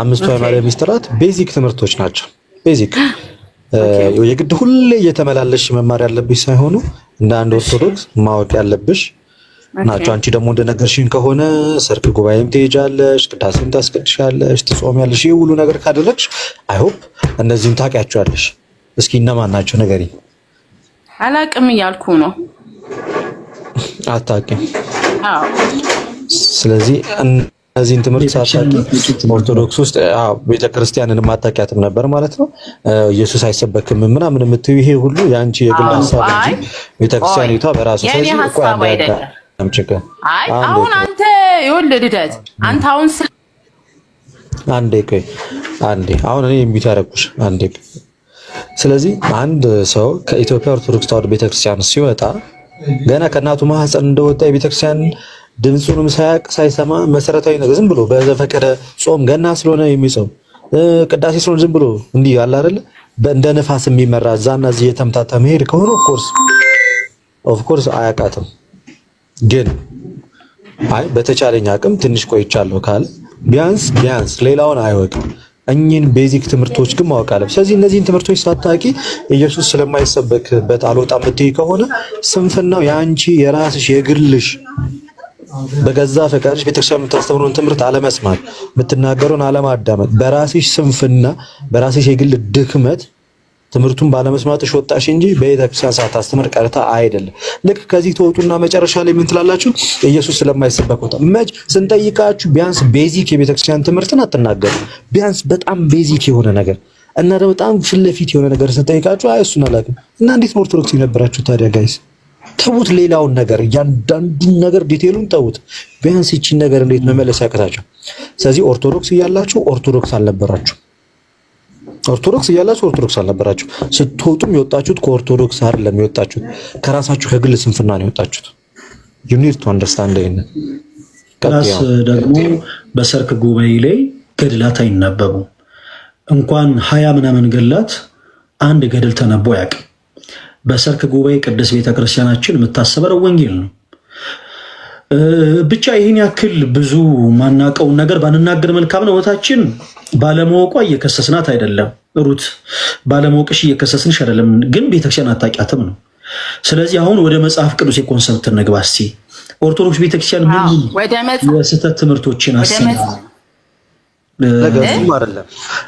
አምስቱ አዕማደ ምስጢራት ቤዚክ ትምህርቶች ናቸው። ቤዚክ የግድ ሁሌ እየተመላለሽ መማር ያለብሽ ሳይሆኑ እንደ አንድ ኦርቶዶክስ ማወቅ ያለብሽ ናቸው። አንቺ ደግሞ እንደነገርሽኝ ከሆነ ሰርክ ጉባኤም ትሄጃለሽ፣ ቅዳሴም ታስቀድሻለሽ፣ ትጾሚያለሽ። ይሄ ሁሉ ነገር ካደረግሽ አይ ሆፕ እነዚህን ታውቂያቸዋለሽ። እስኪ እነማን ናቸው ንገሪኝ።
አላቅም እያልኩ ነው።
አታውቂም? ስለዚህ እነዚህን ትምህርት ሳታውቂ ኦርቶዶክስ ውስጥ ቤተክርስቲያንን ማታውቂያትም ነበር ማለት ነው። ኢየሱስ አይሰበክም ምናምን የምትይው ይሄ ሁሉ የአንቺ የግል ሐሳብ እንጂ ቤተክርስቲያኒቷ በራሷ
የኔ ሐሳብ አይደለም። አሁን አንተ የወለድደት አንተ አሁን
አንዴ አሁን እኔ የሚታረቁሽ አንዴ። ስለዚህ አንድ ሰው ከኢትዮጵያ ኦርቶዶክስ ተዋሕዶ ቤተክርስቲያን ሲወጣ ገና ከእናቱ ማህፀን እንደወጣ የቤተክርስቲያን ድምጹንም ሳያቅ ሳይሰማ መሰረታዊ ነገር ዝም ብሎ በዘፈቀደ ጾም ገና ስለሆነ የሚጾም ቅዳሴ ስለሆነ ዝም ብሎ እንዲህ ያለ አይደለ እንደ ነፋስ የሚመራ እዛና እዚህ የተምታታ መሄድ ከሆነ ኦፍ ኮርስ አያቃትም። ግን በተቻለኝ አቅም ትንሽ ቆይቻለሁ ካለ ቢያንስ ሌላውን አይወቅም። እኚህን ቤዚክ ትምህርቶች ግን ማወቅ አለብሽ። ስለዚህ እነዚህን ትምህርቶች ሳታውቂ ኢየሱስ ስለማይሰበክበት አልወጣም የምትይ ከሆነ ስንፍናው የአንቺ የራስሽ የግልሽ በገዛ ፈቃድሽ ቤተክርስቲያን የምታስተምረውን ትምህርት አለመስማት፣ የምትናገረውን አለማዳመጥ፣ በራስሽ ስንፍና በራስሽ የግል ድክመት ትምህርቱን ባለመስማትሽ ወጣሽ እንጂ ቤተክርስቲያን ሳታስተምር ቀርታ አይደለም። ልክ ከዚህ ተወጡና መጨረሻ ላይ ምን ትላላችሁ? ኢየሱስ ስለማይሰበክ ወጣ። ስንጠይቃችሁ ቢያንስ ቤዚክ የቤተክርስቲያን ትምህርትን አትናገሩ። ቢያንስ በጣም ቤዚክ የሆነ ነገር እና ደግሞ በጣም ፊት ለፊት የሆነ ነገር ስንጠይቃችሁ እሱን አላውቅም እና እንዴት ነው ኦርቶዶክስ የነበራችሁ ታዲያ ጋይስ? ተውት፣ ሌላውን ነገር እያንዳንዱን ነገር ዲቴሉን ተውት። ቢያንስ ይቺን ነገር እንዴት መመለስ ያቀታችሁ? ስለዚህ ኦርቶዶክስ እያላችሁ ኦርቶዶክስ አልነበራችሁ። ስትወጡም የወጣችሁት ከኦርቶዶክስ አይደለም የወጣችሁት፣ ከራሳችሁ ከግል ስንፍና ነው የወጣችሁት። you need to understand it።
ራስ ደግሞ በሰርክ ጉባኤ ላይ ገድላት አይነበቡ እንኳን 20 ምናምን ገድላት አንድ ገድል ተነቦ ያውቅ። በሰርክ ጉባኤ ቅድስት ቤተክርስቲያናችን የምታሰበረው ወንጌል ነው። ብቻ ይሄን ያክል ብዙ ማናቀው ነገር ባንናገር መልካም ነው። ወታችን ባለማወቋ እየከሰስናት አይደለም። ሩት ባለማወቅሽ እየከሰስንሽ አይደለም፣ ግን ቤተክርስቲያን አታውቂያትም ነው። ስለዚህ አሁን ወደ መጽሐፍ ቅዱስ የኮንሰፕት እንግባ እስቲ። ኦርቶዶክስ ቤተክርስቲያን ምን የስህተት ትምህርቶችን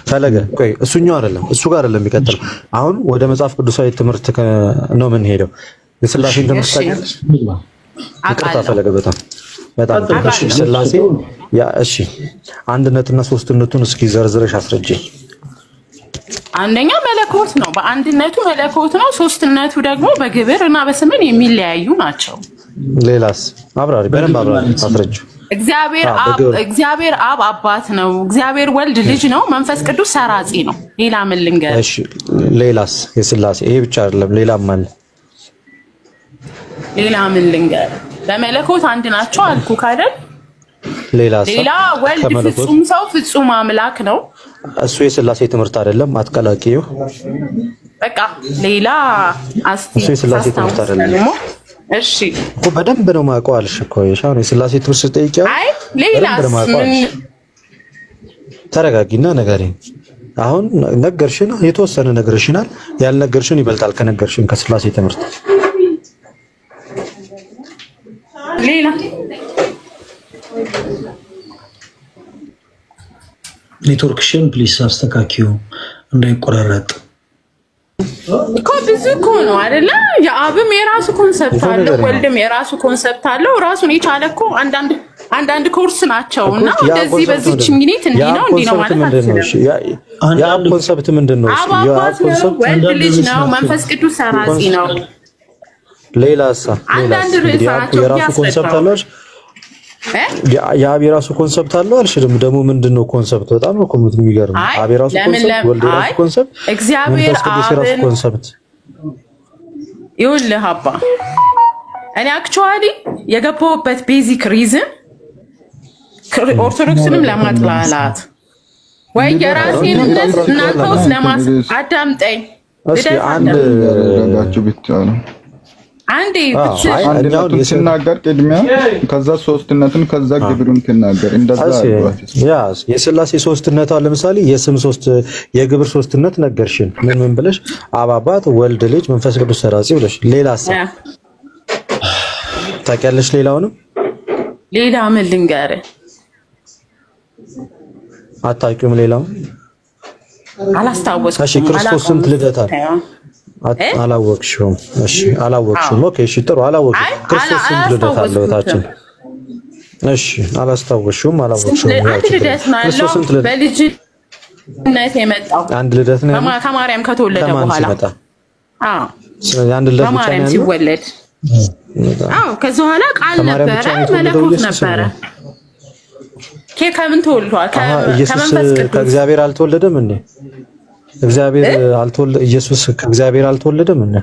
ፈለገ ቆይ እሱኛው አይደለም እሱ ጋር አይደለም የሚቀጥለው። አሁን ወደ መጽሐፍ ቅዱሳዊ ትምህርት ነው ምን ሄደው የሥላሴን ትምህርት ታውቂያለሽ? ይቅርታ ፈለገ በጣም ሥላሴ እሺ አንድነትና ሶስትነቱን እስኪ ዘርዝረሽ አስረጂ።
አንደኛ መለኮት ነው፣ በአንድነቱ መለኮት ነው። ሶስትነቱ ደግሞ በግብር እና በስምን የሚለያዩ ናቸው።
ሌላስ አብራሪ በደንብ አብራሪ አስረጂ።
እግዚአብሔር አብ አባት ነው። እግዚአብሔር ወልድ ልጅ ነው። መንፈስ ቅዱስ ሰራጺ ነው። ሌላ ምን ልንገር?
እሺ ሌላስ? የሥላሴ ይሄ ብቻ አይደለም ሌላም አለ።
ሌላ ምን ልንገር? በመለኮት አንድ ናቸው አልኩ አይደል? ሌላ ወልድ ፍጹም ሰው ፍጹም አምላክ ነው።
እሱ የሥላሴ ትምህርት አይደለም፣ አትቀላቂው።
በቃ ሌላ
እሱ የሥላሴ ትምህርት አይደለም።
እሺ
እኮ በደንብ ነው ማውቀው አልሽ እኮ የሻውን የሥላሴ ትምህርት ስትጠይቂው
ሌላስ ምን?
ተረጋጊና ንገሪኝ። አሁን ነገርሽን የተወሰነ ነገርሽናል፣ ያልነገርሽን ይበልጣል ከነገርሽን ከሥላሴ ትምህርት
ሌላ
ኔትወርክሽን ፕሊስ አስተካክዩ እንዳይቆራረጥ።
እኮ ብዙ እኮ ነው አይደለ? የአብም የራሱ ኮንሰፕት አለው፣ ወልድም የራሱ ኮንሰፕት አለው። ራሱን የቻለ እኮ አንዳንድ ኮርስ ናቸውና እንደዚህ በዚህች ሚኒት እንዲህ ነው ማለት አትችልም።
የአብ ኮንሰፕት ምንድነው?
የአብ ኮንሰፕት ወልድ ልጅ ነው፣ መንፈስ ቅዱስ ሰራጺ ነው።
ሌላሳ የራሱ ኮንሰፕት አለው የአብ የራሱ ኮንሰፕት አለው አልሽ ደግሞ ምንድነው ኮንሰፕት በጣም ነው ኮሙት የሚገርም አብ የራሱ ኮንሰፕት ወልድ የራሱ ኮንሰፕት
እግዚአብሔር አብ
ኮንሰፕት
ይኸውልህ አባ እኔ አክቹአሊ የገባሁበት ቤዚክ ሪዝን ኦርቶዶክስንም ለማጥላላት ወይ የራሴን እናንተውስ አዳምጠኝ
አንድ ረጋችሁ ብቻው አንዴ አንዴ ሲናገር ቅድሚያ ከዛ ሶስትነትን ከዛ ግብሩን ተናገር እንደዛ
ያስ የሥላሴ ሶስትነት አለ ለምሳሌ የስም ሶስት የግብር ሶስትነት ነገርሽን ምን ብለሽ አብ አባት ወልድ ልጅ መንፈስ ቅዱስ ሰራጺ ብለሽ ሌላስ ታውቂያለሽ ሌላውንም
ሌላ ምን ልንገርህ
አታውቂውም ሌላው
አላስታወስኩም
እሺ ክርስቶስ ስንት ልደት አለ አላወቅሽውም እሺ አላወቅሽውም ኦኬ እሺ ጥሩ አላወቅሽም ክርስቶስ ስንት ልደት አለ በታችን እሺ አላስታወቅሽውም ክርስቶስ ስንት ልደት
በልጅነት የመጣው
አንድ ልደት ነው
ከማርያም ከተወለደ በኋላ
አንድ ልደት ብቻ
ነው ሲወለድ ከዛ በኋላ ቃል ነበረ መለኮት ነበረ ከምን ተወልዷል ከመንፈስ ቅዱስ
ከእግዚአብሔር አልተወለደም እንዴ እግዚአብሔር አልተወለደ ኢየሱስ ከእግዚአብሔር አልተወለደም እንዴ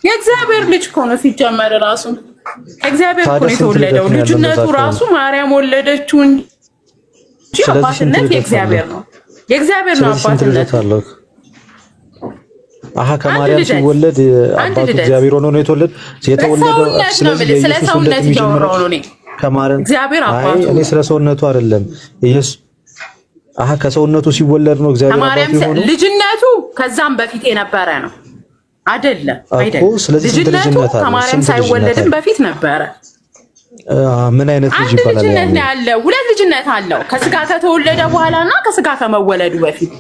የእግዚአብሔር ልጅ እኮ ነው ሲጀመር ራሱ ከእግዚአብሔር እኮ ነው የተወለደው ልጅነቱ ራሱ ማርያም ወለደችው እንጂ አባትነት የእግዚአብሔር ነው የእግዚአብሔር ነው አባትነት
ከማርያም ሲወለድ አባቱ እግዚአብሔር ሆኖ ነው የተወለደው ስለዚህ
ስለሰውነት ያወራው ነው
ከማርያም
እግዚአብሔር አባቱ
እኔ ስለ ሰውነቱ አይደለም ኢየሱስ ከሰውነቱ ሲወለድ ነው እግዚአብሔር አባቱ ሆኖ
ልጅነቱ ከዛም በፊት የነበረ ነው አይደለም ልጅነቱ ከማርያም ሳይወለድም በፊት ነበረ
ምን አይነት ልጅ ይባላል
ልጅነት ነው ያለው ሁለት ልጅነት አለው ከስጋ ከተወለደ በኋላና ከስጋ ከመወለዱ በፊት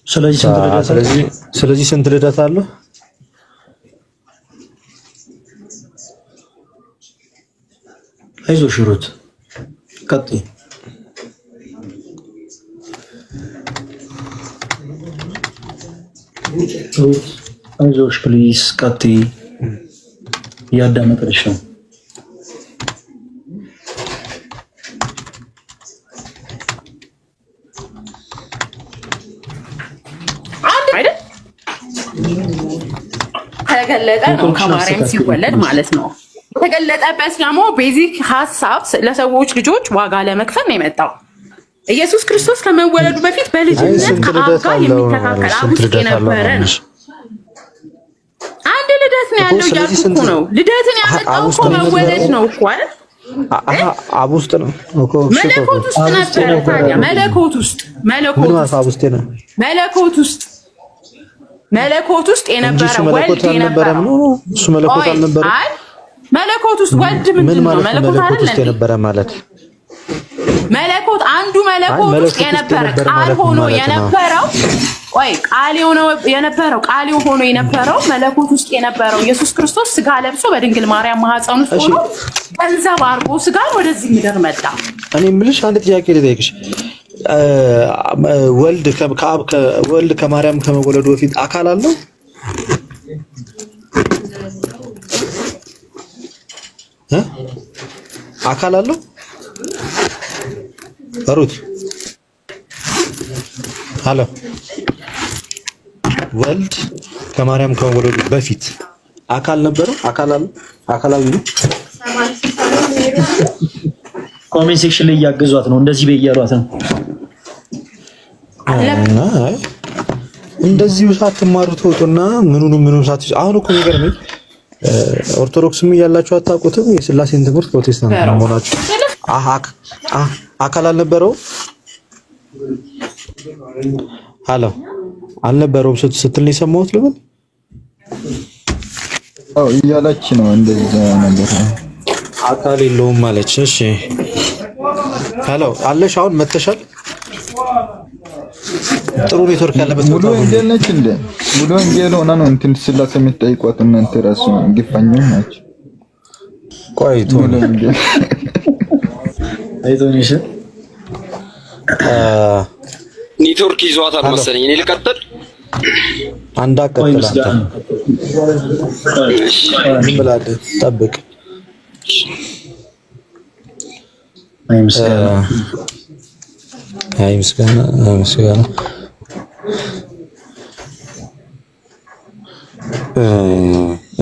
ስለዚህ ስንት ልደት አለው
አይዞሽ ሩት ቀጥይ ሩት አይዞሽ ፕሊዝ ቀጥይ ያዳመጥልሽ ነው
ተገለጠ ነው ከማርያም ሲወለድ ማለት ነው ተገለጠበት ደግሞ ቤዚክ ሐሳብ ለሰዎች ልጆች ዋጋ ለመክፈል ነው የመጣው ኢየሱስ ክርስቶስ ከመወለዱ በፊት በልጅነት ከአብ ጋር የሚተካከል አብ ውስጥ የነበረ ነው አንድ ልደት ነው ያለው ያልኩ ነው ልደትን ያመጣው እኮ መወለድ ነው እኮ አይደል
አብ ውስጥ ነው እኮ
መለኮት ውስጥ ነበረ ታዲያ መለኮት ውስጥ የነበረ ወልድ የነበረ
እሱ መለኮት አልነበረ
መለኮት ውስጥ ወልድ ምንድን ነው መለኮት አይደል
የነበረ ማለት
መለኮት አንዱ መለኮት ውስጥ የነበረ ቃል ሆኖ የነበረው ቃል ሆኖ የነበረው መለኮት ውስጥ የነበረው ኢየሱስ ክርስቶስ ስጋ ለብሶ በድንግል ማርያም ማህፀን ውስጥ ሆኖ ገንዘብ አድርጎ ስጋን ወደዚህ ምድር መጣ
እኔ የምልሽ አንድ ጥያቄ ልጠይቅሽ ወልድ ከማርያም ከመወለዱ በፊት አካል አለው አካል አለው ሩት አለ ወልድ ከማርያም ከመወለዱ በፊት አካል ነበረው አካላዊ ነው
ኮሜንት ሴክሽን ላይ ያገዟት ነው እንደዚህ በእያሏት ነው
እንደዚህ ሳትማሩ ተውጡና ምኑንም ሳት አሁን እኮ የሚገርመኝ ኦርቶዶክስም ያላችሁ አታውቁትም የሥላሴን ትምህርት ፕሮቴስታንት መሆናችሁ አካል አልነበረው አልነበረውም ስትል ነው የሰማሁት ልበል
እያለች ነው እንደዛ ነገር
አካል የለውም ማለች እሺ አለሽ አሁን መተሻል ጥሩ ኔትወርክ ያለበት
ሙሉ ወንጌል ነች እንደ ሙሉ ወንጌል ሆና ነው እንትን ሥላሴ የምትጠይቋት እናንተ ራሱ ግፋኝ ናችሁ
ቆይቶ
ሙሉ ወንጌል
አይቶኝሽ
ኔትወርክ ይዟታል መሰለኝ እኔ ልቀጥል
አንድ አቀጥላ እንብላለን። ጠብቅ። አይ ምስጋና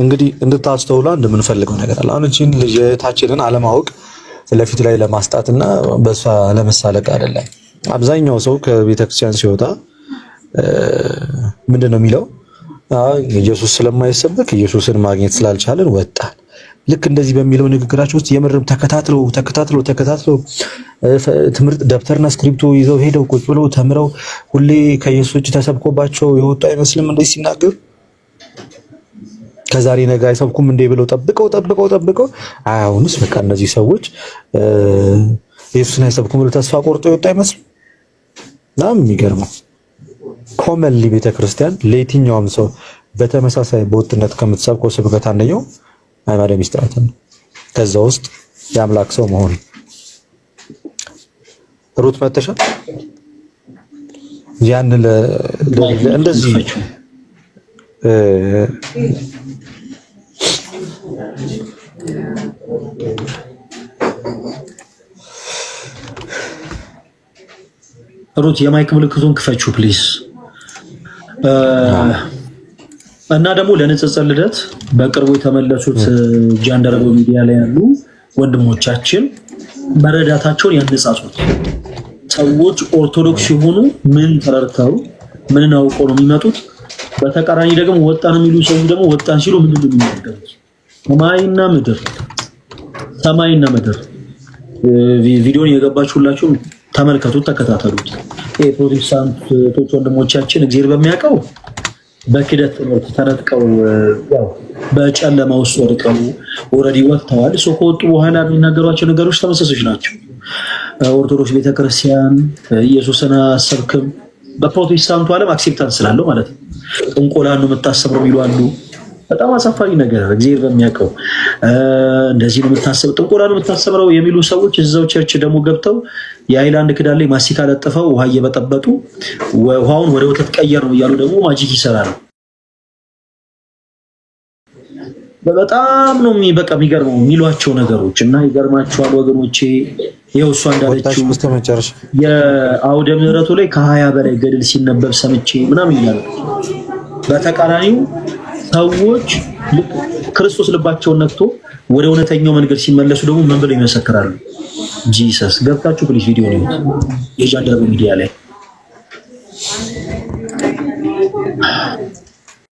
እንግዲህ እንድታስተውላ እንደምንፈልገው ነገር አለ። አሁን እቺን ልጅታችንን አለማወቅ ለፊት ላይ ለማስጣትና በሷ ለመሳለቅ አይደለም። አብዛኛው ሰው ከቤተክርስቲያን ሲወጣ ምንድነው የሚለው? ኢየሱስ ስለማይሰበክ ኢየሱስን ማግኘት ስላልቻለን ወጣ። ልክ እንደዚህ በሚለው ንግግራቸው ውስጥ የምርም ተከታትለው ትምህርት ደብተርና ስክሪፕቶ ይዘው ሄደው ቁጭ ብለው ተምረው ሁሌ ከኢየሱስ እጅ ተሰብኮባቸው የወጡ አይመስልም እንደዚህ ሲናገሩ። ከዛሬ ነገ አይሰብኩም እንዴ ብለው ጠብቀው አሁንስ በቃ እነዚህ ሰዎች ኢየሱስን አይሰብኩም ብለው ተስፋ ቆርጦ የወጡ አይመስልም። ናም የሚገርመው ኮመንሊ ቤተክርስቲያን ለየትኛውም ሰው በተመሳሳይ በወጥነት ከምትሰብከው ስብከት አንደኛው አማደ ሚስጥራት ነው። ከዛ ውስጥ የአምላክ ሰው መሆን። ሩት መተሻ ያን እንደዚህ
ሩት የማይክ ምልክቱን ክፈችው ፕሊዝ። እና ደግሞ ለንጽጽር ልደት በቅርቡ የተመለሱት ጃንደረቦ ሚዲያ ላይ ያሉ ወንድሞቻችን መረዳታቸውን ያነጻጹት። ሰዎች ኦርቶዶክስ ሲሆኑ ምን ተረድተው ምን አውቀው ነው የሚመጡት? በተቃራኒ ደግሞ ወጣን የሚሉ ሰዎች ደግሞ ወጣን ሲሉ ምንድን ነው የሚናገሩት? ሰማይና ምድር ቪዲዮን የገባችሁላችሁ ተመልከቱት፣ ተከታተሉት። ፕሮቴስታንቶች ወንድሞቻችን እግዚአብሔር በሚያውቀው በክደት ትምህርት ተነጥቀው ያው በጨለማ ውስጥ ወድቀው ኦሬዲ ወጥተዋል። ከወጡ በኋላ የሚናገሯቸው ነገሮች ተመሳሳዮች ናቸው። ኦርቶዶክስ ቤተክርስቲያን ኢየሱስን አሰብክም በፕሮቴስታንቱ ዓለም አክሴፕታንስ ስላለው ማለት ነው። ጥንቆላ ነው የምታሰብረው ይሉ አሉ። በጣም አሳፋሪ ነገር እግዚአብሔር በሚያውቀው እንደዚህ ነው የምታሰብ ጥንቆላ ነው የምታሰብረው የሚሉ ሰዎች እዛው ቸርች ደግሞ ገብተው የሃይላንድ ክዳን ላይ ማስቲካ ለጥፈው ውሃ እየበጠበጡ ውሃውን ወደ ወተት ቀየር ነው እያሉ ደግሞ ማጂክ ይሰራሉ። በጣም ነው በቃ የሚገርመው የሚሏቸው ነገሮች እና ይገርማቸዋል ወገኖቼ። ይሄው እሷ እንዳለችው የአውደ ምህረቱ ላይ ከ20 በላይ ገድል ሲነበብ ሰምቼ ምናምን ይላል። በተቃራኒው ሰዎች ክርስቶስ ልባቸውን ነክቶ ወደ እውነተኛው መንገድ ሲመለሱ ደግሞ ምን ብለው ይመሰክራሉ? ጂሰስ ገብታችሁ ፕሊስ ቪዲዮ ነው የጃንደረቦ ሚዲያ ላይ